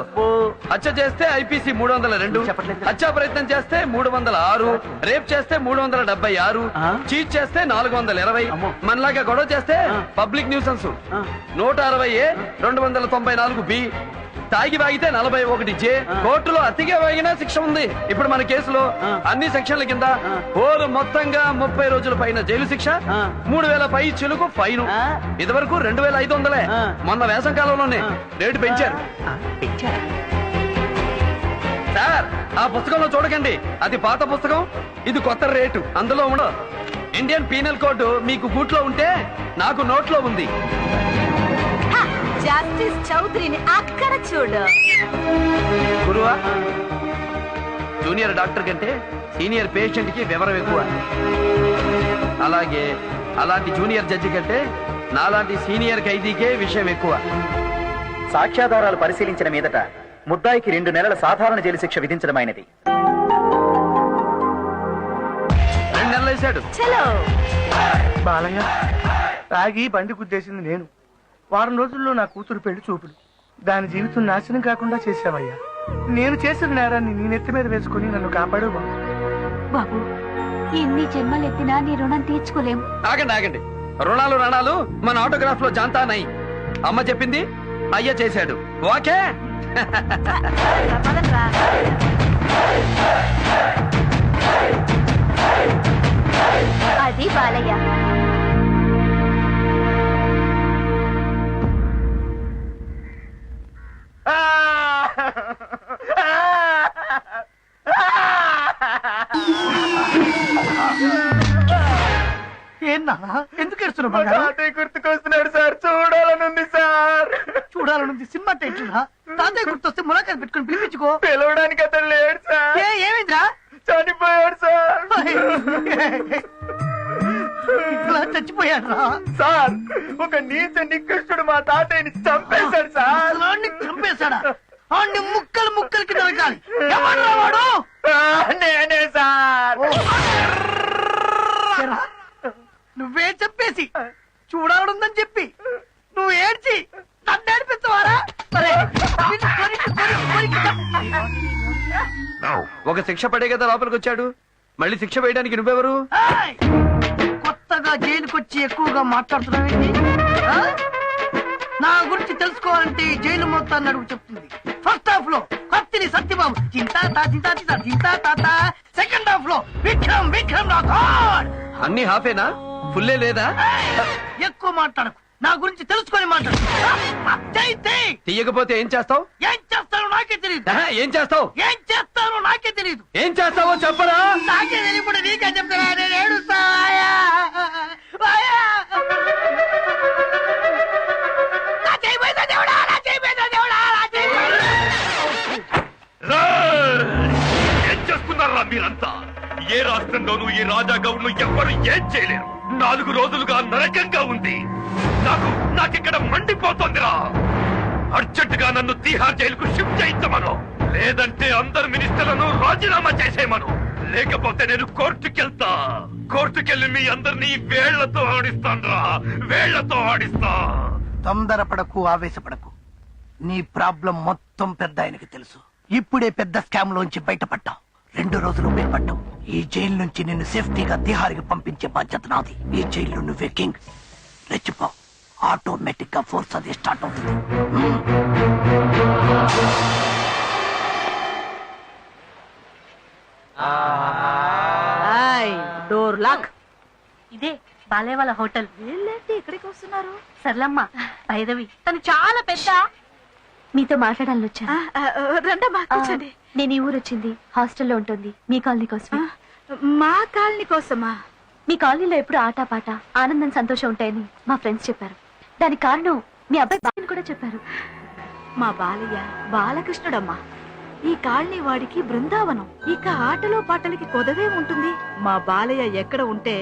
హత్య చేస్తే ఐపీసీ 302, హత్యా ప్రయత్నం చేస్తే 306, రేప్ చేస్తే 376, చీట్ చేస్తే 420, మనలాగా గొడవ చేస్తే పబ్లిక్ న్యూసెన్స్ 160A, 294B, తాగి వాగితే 41J, కోర్టులో అతిగా వాగినా శిక్ష ఉంది. ఇప్పుడు మన కేసులో అన్ని సెక్షన్ల కింద ఓరు మొత్తంగా 30 రోజుల పైన జైలు శిక్ష, 3000 పై చిలుకు ఫైన్. ఇదివరకు 2500. మొన్న వేసం కాలంలోనే రేటు పెంచారు. సార్, ఆ పుస్తకంలో చూడకండి, అది పాత పుస్తకం, ఇది కొత్త రేటు. అందులో ఉండదు. ఇండియన్ పీనల్ కోడ్ మీకు గూట్లో ఉంటే నాకు నోట్లో ఉంది. జస్టిస్ చౌదరిని అక్కడ చూడు. గురువా, జూనియర్ డాక్టర్ కంటే సీనియర్ పేషెంట్ కి వివరం ఎక్కువ. అలాగే అలాంటి జూనియర్ జడ్జి కంటే నాలాంటి సీనియర్ ఖైదీకే విషయం ఎక్కువ. సాక్ష్యాధారాలు పరిశీలించిన మీదట ముద్దాయికి 2 నెలల సాధారణ జైలు శిక్ష విధించడమైనది. 2 నెలలు వేశాడు. బాలయ్య, తాగి బండి గుద్దేసింది నేను. వారం రోజుల్లో నా కూతురు పెళ్లి చూపులు. దాని జీవితం నాశనం కాకుండా చేశావయ్యా. నేను చేసిన నేరాన్ని నీ నెత్తి మీద వేసుకుని నన్ను కాపాడు బాబు. బాబు, ఎన్ని జన్మలెత్తినా నీ రుణం తీర్చుకోలేము. ఆగండి. రుణాలు మన ఆటోగ్రాఫ్ లో జాంతానై. అమ్మ చెప్పింది, అయ్య చేశాడు. ఓకే. అది బాలయ్య. ఏన్నా ఎందుకు ఏడుస్తున్నావు? తాతయ్య గుర్తుకొస్తున్నాడు సార్. చూడాలనుంది సార్. చూడాలనుంది. సినిమా టైటిల్రా. తాతయ్య గుర్తొస్తే ములాఖాత్ పెట్టుకుని పిలిపించుకో. పిలవడానికి అతను లేడు సార్. ఏమైందిరా? చనిపోయాడు సార్. ఇట్లా చచ్చిపోయాడు రా సార్. ఒక నీచ నికృష్టుడు మా తాతయ్యని చంపేశాడు సార్. చంపేశాడా? ముక్కలకి నరకాలి. వాడు నేనే సార్. నువ్వే చెప్పేసి చూడాలనుందని చెప్పి నువ్వు ఏడ్చి నన్ను ఏడిపిస్తావారా? ఒక శిక్ష పడే కదా లోపలికి వచ్చాడు. మళ్ళీ శిక్ష వేయడానికి నువ్వెవరు? కొత్తగా జైలుకొచ్చి ఎక్కువగా మాట్లాడుతున్నావేంటి? నా గురించి తెలుసుకోవాలంటే ఈ జైలు మొత్తాన్ని అడుగు చెప్తుంది. ఫస్ట్ హాఫ్ లో కత్తిని సత్యబాబు చింతా తాత, సెకండ్ హాఫ్ లో విక్రమ్ రాథోడ్. అన్ని హాఫేనా, ఫుల్లే లేదా? ఎక్కువ మాట్లాడకు, నా గురించి తెలుసుకొని మాట్లాడు. తీయకపోతే ఏం చేస్తావు? ఏం చేస్తానో నాకే తెలియదు. ఏం చేస్తావు? ఏం చేస్తానో నాకే తెలియదు. ఏం చేస్తావో చెప్పరా? నాకే తెలియదు, నీకే చెప్తారా? నేను ఏడుస్తా. ఏం చేస్తున్నారా మీరంతా? ఏ రాష్ట్రంలోనూ ఈ రాజా గౌడ్ను ఎవ్వరు ఏం చేయలేరు. 4 రోజులుగా నరకంగా ఉంది. నాకిక్కడ మండిపోతోందిరా. అర్జెంటుగా నన్ను తీహార్ జైలుకు షిఫ్ట్ చేయించమను, లేదంటే అందరు మినిస్టర్లను రాజీనామా చేసేయమను. లేకపోతే నేను కోర్టుకెళ్ళి మీ అందరినీ వేళ్లతో ఆడిస్తా. తొందరపడకు, ఆవేశపడకు. నీ ప్రాబ్లం మొత్తం పెద్ద ఆయనకి తెలుసు. ఇప్పుడే పెద్ద స్కామ్ లోంచి బయటపడ్డావు. 2 రోజులు బయటపడ్డావు. ఈ జైలు నుంచి నిన్ను సేఫ్టీగా తిహార్కి పంపించే బాధ్యత నాది. ఈ జైల్లో నువ్వే కింగ్. రెచ్చిపో, ఆటోమేటిక్ గా ఫోర్స్ అది స్టార్ట్ అవుతుంది. Door lock. ఇదే బాలయ్య వాళ్ళ హోటల్. వీళ్ళేంటి ఇక్కడికి వస్తున్నారు? సర్లమ్మ, భైరవి తను చాలా పెద్ద. మీతో మాట్లాడాలని వచ్చాను. రండమ్మా, కూర్చోండి. నేను ఈ ఊరు వచ్చింది హాస్టల్లో ఉంటుంది, మీ కాలనీ కోసం. మా కాలనీ కోసమా? మీ కాలనీలో ఎప్పుడు ఆటపాట, ఆనందం, సంతోషం ఉంటాయని మా ఫ్రెండ్స్ చెప్పారు. దానికి కారణం మీ అబ్బాయి బాలని కూడా చెప్పారు. మా బాలయ్య బాలకృష్ణుడమ్మా. ఈ కాలనీ వాడికి బృందావనం. ఇక ఆటలో పాటలకి కొదవే ఉంటుంది. మా బాలయ్య ఎక్కడ ఉంటే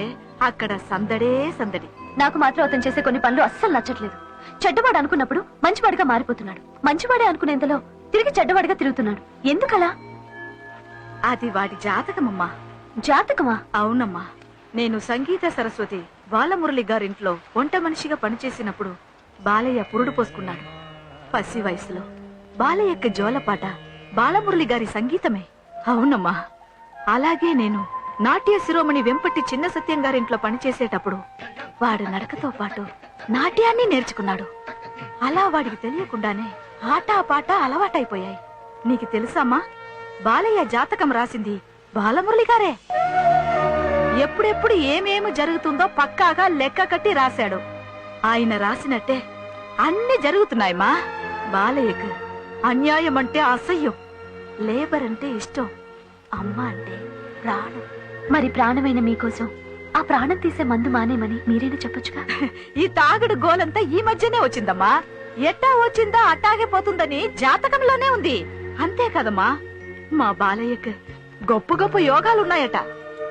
అక్కడ సందడే సందడి. నాకు మాత్రం అతను చేసే కొన్ని పనులు అస్సలు నచ్చట్లేదు. చెడ్డవాడు అనుకున్నప్పుడు మంచివాడిగా మారిపోతున్నాడు. మంచివాడే అనుకునేంతలో తిరిగి చెడ్డవాడిగా తిరుగుతున్నాడు. ఎందుకలా? అది వాడి జాతకమమ్మా. జాతకమా? అవునమ్మా. నేను సంగీత సరస్వతి బాలమురళి గారింట్లో వంట మనిషిగా పనిచేసినప్పుడు బాలయ్య పురుడు పోసుకున్నాడు. పసి వయసులో బాలయ్యకి జోలపాట బాలమురళి గారి సంగీతమే. అవునమ్మా. అలాగే నేను నాట్య శిరోమణి వెంపటి చిన్న సత్యం గారింట్లో పనిచేసేటప్పుడు వాడు నడకతో పాటు నాట్యాన్ని నేర్చుకున్నాడు. అలా వాడికి తెలియకుండానే ఆటా పాట అలవాటైపోయాయి. నీకు తెలుసామ్మా, బాలయ్య జాతకం రాసింది బాలమురళి గారే. ఎప్పుడెప్పుడు ఏమేమి జరుగుతుందో పక్కాగా లెక్క కట్టి రాశాడు. ఆయన రాసినట్టే అన్ని జరుగుతున్నాయమ్మా. బాలయ్యకు అన్యాయం అంటే అసహ్యం, లేబర్ అంటే ఇష్టం, అమ్మ అంటే ప్రాణం. మరి ప్రాణమైన మీకోసం ఆ ప్రాణం తీసే మందు మానేమని మీరేనా చెప్పొచ్చుగా? ఈ తాగుడు గోలంతా ఈ మధ్యనే వచ్చిందమ్మా. ఎట్టా వచ్చిందా అట్టాగే పోతుందని జాతకంలోనే ఉంది. అంతే కదమ్మా. మా బాలయ్యకు గొప్ప గొప్ప యోగాలున్నాయట.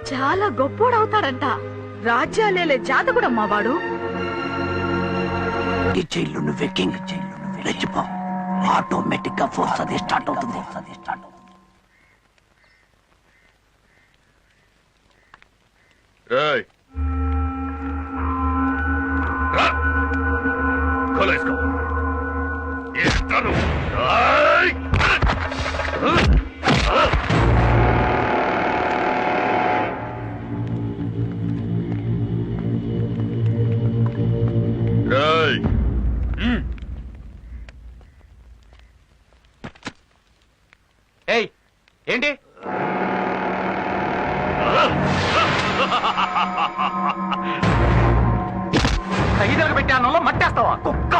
చాలా గొప్పోడవుతాడంట. రాజ్యాలేలే జాతకుడమ్మా వాడు. ఈ జైల్లో నువ్వే కింగ్. రెచ్చిపో, ఆటోమేటిక్ గా ఫోర్స్ అది స్టార్ట్ అవుతుంది. కొలేసుకో. ఏంటి? ఖైదీలకు పెట్టే అన్నంలో మట్టేస్తావా కుక్క?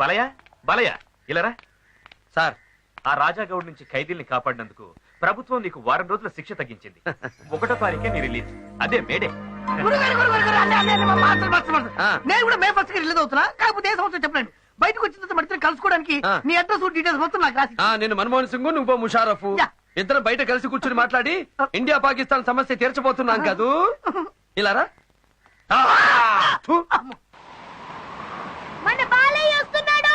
బలయ బలయ ఇలారా సార్. ఆ రాజాగౌడ్ నుంచి ఖైదీల్ని కాపాడినందుకు ప్రభుత్వం నీకు వారం రోజుల శిక్ష తగ్గించింది. 1వ తారీఖే నీ రిలీజ్. అదే మేడే. నేను కూడా మే 1st రిలీజ్ అవుతున్నా. కాకపోతే ఏ సంవత్సరం చెప్పండి. బయటకు వచ్చిన తర్వాత మరిద్దరు కలుసుకోవడానికి నీ అడ్రస్ డీటెయిల్స్ మొత్తం నాకు రాసి. నేను మన్మోహన్ సింగ్, నువ్వు ముషారఫ్, ఇద్దరం బయట కలిసి కూర్చుని మాట్లాడి ఇండియా పాకిస్తాన్ సమస్య తీర్చబోతున్నాం కాదు. ఇలారా. మన బాలయ్య వస్తున్నాడు.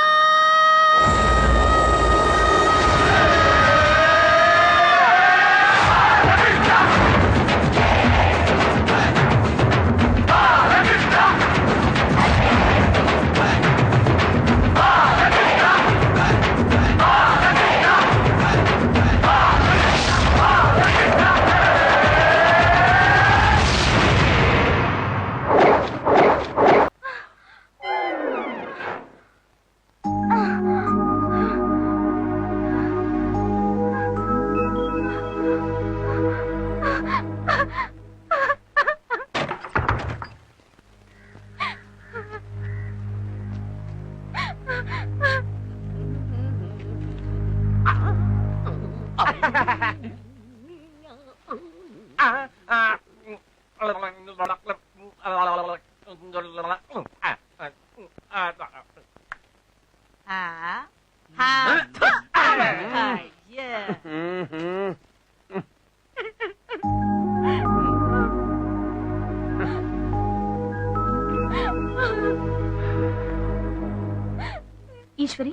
ఈశ్వరి,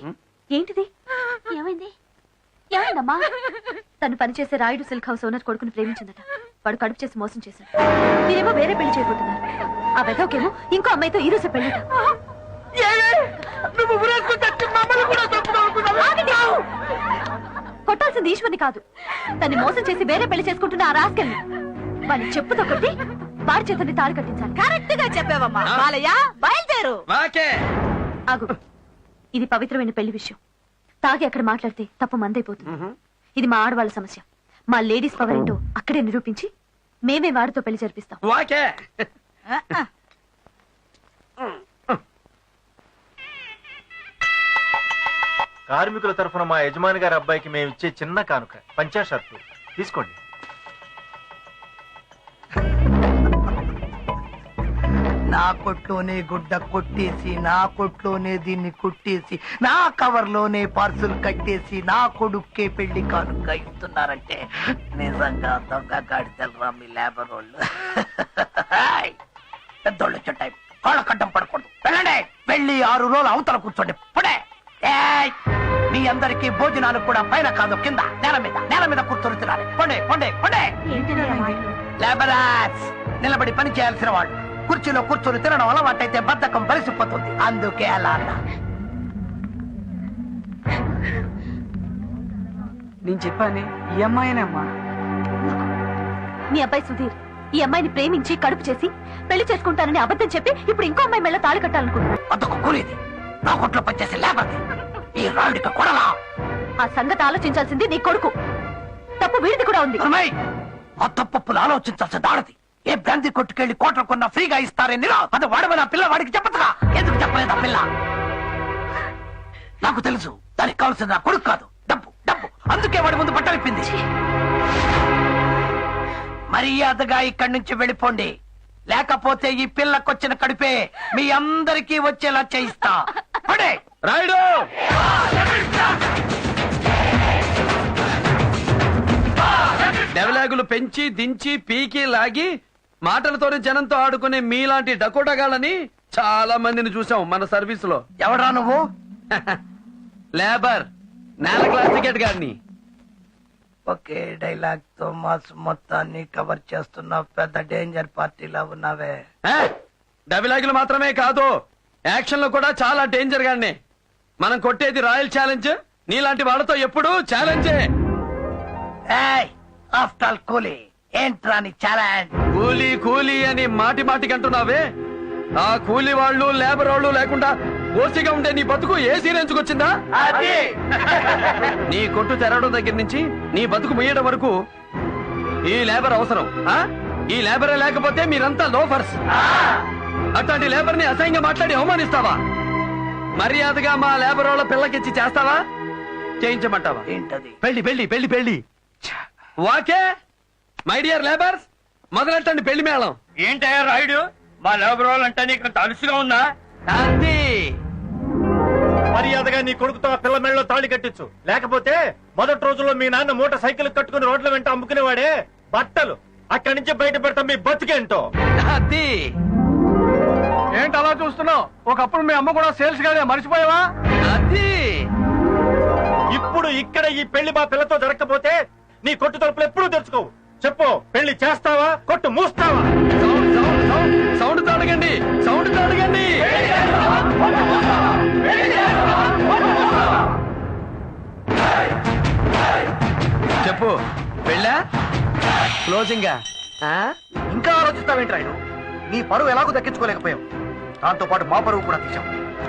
ఏంటిది? ఏమైంది? ఏమైందమ్మా? తను పనిచేసే రాయుడు సిల్క్ హౌస్ ఓనర్ కొడుకుని ప్రేమించిందట. వాడు కడుపు చేసి మోసం చేశాడు. మీరేమో వేరే పెళ్లి చేయబోతున్నారు. ఆ వెదవకేమో ఇంకో అమ్మాయితో ఈ రోజు పెళ్లిట. కొట్టాల్సింది ఈశ్వరిని కాదు, తన్ని మోసం చేసి వేరే పెళ్లి చేసుకుంటున్న ఆ రాస్కెల్ని. వాడిని చెప్పుతో కొట్టి వాడి చేతుల్ని తాడు కట్టించాలి. కరెక్ట్ గా చెప్పావమ్మా. బాలయ్య బయలుదేరు. ఆగు, ఇది పవిత్రమైన పెళ్లి విషయం. తాగి అక్కడ మాట్లాడితే తప్పు మందైపోతుంది. ఇది మా ఆడవాళ్ళ సమస్య. మా లేడీస్ పవర్ ఏంటో అక్కడే నిరూపించి మేమే వాడితో పెళ్లి జరిపిస్తాం. కార్మికుల తరఫున మా యజమాని గారి అబ్బాయికి మేము ఇచ్చే చిన్న కానుక పంచా షర్టు తీసుకోండి. నా కొట్లోనే గుడ్డ కొట్టేసి, నా కొట్లోనే దీన్ని కుట్టేసి, నా కవర్లోనే పార్సుల్ కట్టేసి, నా కొడుక్కే పెళ్లి కానుక ఇస్తున్నారంటే నిజంగా దొంగ గాడిదలరా మీ లేబర్ వాళ్ళు. పెద్దోళ్ళు వచ్చే టైం కాళ్ళ కట్టం పడకూడదు. వెళ్ళండి, వెళ్ళి 6 రోజులు అవతల కూర్చోండి. పడే మీ అందరికీ భోజనాలు కూడా పైన కాదు, కింద నేల మీద కూర్చొని తినాలి. పండే పండే పండే. లేబరర్స్ నిలబడి పని చేయాల్సిన వాళ్ళు కుర్చీలో కూర్చొని తినడం అలవాటైతే బద్ధకం బలిసిపోతుంది. అందుకే అలా అన్నా. నేను చెప్పాను ఈ అమ్మాయినమ్మా. మీ అబ్బాయి సుధీర్ ఈ అమ్మాయిని ప్రేమించి కడుపు చేసి పెళ్లి చేసుకుంటానని అబద్ధం చెప్పి ఇప్పుడు ఇంకో అమ్మాయి మెళ్ళ తాళి కట్టాలనుకుంటున్నాడు. అదొక కూలీది, నా కొట్లో పనిచేసి లేబర్ది. ఈ రాయుడికి కొడలా. ఆ సంగతి ఆలోచించాల్సింది నీ కొడుకు. తప్పు వీడిది కూడా ఉంది. ఆ తప్పులు ఆలోచించాల్సి దాడది. ఏ బ్రాంతి కొట్టుకెళ్లి కోట్ల కొన్నా ఫ్రీగా ఇస్తారే నిరా. అది వాడమని ఆ పిల్ల వాడికి చెప్పదుగా. ఎందుకు చెప్పలేదు ఆ పిల్ల? నాకు తెలుసు, దానికి కావాల్సింది నా కొడుకు కాదు, డబ్బు డబ్బు. అందుకే వాడి ముందు పట్టలిప్పింది. మర్యాదగా ఇక్కడి నుంచి వెళ్ళిపోండి, లేకపోతే ఈ పిల్లకొచ్చిన కడుపే మీ అందరికీ వచ్చేలా చేయిస్తా. పడే రాయుడు. డెవలాగులు పెంచి దించి పీకి లాగి మాటలతోనే జనంతో ఆడుకునే మీలాంటి డకోటగాళ్ళని చాలా మందిని చూసాం మన సర్వీస్ లో. ఎవడా నువ్వు? లేబర్, నేల క్లాస్ టికెట్ గారిని. ఒకే డైలాగ్ తో మాస్ మొత్తాన్ని కవర్ చేస్తున్న పెద్ద డేంజర్ పార్టీలా ఉన్నావే. డైలాగులు మాత్రమే కాదు, యాక్షన్ లో కూడా చాలా డేంజర్ గానే. మనం కొట్టేది రాయల్ ఛాలెంజ్. నీలాంటి వాళ్ళతో ఎప్పుడు ఛాలెంజే. ఆఫ్టర్ ఆల్ కూలీ ఏంట్రా నీ ఛాలెంజ్? కూలీ కూలీ అని మాటి మాటికి అంటున్నావే. ఆ కూలీ వాళ్ళు లేబర్ వాళ్ళు లేకుండా ఓసిగా ఉండే నీ బతుకు ఏ సీరెంచుకొచ్చిందా? నీ కొట్టు తెరవడం దగ్గర నుంచి నీ బతుకు ముయ్యడం వరకు ఈ లేబర్ అవసరం. ఈ లేబరే లేకపోతే మీరంతా లోఫర్స్. అట్లాంటి లేబర్ ని అసహ్యంగా మాట్లాడి అవమానిస్తావా? మర్యాదగా మా లేబర్ వాళ్ళ పిల్లకిచ్చి చేస్తావా, చేయించమంటావా? ఏంటది? పెళ్లి పెళ్లి పెళ్లి పెళ్లి. వాకే మై డియర్ లేబర్స్, మొదలెట్టండి పెళ్లి మేళం. ఏంటయ్యా రాయుడు, మా లేబర్ వాళ్ళంటే నీకు తలుసుగా ఉందా? అది మర్యాదగా నీ కొడుకుతో ఆ పిల్ల మెళ్ళలో తాళి కట్టించు. లేకపోతే మొదటి రోజుల్లో మీ నాన్న మోటార్ సైకిల్ కట్టుకుని రోడ్ల వెంట అమ్ముకునేవాడే బట్టలు అక్కడి నుంచి బయట పెడతాం మీ బతికేంటో. అది ఏంటి అలా చూస్తున్నావు? ఒకప్పుడు మీ అమ్మ కూడా సేల్స్ గానే, మర్చిపోయావా? అది ఇప్పుడు ఇక్కడ ఈ పెళ్లి మా పిల్లతో జరగకపోతే నీ కొట్టు తలుపులు ఎప్పుడూ తెరుచుకోవు. చెప్పు, పెళ్లి చేస్తావా, కొట్టు మూస్తావా? Sound తాడగండి, sound తాడగండి. చెప్పు, పెళ్ళా క్లోజింగ్? ఇంకా ఆలోచిస్తావేంట్రాయుడు? నీ పరువు ఎలాగో దక్కించుకోలేకపోయావు, దాంతో పాటు మా పరువు కూడా తీసావు.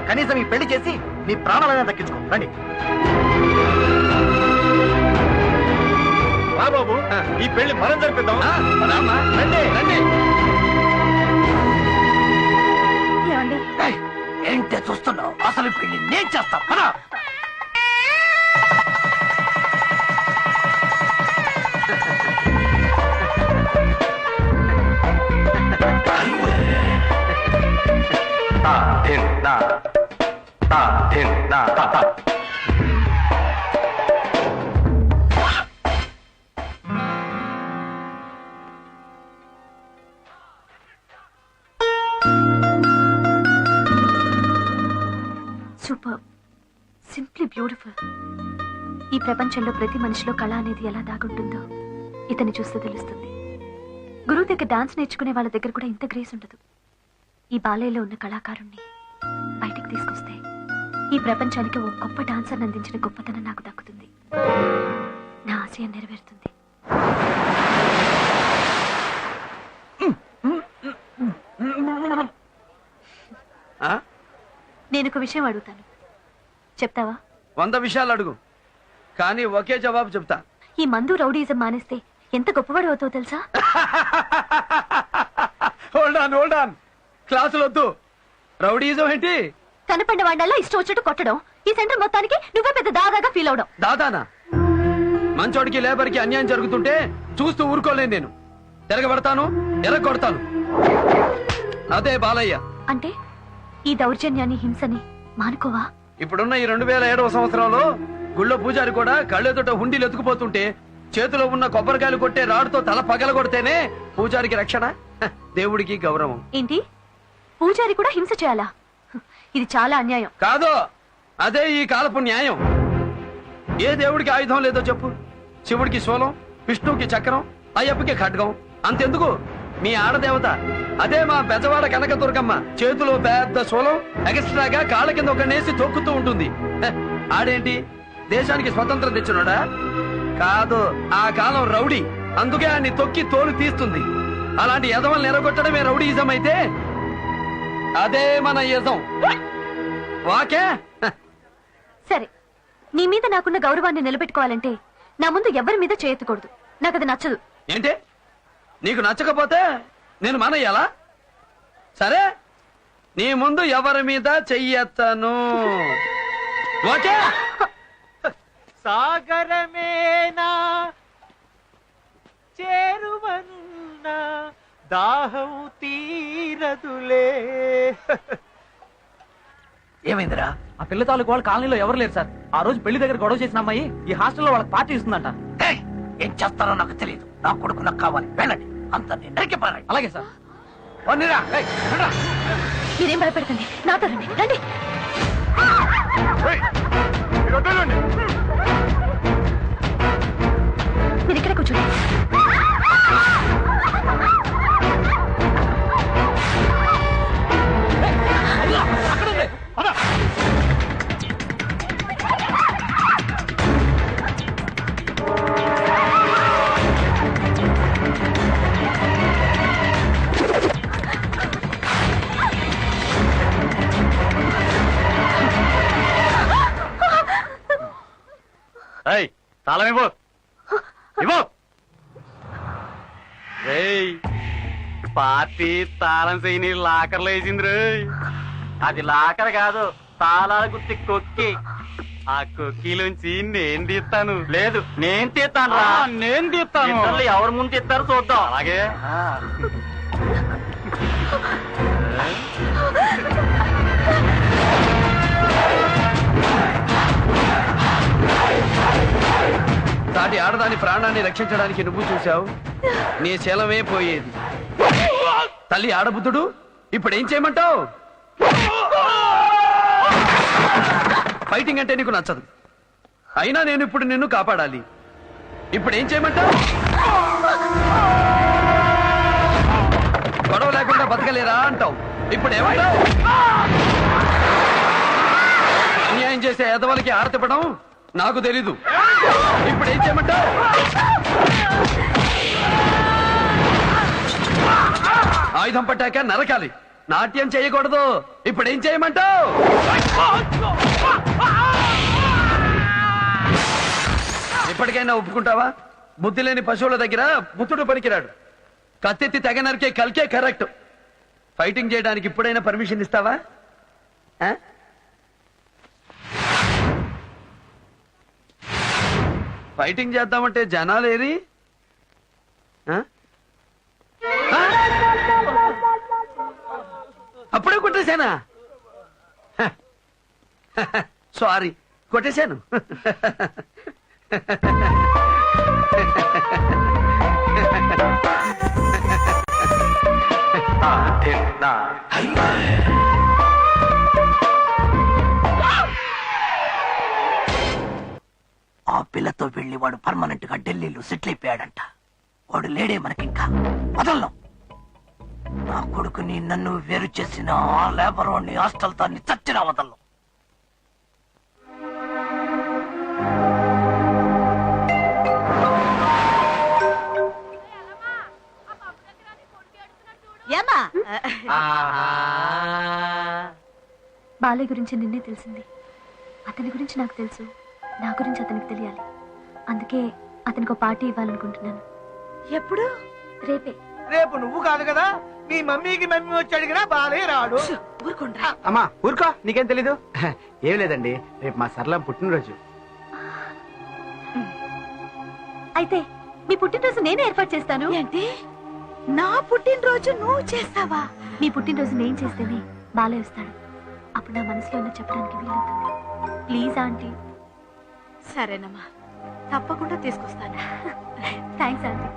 కనీసం ఈ పెళ్లి చేసి నీ ప్రాణాలైనా దక్కించుకో. రండి బాబు, ఈ పెళ్లి మనం జరిపిద్దాం. రండి రండి. ఏంటే చూస్తున్నావు? అసలు పెళ్లి నేను చేస్తా. పదా. Super, simply beautiful. ఈ ప్రపంచంలో ప్రతి మనిషిలో కళ అనేది ఎలా దాగుంటుందో ఇతన్ని చూస్తే తెలుస్తుంది. గురువు దగ్గర డాన్స్ నేర్చుకునే వాళ్ళ దగ్గర కూడా ఇంత గ్రేస్ ఉండదు. ఈ బాలయ్యలో ఉన్న కళాకారుణ్ణి బయటికి తీసుకొస్తే ఈ ప్రపంచానికి ఓ గొప్ప డాన్సర్ అందించిన గొప్పతనం నాకు దక్కుతుంది. నా ఆశయం నెరవేరుతుంది. నేను ఒక విషయం అడుగుతాను, చెప్తావా? 100 విషయాలు అడుగు, కానీ ఒకే జవాబు చెప్తా. ఈ మందు రౌడీజం మానేస్తే ఎంత గొప్పవాడు అవుతావు తెలుసా? హోల్డ్ ఆన్, క్లాసులు వద్దు. రౌడీజం ఏంటి? కనపడిన వాడినల్లా ఇష్టం వచ్చినట్టు కొట్టడం. ఈ సెంటర్ మొత్తానికి నువ్వే పెద్ద దాదాగా ఫీల్ అవడం. దాదానా? మంచోడికి లేబర్ కి అన్యాయం జరుగుతుంటే చూస్తూ ఊరుకోలేను. నేను తిరగబడతాను, ఎరగొడతాను. అదే బాలయ్య అంటే. ఈ దౌర్జన్యాన్ని, హింసని మానుకోవా? ఇప్పుడున్న ఈ 2007వ సంవత్సరంలో గుళ్ళో పూజారి కూడా కళ్ళెదుట హుండీలు ఎత్తుకుపోతుంటే చేతిలో ఉన్న కొబ్బరికాయలు కొట్టే రాడుతో తల పగల కొడితేనే పూజారికి రక్షణ, దేవుడికి గౌరవం. ఏంటి, పూజారి కూడా హింస చేయాలా? ఇది చాలా అన్యాయం. కాదు, అదే ఈ కాలపు న్యాయం. ఏ దేవుడికి ఆయుధం లేదో చెప్పు? శివుడికి శూలం, విష్ణువుకి చక్రం, అయ్యప్పకి ఖడ్గం. అంతెందుకు, మీ ఆడదేవత అదే మా బెజవాడ కనకదుర్గమ్మ చేతిలో పెద్ద శూలం, ఎక్స్ట్రాగా కాళ్ళ కింద ఒక నేసి తొక్కుతూ ఉంటుంది. ఆడేంటి, దేశానికి స్వతంత్రం తెచ్చినోడా? కాదు, ఆ కాలం రౌడీ, అందుకే ఆయన్ని తొక్కి తోలు తీస్తుంది. అలాంటి యజమలు నెరగొట్టడమే రౌడీయిజం అయితే అదే మన యజం. వాకే. సరే, నీ మీద నాకున్న గౌరవాన్ని నిలబెట్టుకోవాలంటే నా ముందు ఎవరి మీద చేయెత్తకూడదు. నాకు అది నచ్చదు. ఏంటి, నీకు నచ్చకపోతే నేను మానేయాలా? సరే, నీ ముందు ఎవరి మీద చెయ్యెత్తను. ఓకే. సాగరమేనా చేరువనున్నా దాహం తీరదులే. ఏమైందిరా? ఆ పిల్ల తాలూకు వాళ్ళ కాలనీలో ఎవరు లేరు సార్. ఆ రోజు పెళ్లి దగ్గర గొడవ చేసిన అమ్మాయి ఈ హాస్టల్లో వాళ్ళకి పార్టీ ఇస్తుందంట. ఏం చేస్తారో నాకు తెలియదు. నా కొడుకు నాకు కావాలి. వెళ్ళండి, అంత నరికి పారండి. అలాగే సార్. మీరేం భయపెడకండి, నాతో రండి. రండి. మీరు ఇక్కడే కూర్చోండి. తాళం ఇవ్వు. ఇవ్వు. పార్టీ తాళం చేయని లాకర్లో వేసింది. అది లాకర్ కాదు, తాళాల గుర్తి కొక్కి. ఆ కొక్కిలోంచి నేను తీస్తాను. లేదు, నేను తీస్తాను. నేను తీస్తాను. ఎవరు ముందు తీస్తారో చూద్దాం. అలాగే సాటి ఆడదాని ప్రాణాన్ని రక్షించడానికి నువ్వు చూశావు, నీ శీలమే పోయేది. తల్లి ఆడబుద్ధుడు, ఇప్పుడు ఏం చేయమంటావు? ఫైటింగ్ అంటే నీకు నచ్చదు, అయినా నేను ఇప్పుడు నిన్ను కాపాడాలి. ఇప్పుడు ఏం చేయమంటావు? గొడవ లేకుండా బతకలేరా అంటావు. ఇప్పుడు ఏమంటావు? అన్యాయం చేసే ఎదవలకి ఆరతిపడం నాకు తెలీదు. ఇప్పుడు ఏం చేయమంటావు? ఆయుధం పట్టాక నరకాలి, నాట్యం చేయకూడదు. ఇప్పుడు ఏం చేయమంటావు? ఇప్పటికైనా ఒప్పుకుంటావా? బుద్ధి లేని పశువుల దగ్గర బుద్ధుడు పనికిరాడు. కత్తెత్తి తెగ నరికే కల్కే కరెక్ట్. ఫైటింగ్ చేయడానికి ఇప్పుడైనా పర్మిషన్ ఇస్తావా? ఫైటింగ్ చేద్దామంటే జనాలు ఏరి? అప్పుడే కొట్టేశానా? సారీ, కొట్టేశాను. ఆ పిల్లతో వెళ్ళి వాడు పర్మనెంట్ గా ఢిల్లీలో సెటిల్ అయిపోయాడంట. వాడు లేడే మనకింకా. వదలను. నా కొడుకుని నన్ను వేరు చేసిన ఆ లేబర్ వాడిని హాస్టల్ తాన్ని చచ్చినా వదలను. బాలయ్య గురించి నిన్నే తెలిసింది. అతని గురించి నాకు తెలుసు, నా గురించి అతనికి తెలియాలి. అందుకే అతనికి ఒక పార్టీ ఇవ్వాలనుకుంటున్నాను. ఎప్పుడు? రేపే. రేపు నువ్వు కాదు కదా, మీ మమ్మీకి మమ్మీ వచ్చి అడిగినా బాలే రాడు. అమ్మా ఊరుకో, నీకేం తెలీదు. ఏం లేదండి, రేపు మా సరళం పుట్టినరోజు. అయితే మీ పుట్టినరోజు నేను ఏర్పాటు చేస్తాను. ఏంటి? నా పుట్టినరోజు నువ్వు చేస్తావా? మీ పుట్టినరోజు నేను చేస్తేనే బాలయ్య వస్తాడు. అప్పుడు నా మనసులో ఉన్న చెప్పడానికి వీలవుతుంది. Please aunty. సరేనమ్మా, తప్పకుండా తీసుకొస్తాను. Thanks aunty.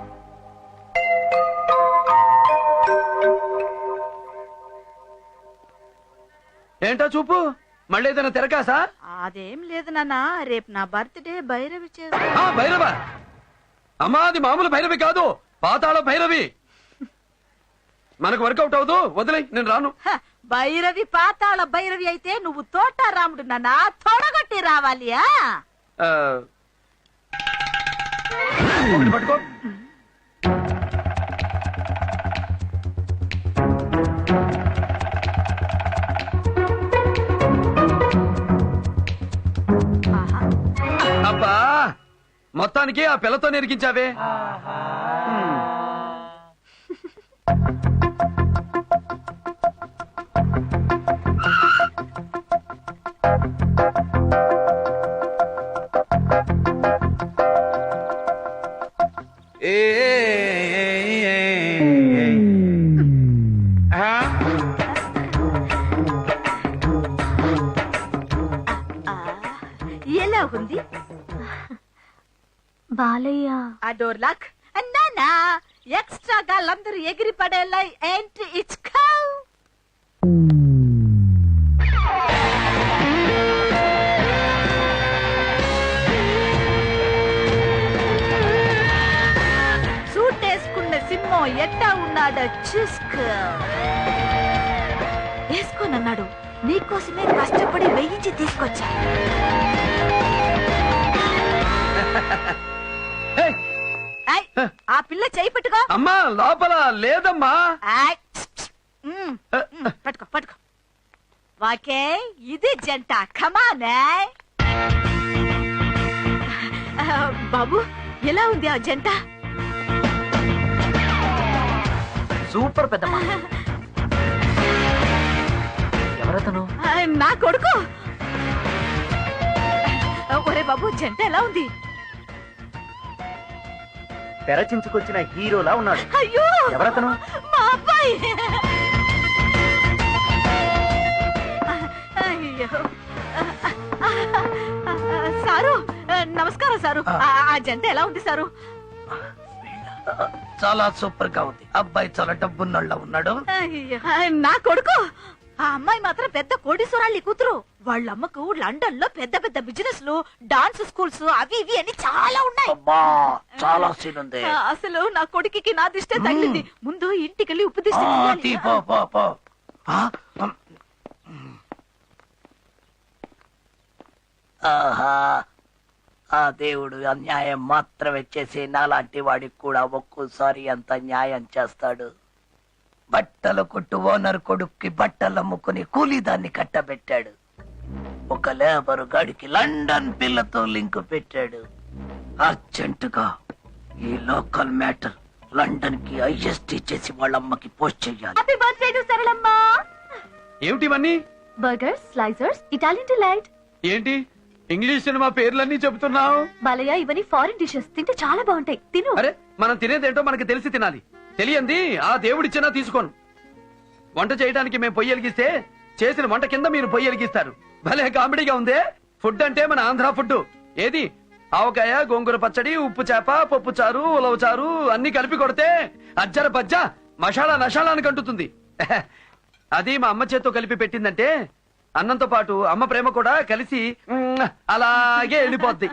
ఏంటో చూపు, మళ్ళీ ఏదైనా తిరగాసా? అదేం లేదు నాన్న, రేపు నా బర్త్డే. భైరవి భైరవ? అమ్మా, అది మామూలు భైరవి కాదు, పాతాళ భైరవి. మనకు వర్కౌట్ అవదు, వదిలే, నేను రాను. భైరవి పాతాళ భైరవి అయితే నువ్వు తోట రాముడు నాన్న, తొడగొట్టి రావాలి. ఒకటి పట్టుకో. అబ్బా, మొత్తానికి ఆ పిల్లతో నెరికించావే. ఎలా ఉంది బాలయ్య? ఆ డోర్ లాక్ అన్నానా? ఎక్స్ట్రా గాళ్ళందరూ ఎగిరి పడేలా ఏంటి ఇచ్చుకో. సూట్ వేసుకున్న సింహం ఎట్టా ఉన్నాడో చూసుకో. వేసుకోనన్నాడు, నీకోసమే కష్టపడి వేయించి తీసుకొచ్చా. ఆ పిల్ల చేయి పట్టుకో. అమ్మా, లోపల లేదమ్మా. పట్టుకో పట్టుకో. వాకే, ఇది జంట. కమానే బాబు, ఎలా ఉంది ఆ జంట? సూపర్ పెద్దమ్మ. ఎవరతను? నా కొడుకు. ఒరే బాబు, జంట ఎలా ఉంది? తెరచించుకొచ్చిన హీరోలా ఉన్నాడు. అయ్యో, ఎవరతను? మా అబ్బాయి. అయ్యో. సారు, నమస్కారం సారు. ఆ జంట ఎలా ఉంది సారు? చాలా సూపర్ గా ఉంది. అబ్బాయి చాలా డబ్బున్నోళ్ళ ఉన్నాడు. నా కొడుకు. ఆ అమ్మాయి మాత్రం పెద్ద కోటీశ్వరాళ్ళ కూతురు. వాళ్ళ అమ్మకు లండన్ లో పెద్ద పెద్ద బిజినెస్ లు, డాన్స్ స్కూల్స్ అవి ఇవి అని చాలా ఉన్నాయి. చాలా సీన్ ఉంది. అసలు నా కొడుకుకి నా దిష్టే తగిలింది. ముందు ఇంటికెళ్ళి ఉప్పు దిష్టి తీయాలి. ఆహా, ఆ దేవుడు అన్యాయం మాత్రమే చేసి నాలాంటి వాడికి కూడా ఒక్కోసారి అంత న్యాయం చేస్తాడు. బట్టల కొట్టు ఓనర్ కొడుక్కి బట్టలు అమ్ముకుని కూలీదాన్ని కట్టబెట్టాడు. ఒక లేబరు గాడికి లండన్ పిల్లతో లింక్ పెట్టాడు. అర్జెంటుగా ఈ లోకల్ మ్యాటర్ లండన్ కి ఐఎస్టీ చేసి వాళ్ళమ్మకి పోస్ట్ చెయ్యాలి. Happy birthday to Saralamma. ఏమిటివన్నీ? Burgers, slicers, Italian delight. ఏంటి ఇంగ్లీష్ సినిమా పేర్లన్నీ చెబుతున్నావు? బాలయ్య, ఇవన్నీ ఫారిన్ డిషెస్. తింటే చాలా బాగుంటాయి. తిను. అరే, మనం తినేదేంటో మనకి తెలిసి తినాలి. తెలియంది ఆ దేవుడిచ్చినా తీసుకోను. వంట చేయడానికి మేము పొయ్యి వెలిగిస్తే చేసిన వంట కింద మీరు పొయ్యి వెలిగిస్తారు. భలే కామెడీగా ఉందే. ఫుడ్ అంటే మన ఆంధ్ర ఫుడ్. ఏది ఆవకాయ, గోంగూర పచ్చడి, ఉప్పు చేప, పప్పు చారు, ఉలవ చారు అన్ని కలిపి కొడితే అజ్జర బజ్జ మసాలా నషాలానికి అంటుతుంది. అది మా అమ్మ చేత్తో కలిపి పెట్టిందంటే అన్నంతో పాటు అమ్మ ప్రేమ కూడా కలిసి అలాగే వెళ్ళిపోద్ది.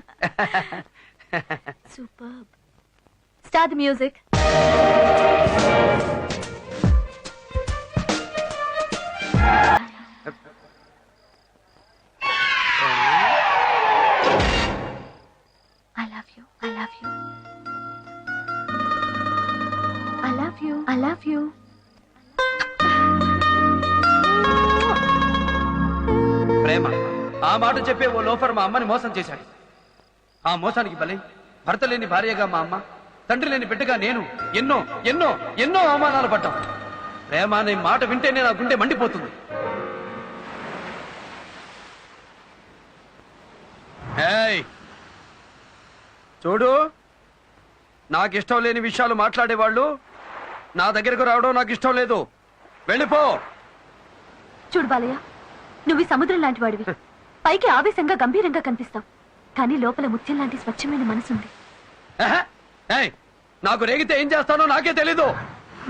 Super. Start the music. I love you. I love you. I love you. I love you. ప్రేమ ఆ మాట చెప్పే ఓ లోఫర్ మా అమ్మని మోసం చేశాడు. ఆ మోసానికి బలి భర్త లేని భార్యగా మా అమ్మ, తండ్రి లేని బిడ్డగా నేను ఎన్నో ఎన్నో ఎన్నో అవమానాలు పడ్డాం. ప్రేమ అనే మాట వింటేనే నా గుండె మండిపోతుంది. ఏయ్, చూడు, నాకు ఇష్టం లేని విషయాలు మాట్లాడేవాళ్ళు నా దగ్గరకు రావడం నాకు ఇష్టం లేదు. వెళ్ళిపో. చూడు బాలయ్య, నువ్వు ఈ సముద్రం లాంటి వాడివి. పైకి ఆవేశంగా గంభీరంగా కనిపిస్తావు, కానీ లోపల ముత్యం లాంటి స్వచ్ఛమైన మనసుంది. నాకు రేగితే ఏం చేస్తానో నాకే తెలీదు.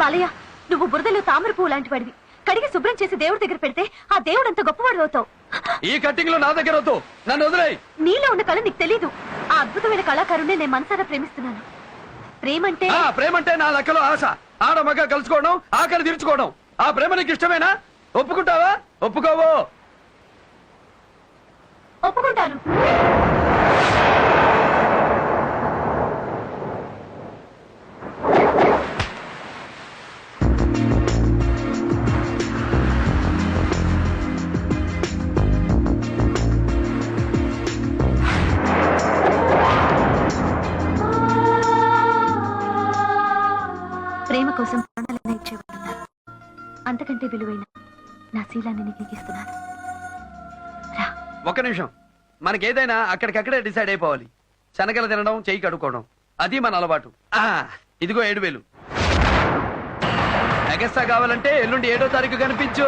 బాలయ్య, నువ్వు బురదలో తామర పువ్వు లాంటి వాడివి. కడిగి శుభ్రం చేసి దేవుడి దగ్గర పెడితే ఆ దేవుడు అంత గొప్పవాడు అవుతావు. ఈ కట్టింగ్ లో నా దగ్గర వద్దు, నన్ను వదిలేయ్. నీలో ఉన్న కళ నీకు తెలీదు. ఆ అద్భుతమైన కళాకారుణ్ణి నేను మనసారా ప్రేమిస్తున్నాను. ప్రేమంటే నా లెక్కలో ఆశ. ఆడ మగ కలుసుకోవడం, ఆకలి తీర్చుకోవడం. ఆ ప్రేమ నీకు ఇష్టమేనా? ఒప్పుకుంటావా? ఒప్పుకోవు? ఒప్పుకుంటాను. ప్రేమ కోసం ప్రాణాలైనా ఇచ్చేవాడున్నారు. అంతకంటే విలువైన నా శీలాన్ని నీకు ఇస్తున్నాను. ఒక్క నిమిషం. మనకేదైనా అక్కడికక్కడే డిసైడ్ అయిపోవాలి. శనగలు తినడం, చెయ్యి కడుక్కోవడం, అది మన అలవాటు. ఇదిగో 7,000. ఎగస్ట్రా కావాలంటే ఎల్లుండి 7వ తారీఖు కనిపించు.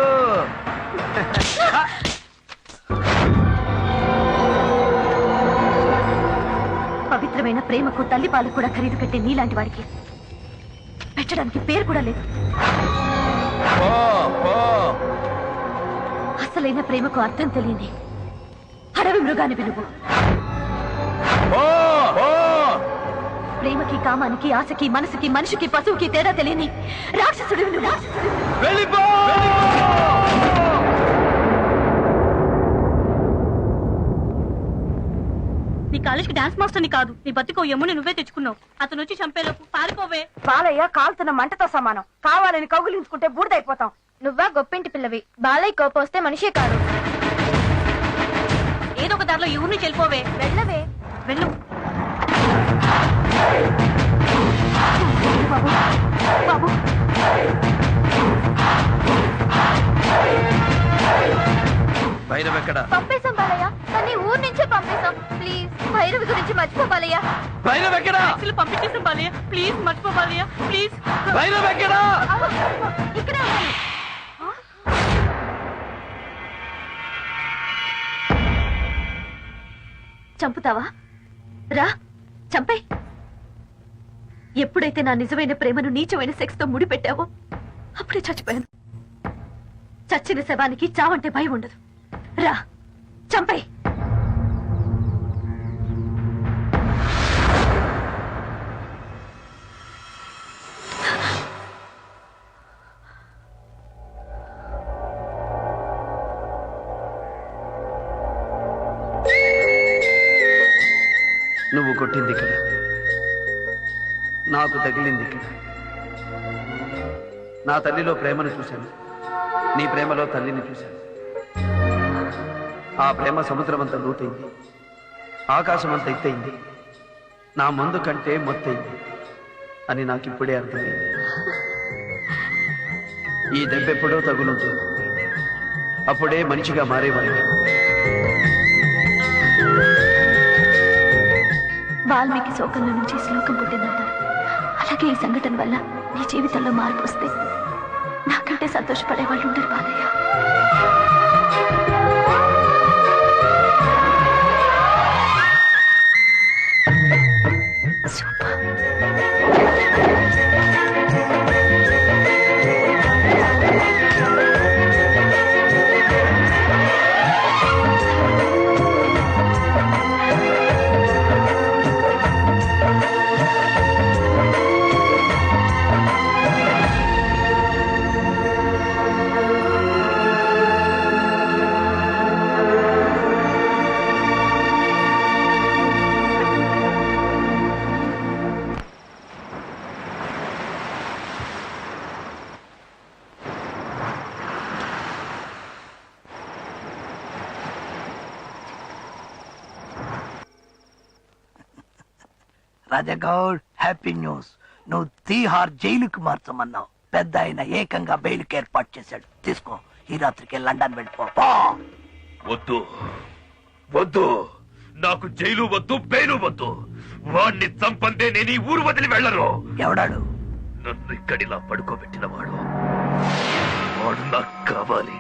పవిత్రమైన ప్రేమకు తల్లి పాలు కూడా ఖరీదు కట్టే నీలాంటి వాడికి పెట్టడానికి పేరు కూడా లేదు. అసలైన ప్రేమకు అర్థం తెలియని అడవి మృగాన్ని విలువ. ప్రేమకి, కామానికి, ఆశకి, మనసుకి, మనిషికి, పశువుకి తేడా తెలియని రాక్షసుడు నువ్వు. నీ కాలేజ్కి డాన్స్ మాస్టర్ని కాదు, నీ బతికో ఎమ్ముని నువ్వే తెచ్చుకున్నావు. అతను వచ్చి చంపేలోపు పారిపోవే. బాలయ్య కాలుతున్న మంటతో సమానం. కావాలని కౌగులించుకుంటే బూడిదైపోతాం. నువ్వా గొప్పింటి పిల్లవి. బాలయ్య కోపం వస్తే మనిషే కాదు. ఏదో ఒక దారిలో ఈ ఊరిని చెల్లిపోవే. వెళ్ళవే. వెళ్ళు. బాబు, బాబు, ఎక్కడ? పంపేశాం బాలయ్య, కానీ ఊరు నుంచే పంపేశాం. ప్లీజ్ భైరవి గురించి మర్చిపో బాలయ్య. భైరవ్ ఎక్కడా? పంపించేసాం బాలయ్య, ప్లీజ్ మర్చిపో బాలయ్య, ప్లీజ్. భైరవ్ ఎక్కడా? ఇక్కడే ఉన్నాను. చంపుతావా? రా చంపే. ఎప్పుడైతే నా నిజమైన ప్రేమను నీచమైన సెక్స్ తో ముడిపెట్టావో అప్పుడే చచ్చిపోయాను. చచ్చిన శవానికి చావంటే భయం ఉండదు. రా చంపే. నువ్వు కొట్టింది ఇక్కడ, నాకు తగిలింది ఇక్కడ. నా తల్లిలో ప్రేమను చూశాను, నీ ప్రేమలో తల్లిని చూశాను. ఆ ప్రేమ సముద్రం అంత లోతైంది, ఆకాశం అంత ఎత్తైంది, నా మందు కంటే మొత్తైంది అని నాకు ఇప్పుడే అర్థమైంది. ఈ దెబ్బెప్పుడో తగులుంటుంది, అప్పుడే మనిషిగా మారేవాడిని. వాల్మీకి శోకంలో నుంచి శ్లోకం పుట్టిందంటారు. అలాగే ఈ సంఘటన వల్ల నీ జీవితంలో మార్పు వస్తే నాకంటే సంతోషపడే వాళ్ళు ఉండరు బాలయ్య. Rajagoud, happy news. నువ్వు తీహార్ జైలుకి మార్చమన్నావు. పెద్ద ఆయన ఏకంగా బెయిల్కి ఏర్పాటు చేశాడు. తీసుకో, ఈ రాత్రికి లండన్ వెళ్ళిపో. వద్దు వద్దు, నాకు జైలు వద్దు, బెయిలు వద్దు. వాణ్ణి చంపందే నేను ఈ ఊరు వదిలి వెళ్ళను. ఎవడాడు? నన్ను ఇక్కడిలా పడుకోబెట్టిన వాడు. వాడు నాకు కావాలి,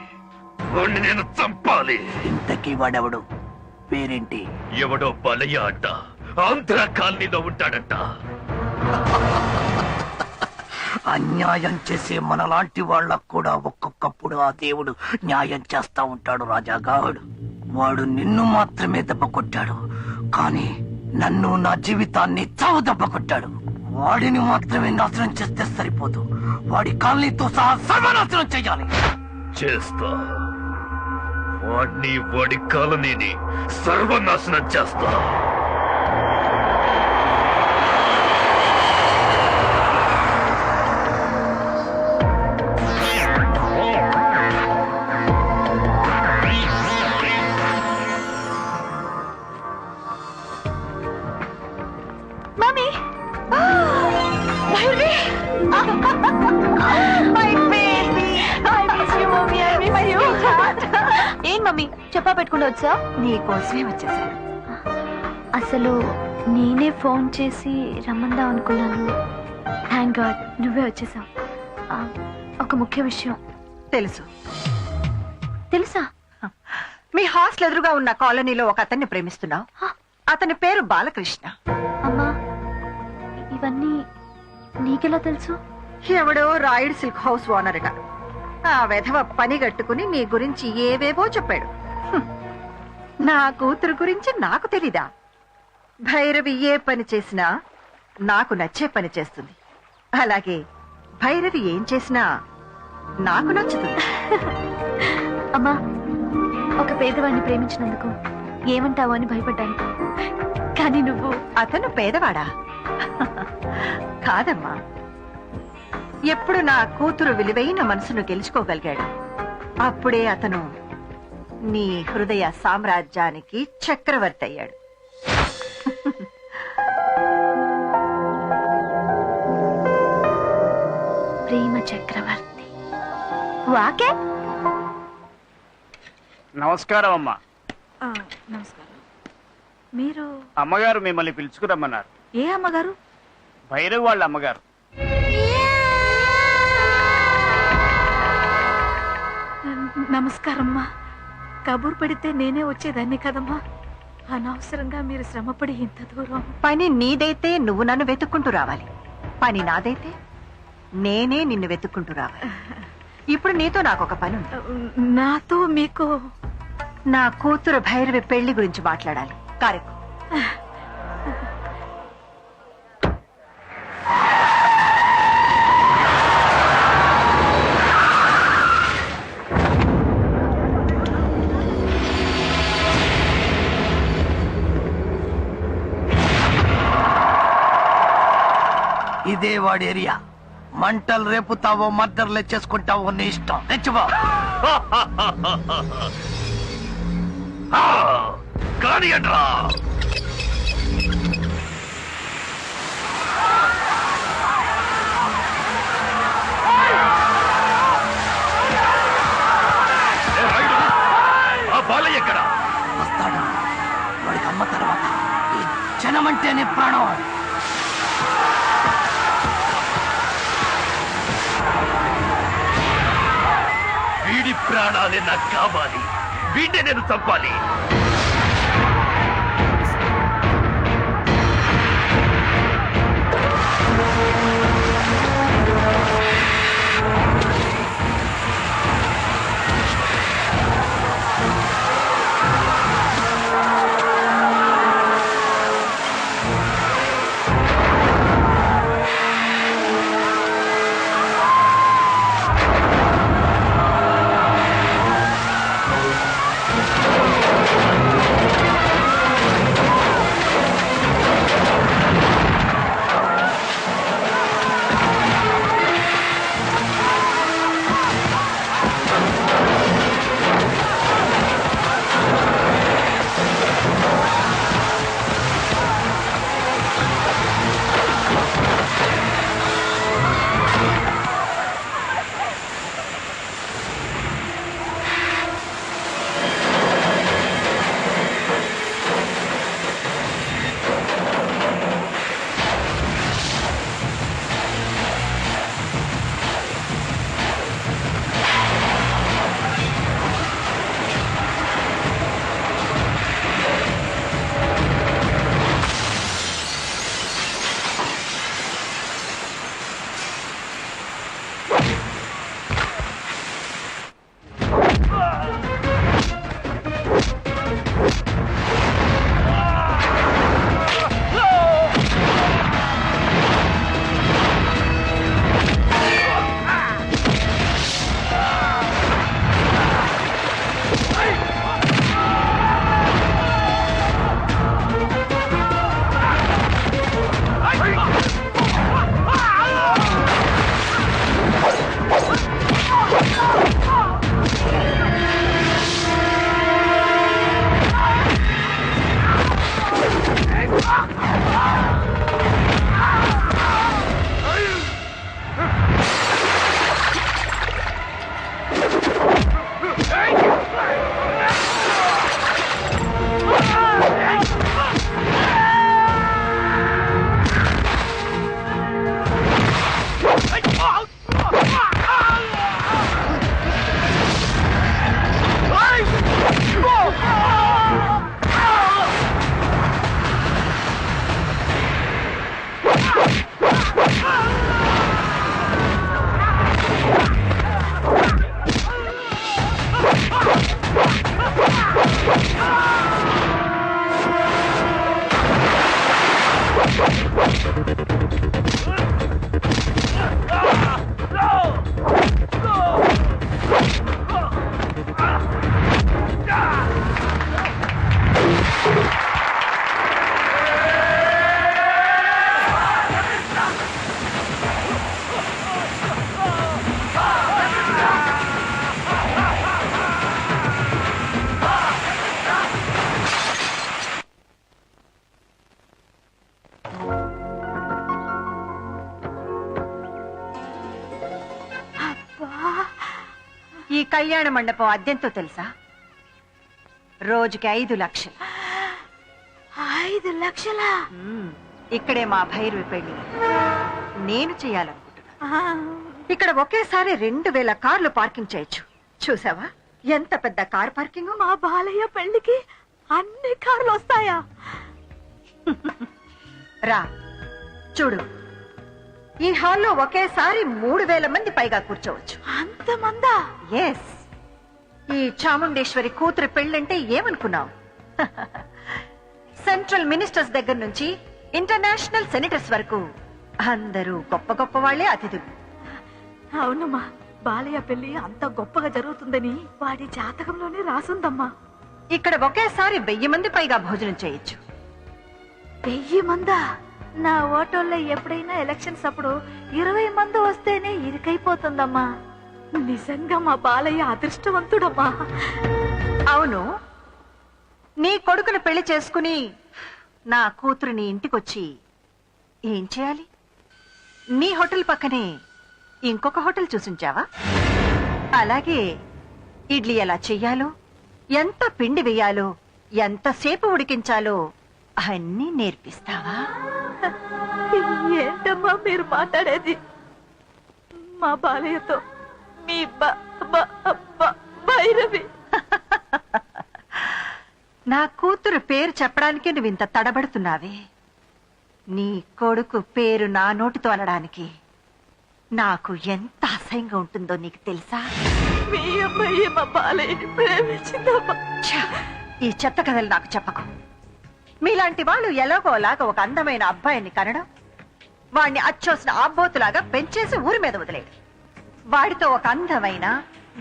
వాణ్ణి నేను చంపాలి. ఇంతకీ వాడెవడు? పేరేంటి? ఎవడో బలయ్య అంట, ఆంధ్ర కాలనీలో ఉంటాడంట. అన్యాయం చేసే మనలాంటి వాళ్ళకు కూడా ఒక్కొక్కప్పుడు ఆ దేవుడు న్యాయం చేస్తా ఉంటాడు రాజాగాడు. వాడు నిన్ను మాత్రమే దెబ్బ కొట్టాడు, కానీ నన్ను, నా జీవితాన్ని చావు దెబ్బ కొట్టాడు. వాడిని మాత్రమే నాశనం చేస్తే సరిపోదు, వాడి కాలనీతో సహా సర్వనాశనం చెయ్యాలి. చేస్తా, వాడిని వాడి కాలనీని సర్వనాశనం చేస్తా. Mummy, Bhairavi, my baby, I miss you mummy, I miss you. ఏం మమ్మీ చెప్పా పెట్టుకుని వచ్చా? నీకోసమే వచ్చేసాను. అసలు నేనే ఫోన్ చేసి రమ్మందాం అనుకున్నాను. థ్యాంక్ గాడ్ నువ్వే వచ్చేసావు. ఒక ముఖ్య విషయం. తెలుసు. తెలుసా? మీ హాస్టల్ ఎదురుగా ఉన్న కాలనీలో ఒక అతన్ని ప్రేమిస్తున్నావు. అతని పేరు బాలకృష్ణ. అమ్మా, ఇవన్నీ నీకెలా తెలుసు? ఎవడో రాయుడు సిల్క్ హౌస్ ఓనర్గా ఆ వెధవ పని గట్టుకుని నీ గురించి ఏవేవో చెప్పాడు. నా కూతురు గురించి నాకు తెలీదా? భైరవి ఏ పని చేసినా నాకు నచ్చే పని చేస్తుంది. అలాగే భైరవి ఏం చేసినా నాకు నచ్చుతుంది. అమ్మా, ఒక పేదవాడిని ప్రేమించినందుకు ఏమంటావో అని భయపడ్డాను, కానీ నువ్వు. అతను పేదవాడా? కాదమ్మా, ఎప్పుడు నా కూతురు విలువైన మనసును గెలుచుకోగలిగాడు అప్పుడే అతను నీ హృదయ సామ్రాజ్యానికి చక్రవర్తి అయ్యాడు. ప్రేమ చక్రవర్తి. వాకే నమస్కారం అమ్మా. నమస్కారం. మీరు అమ్మగారు మిమ్మల్ని పిలుచుకురమ్మన్నారు. ఏ అమ్మగారు? భైరవ్ వాళ్ళ అమ్మగారు. నమస్కారమ్మా. కబూర్ పెడితే నేనే వచ్చేదాన్ని కదమ్మా. అనవసరంగా మీరు శ్రమపడి ఇంత దూరం. పని నీదైతే నువ్వు నన్ను వెతుక్కుంటూ రావాలి. పని నాదైతే నేనే నిన్ను వెతుక్కుంటూ రావాలి. ఇప్పుడు నీతో నాకు ఒక పని ఉంది. నాతో మీకు? నా కూతురు భైరవి పెళ్లి గురించి మాట్లాడాలి. కారెక్కు. ఇదే వాడి ఏరియా. మంటలు రేపుతావో మర్డర్లు చేసుకుంటావో నీ ఇష్టం. తెచ్చుకో. కానీ అంట్రా బాలయ్య ఎక్కడ వస్తాడు. వాడికి అమ్మ తర్వాత ఈ జనమంటేనే ప్రాణం. వీడి ప్రాణాలే నాకు కావాలి. వీడిని నేను చంపాలి. ఈ కళ్యాణ మండపం అద్దెంతో తెలుసా? రోజుకి 5 లక్షలు. 5 లక్షలా? ఇక్కడే మా భైరవి పెళ్లి నేను చేయాలనుకుంటున్నా. ఇక్కడ ఒకేసారి 2000 కార్లు పార్కింగ్ చేయొచ్చు. చూసావా ఎంత పెద్ద కార్ పార్కింగ్? మా బాలయ్య పెళ్లికి అన్ని కార్లు వస్తాయా? రా చూడు, ఈ హాల్లో ఒకేసారి 3000 మంది పైగా కూర్చోవచ్చు. అంతమందా? ఎస్. ఈ చాముండేశ్వరి కూతురు పెళ్ళంటే ఏమనుకున్నావు? సెంట్రల్ మినిస్టర్స్ దగ్గర నుంచి ఇంటర్నేషనల్ సెనేటర్స్ వరకు అందరూ గొప్ప గొప్ప వాళ్లే అతిథులు. అవునమ్మా, బాలయ్య పెళ్లి అంత గొప్పగా జరుగుతుందని వాడి జాతకంలోనే రాసుందమ్మా. ఇక్కడ ఒకేసారి 1000 మంది పైగా భోజనం చేయొచ్చు. 1000 మందా? నా ఓటోల్లో ఎప్పుడైనా ఎలక్షన్స్ అప్పుడు 20 మంది వస్తేనే ఇరుకైపోతుందమ్మా. నిజంగా మా బాలయ్య అదృష్టవంతుడమ్మా. అవును, నీ కొడుకును పెళ్లి చేసుకుని నా కూతురుని ఇంటికొచ్చి ఏం చేయాలి? నీ హోటల్ పక్కనే ఇంకొక హోటల్ చూసించావా? అలాగే ఇడ్లీ ఎలా చెయ్యాలో, ఎంత పిండి వేయాలో, ఎంతసేపు ఉడికించాలో అన్నీ నేర్పిస్తావా? ఏంటమ్మా మీరు మాట్లాడేది? మా బాలయ్యతో మీ భైరవి. నా కూతురు పేరు చెప్పడానికి నువ్వు ఇంత తడబడుతున్నావే. నీ కొడుకు పేరు నా నోటితో అనడానికి నాకు ఎంత అసహ్యంగా ఉంటుందో నీకు తెలుసా? మీ అమ్మాయి మా బాలయ్యని ప్రేమించిందమ్మా. ఈ చెత్త కథలు నాకు చెప్పకు. మీలాంటి వాళ్ళు ఎలాగోలాగా ఒక అందమైన అబ్బాయిని కనడం, వాడిని అచ్చోసిన ఆబ్బోతులాగా పెంచేసి ఊరి మీద వదిలేడు. వాడితో ఒక అందమైన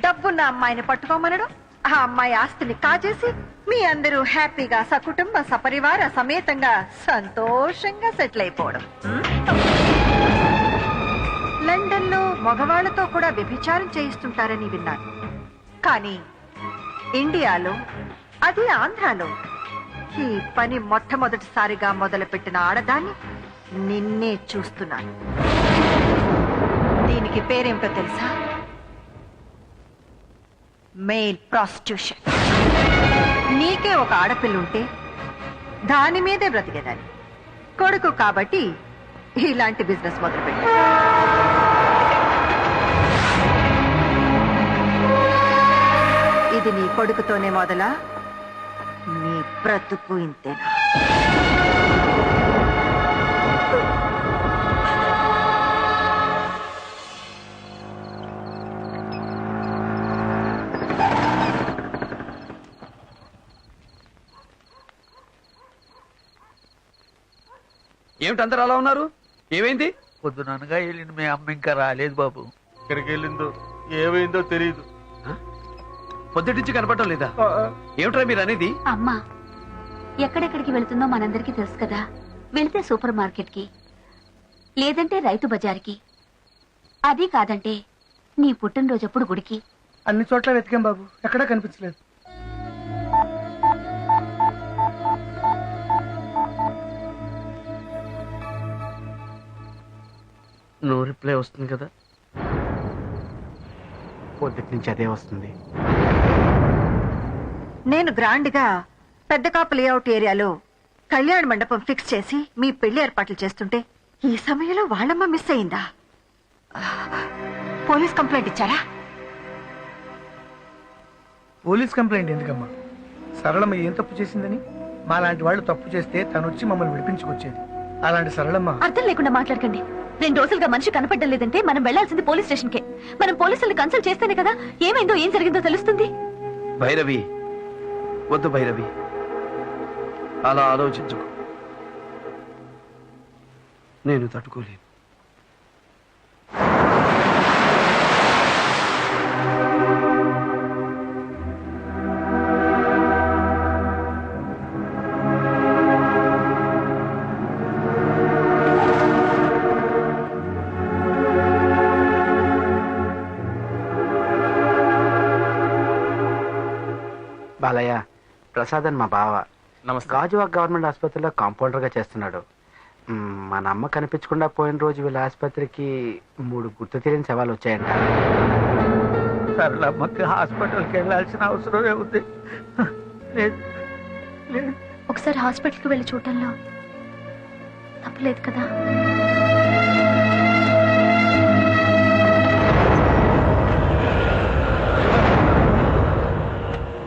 డబ్బున్న అమ్మాయిని పట్టుకోమనడం, ఆ అమ్మాయి ఆస్తిని కాజేసి మీ అందరూ హ్యాపీగా సకుటుంబ సపరివార సమేతంగా సంతోషంగా సెటిల్ అయిపోవడం. లండన్ లో మగవాళ్లతో కూడా వ్యభిచారం చేయిస్తుంటారని విన్నాను. కానీ ఇండియాలో, అది ఆంధ్రాలో ఈ పని మొట్టమొదటిసారిగా మొదలుపెట్టిన ఆడదాన్ని నిన్నే చూస్తున్నాను. దీనికి పేరేమిటో తెలుసా? Mail prostitution. నీకే ఒక ఆడపిల్లుంటే దాని మీదే బ్రతికేదాన్ని. కొడుకు కాబట్టి ఇలాంటి బిజినెస్ మొదలుపెట్టు. ఇది నీ కొడుకుతోనే మొదలా? నీ బ్రతుకు ఇంతేనా? ఏమిటి అందరు అలా ఉన్నారు? ఏమైంది? పొద్దుననగా వెళ్ళింది మీ అమ్మ ఇంకా రాలేదు బాబు. ఎక్కడికి వెళ్ళిందో ఏమైందో తెలియదు. పొద్దుటించి కనపడటం లేదా? ఏమిట్రా మీరు అనేది? అమ్మా ఎక్కడెక్కడికి వెళుతుందో మనందరికీ తెలుసు కదా. వెళితే సూపర్ మార్కెట్ కి, లేదంటే రైతు బజార్కి, అది కాదంటే నీ పుట్టినరోజప్పుడు గుడికి. అన్ని చోట్ల వెతికాం బాబు, ఎక్కడా కనిపించలేదు. నో రిప్లై వస్తుంది కదా. పొద్దుటి నుంచి అదే వస్తుంది. నేను గ్రాండ్ గా పెద్ద కాపు లేఅవుట్ ఏరియాలో కళ్యాణ మండపం ఫిక్స్ చేసి మీ పెళ్లి ఏర్పాట్లు చేస్తుంటే ఈ సమయంలో వాళ్ళమ్మ మిస్ అయిందా? పోలీస్ కంప్లైంట్ ఇచ్చారా? పోలీస్ కంప్లైంట్ ఎందుకమ్మా? సరళమ్మ ఏం తప్పు చేసిందని? మాలాంటి వాళ్ళు తప్పు చేస్తే తను వచ్చి మమ్మల్ని విడిపించుకొచ్చేది. అలాంటి సరళమ్మ. అర్థం లేకుండా మాట్లాడకండి. 2 రోజులుగా మనిషి కనపడడం లేదంటే మనం వెళ్లాల్సింది పోలీస్ స్టేషన్ కే. మనం పోలీసుల్ని కన్సల్ట్ చేస్తేనే కదా ఏమైందో ఏం జరిగిందో తెలుస్తుంది. భైరవి, వద్దు భైరవి, అలా ఆలోచించుకో. నేను తట్టుకోలేను. బాలయ్య, ప్రసాద్ అని మా బావ. గాజువాక్ గవర్నమెంట్ ఆసుపత్రిలో కాంపౌండర్ గా చేస్తున్నాడు. మన అమ్మ కనిపించకుండా పోయిన రోజు వీళ్ళ ఆసుపత్రికి 3 గుర్తు తెలియని శవాలు వచ్చాయంట. సరళమ్మకి హాస్పిటల్కి వెళ్ళాల్సిన అవసరమే ఉంది. ఒకసారి హాస్పిటల్కి వెళ్ళి చూడటంలో తప్పలేదు కదా?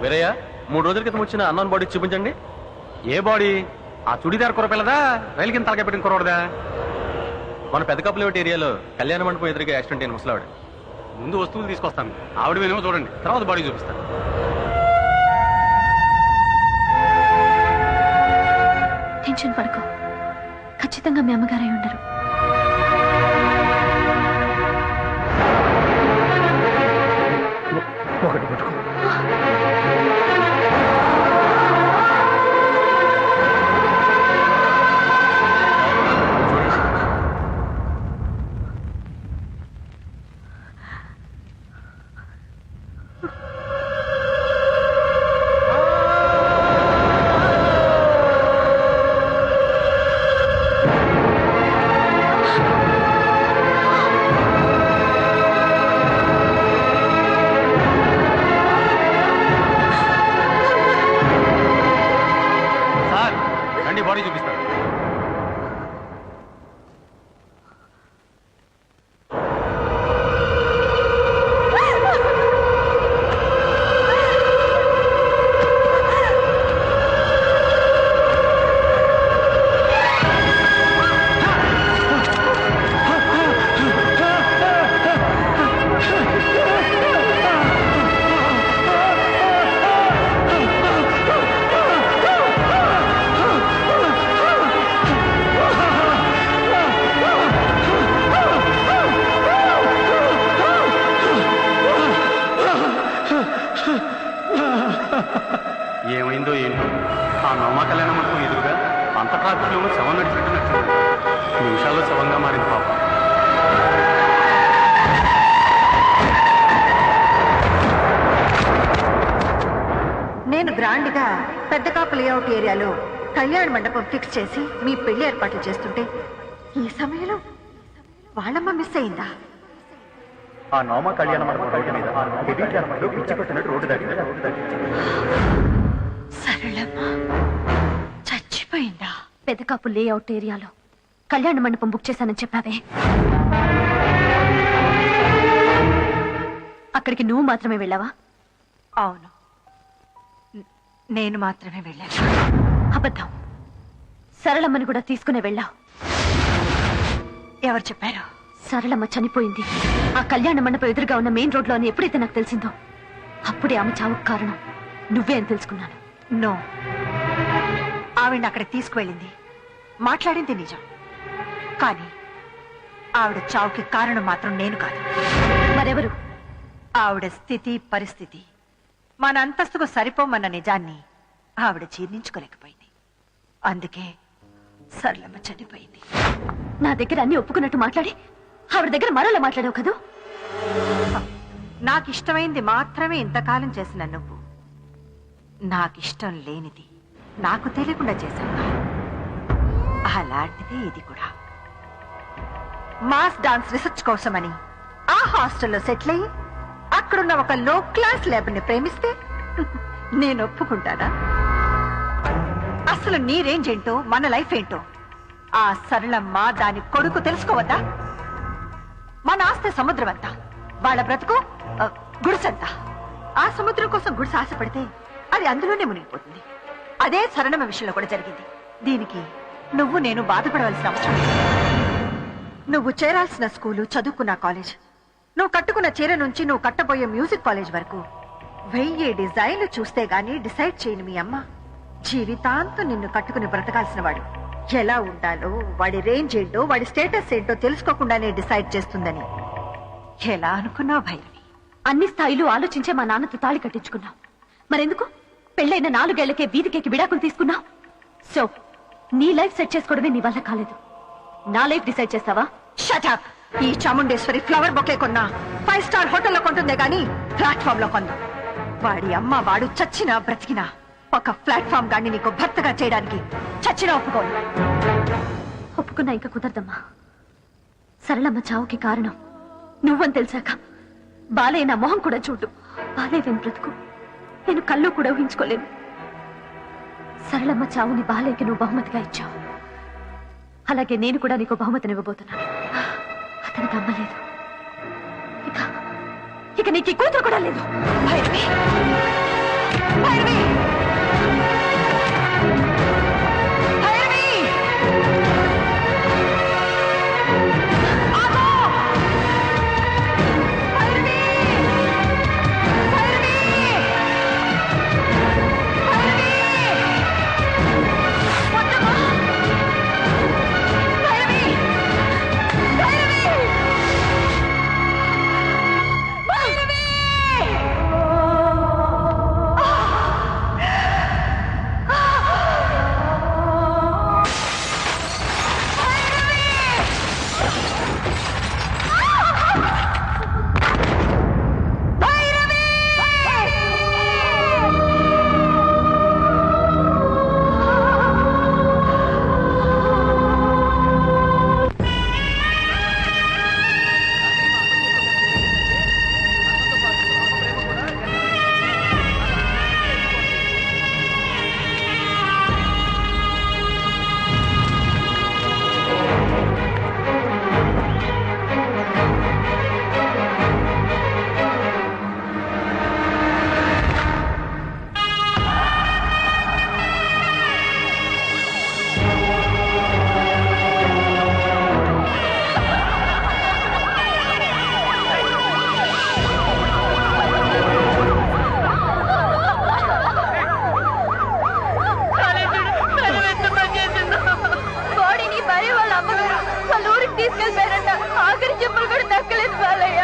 వీరయ్య 3 రోజుల క్రితం వచ్చిన అన్నోన్ బాడీ చూపించండి. ఏ బాడీ? ఆ చుడిదార్ కూర పిల్లదా, రైలు కింద తలకాయ పెట్టిన కూరదా? మన పెద్ద కప్పులేవటి ఏరియాలో కళ్యాణ మండపం ఎదురుగా యాక్సిడెంట్ అయిన ముసలావిడ. ముందు వస్తువులు తీసుకొస్తాను, ఆవిడ వినేమో చూడండి, తర్వాత బాడీ చూపిస్తాను. టెన్షన్ పడుకో, ఖచ్చితంగా మీ అమ్మగారై ఉండరు. ఒకటి పట్టుకో. బాడీ చూపిస్తాను. ఏమైందో ఏంటో ఆ నవమా కళ్యాణ మండపం ఎదురుగా అంత ట్రాఫిక్లో శవం నడిచినట్టు నచ్చింది. నిమిషాల్లో శవంగా మారింది పాప. నేను గ్రాండ్ గా పెద్ద కాపు లేఅవుట్ ఏరియాలో కళ్యాణ మండపం ఫిక్స్ చేసి మీ పెళ్లి ఏర్పాట్లు చేస్తుంటే ఈ సమయంలో వాళ్ళమ్మ మిస్ అయిందా? ఆ నవమా కళ్యాణ మండపం రోడ్డు మీద హెవీ ట్రాఫిక్ లో పిచ్చి కొట్టినట్టు రోడ్డు దాటి సరళమ్మ చచ్చిపోయిందా? పెద్ద కాపు లేఅవుట్ ఏరియాలో కళ్యాణ మండపం బుక్ చేశానని చెప్పావే, అక్కడికి నువ్వు మాత్రమే వెళ్ళావా? అవును, నేను మాత్రమే వెళ్ళాను. అబద్ధం. సరళమ్మని కూడా తీసుకునే వెళ్ళావు. ఎవరు చెప్పారు? సరళమ్మ చనిపోయింది ఆ కళ్యాణ మండపం ఎదురుగా ఉన్న మెయిన్ రోడ్ లో అని ఎప్పుడైతే నాకు తెలిసిందో అప్పుడే ఆమె చావుకు కారణం నువ్వే అని తెలుసుకున్నాను. నో, ఆవిడ అక్కడికి తీసుకువెళ్ళింది, మాట్లాడింది నిజం. కానీ ఆవిడ చావుకి కారణం మాత్రం నేను కాదు. మరెవరు? ఆవిడ స్థితి పరిస్థితి మన అంతస్తుకు సరిపోమన్న నిజాన్ని ఆవిడ జీర్ణించుకోలేకపోయింది. అందుకే సరళమ్మ చనిపోయింది. నా దగ్గర అన్ని ఒప్పుకున్నట్టు మాట్లాడి ఆవిడ దగ్గర మరోలా మాట్లాడావు కదూ? నాకు ఇష్టమైంది మాత్రమే ఇంతకాలం చేసిన నువ్వు నాకిష్టం లేనిది నాకు తెలియకుండా చేశావు. అలాంటిదే ఇది కూడా. మాస్ డాన్స్ రీసెర్చ్ కోసమని ఆ హాస్టల్లో సెటిల్ అయ్యి అక్కడున్న ఒక లో క్లాస్ లేబర్ ని ప్రేమిస్తే నేను ఒప్పుకుంటానా? అసలు నీ రేంజ్ ఏంటో మన లైఫ్ ఏంటో ఆ సరళమ్మ దాని కొడుకు తెలుసుకోవద్దా? మన ఆస్తి సముద్రం అంతా, వాళ్ళ బ్రతుకు గుడిసంతా. ఆ సముద్రం కోసం గుడిసె ఆశపడితే అది అందులోనే మునిగిపోతుంది. అదే సరళమ్మ విషయంలో కూడా జరిగింది. దీనికి నువ్వు నేను బాధపడవలసిన అవసరం లేదు. నువ్వు చేరాల్సిన స్కూలు, చదువుకున్న కాలేజ్, నువ్వు కట్టుకున్న చీర నుంచి నువ్వు కట్టబోయే మ్యూజిక్ కాలేజ్ వరకు 1000 డిజైన్లు చూస్తే గానీ డిసైడ్ చేయను మీ అమ్మ. జీవితాంతం నిన్ను కట్టుకుని బ్రతకాల్సిన వాడు ఎలా ఉండాలో, వాడి రేంజ్ ఏంటో, వాడి స్టేటస్ ఏంటో తెలుసుకోకుండానే డిసైడ్ చేస్తుందని ఎలా అనుకున్నావు భైరవి? అన్ని స్థాయిలు ఆలోచించే మా నాన్నతో తాళి కట్టించుకున్నావు. మరెందుకు పెళ్ళైన 4 ఏళ్లకే వీధికేకి విడాకులు తీసుకున్నావు? సో నీ లైఫ్ సెట్ చేసుకోవడమే నీ వల్ల కాలేదు. నా లైఫ్ డిసైడ్ చేస్తావా? Shut up. ఈ చాముండేశ్వరి ఫ్లవర్ బొకే కొన్నా 5 స్టార్ హోటల్లో కొంటుందే గానీ ప్లాట్ఫామ్ లో కొందు. వాడి అమ్మ వాడు చచ్చినా బ్రతికినా ఒక ప్లాట్ఫామ్ గాని నీకు భర్తగా చేయడానికి చచ్చినా ఒప్పుకోను. ఒప్పుకున్నా ఇంకా కుదరదమ్మా. సరళమ్మ చావుకి కారణం నువ్వని తెలిసాక బాలయ్య నా మొహం కూడా చూడు. బాలయ్య బ్రతుకు నేను కళ్ళు కూడా ఊహించుకోలేను. సరళమ్మ చావుని బాలయ్యకి నువ్వు బహుమతిగా ఇచ్చావు. అలాగే నేను కూడా నీకు బహుమతిని ఇవ్వబోతున్నాను. అతనికి అమ్మ లేదు, ఇక నీకు కూతురు కూడా లేదు. భైరవి, భైరవి, భైరవి! ఆగో! భైరవి! భైరవి! భైరవి! వద్దమ్మా! భైరవి! భైరవి! భైరవి! బాడీని భార్య వాళ్ళ అమ్మగారు వాళ్ళ ఊరికి తీసుకెళ్ళిపోయారంట. ఆఖరి చెప్పులు కూడా దక్కలేదు బాలయ్య.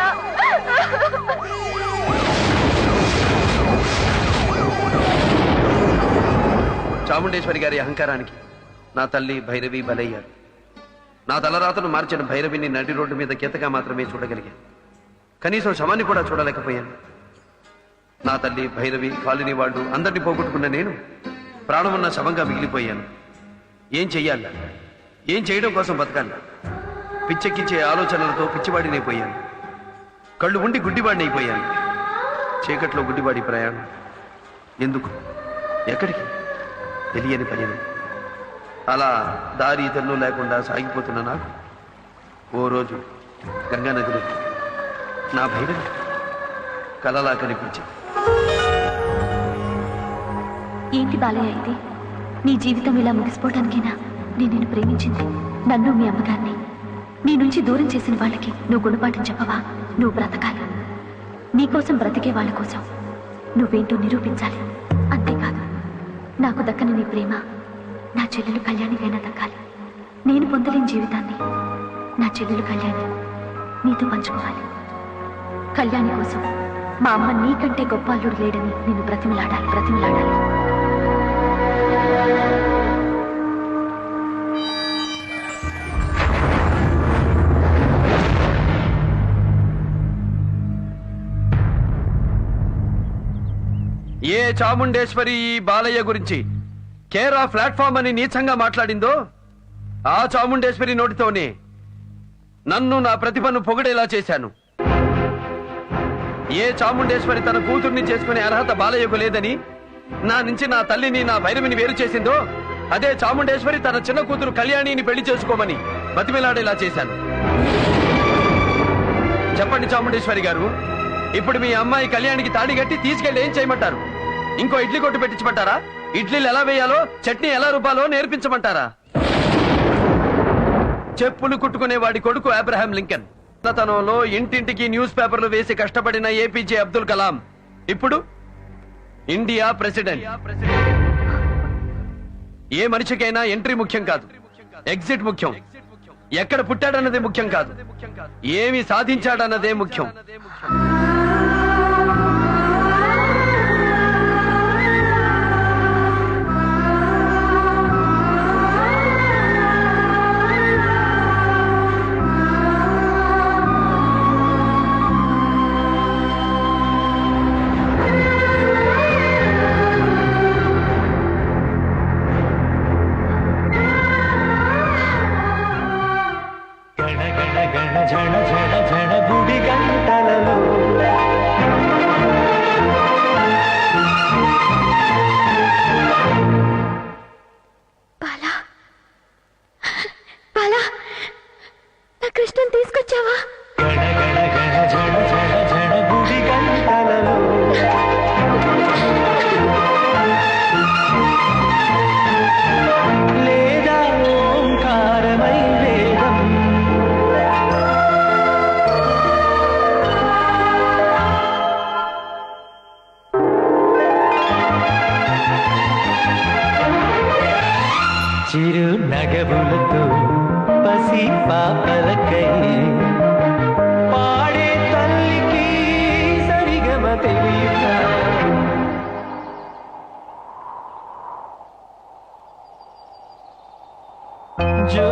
చాముండేశ్వరి గారి అహంకారానికి నా తల్లి భైరవి బలయ్యారు. నా తలరాతను మార్చిన భైరవిని నడి రోడ్డు మీద గీతగా మాత్రమే చూడగలిగాను. కనీసం శవాన్ని కూడా చూడలేకపోయాను. నా తల్లి భైరవి కాలనీ వాళ్ళు అందరినీ పోగొట్టుకున్న నేను ప్రాణమున్న శవంగా మిగిలిపోయాను. ఏం చెయ్యాలి, ఏం చేయడం కోసం బతకాలి? పిచ్చెక్కించే ఆలోచనలతో పిచ్చివాడినైపోయాను. కళ్ళు ఉండి గుడ్డివాడినైపోయాను. చీకట్లో గుడ్డివాడి ప్రయాణం. ఎందుకు, ఎక్కడికి తెలియని పని. అలా దారి తెన్ను లేకుండా సాగిపోతున్న నాకు ఓ రోజు గంగా నదిలో నా భైరవి కలలా కనిపించింది. ఏంటి బాలయ్య ఇది? నీ జీవితం ఇలా ముగిసిపోవడానికేనా నేను నిన్ను ప్రేమించింది? నన్ను మీ అమ్మగారిని నీ నుంచి దూరం చేసిన వాళ్ళకి నువ్వు గుణపాఠం చెప్పవా? నువ్వు బ్రతకాలి. నీకోసం బ్రతికే వాళ్ళ కోసం నువ్వేంటో నిరూపించాలి. అంతేకాదు, నాకు దక్కని నీ ప్రేమ నా చెల్లెలు కళ్యాణికైనా దక్కాలి. నేను పొందలేని జీవితాన్ని నా చెల్లెలు కళ్యాణి నీతో పంచుకోవాలి. కళ్యాణి కోసం మా అమ్మ నీకంటే గొప్ప అల్లుడు లేడని నేను బ్రతిమలాడాలి. ఏ చాముండేశ్వరి ఈ బాలయ్య గురించి కేరా ప్లాట్ఫామ్ అని నీచంగా మాట్లాడిందో ఆ చాముండేశ్వరి నోటితోనే నన్ను నా ప్రతిభను పొగిడేలా చేశాను. ఏ చాముండేశ్వరి తన కూతుర్ని చేసుకునే అర్హత బాలయ్యకు లేదని నా నుంచి నా తల్లిని నా భైరవిని వేరు చేసిందో అదే చాముండేశ్వరి తన చిన్న కూతురు కళ్యాణిని పెళ్లి చేసుకోమని బతిమిలాడేలా చేశాను. చెప్పండి చాముండేశ్వరి గారు, ఇప్పుడు మీ అమ్మాయి కళ్యాణికి తాడి కట్టి తీసుకెళ్లి ఏం చేయమంటారు? ఇంకో ఇడ్లీ కొట్టు పెట్టించమంటారా? ఇడ్లీలు ఎలా వేయాలో, చట్నీ ఎలా రుబ్బాలో నేర్పించమంటారా? చెప్పులు కుట్టుకునే వాడి కొడుకు అబ్రహాం లింకన్ తనంలో ఇంటింటికి న్యూస్ పేపర్లు వేసి కష్టపడిన ఏపీజే అబ్దుల్ కలాం ఇప్పుడు ఇండియా ప్రెసిడెంట్. ఏ మనిషికైనా ఎంట్రీ ముఖ్యం కాదు, ఎగ్జిట్ ముఖ్యం. ఎక్కడ పుట్టాడన్నదే ముఖ్యం కాదు, ఏమి సాధించాడన్నదే ముఖ్యం. జణ జణ జణ గుడి గంటలలో పలకై పాడే తల్లికి సరిగమ తెలియక జో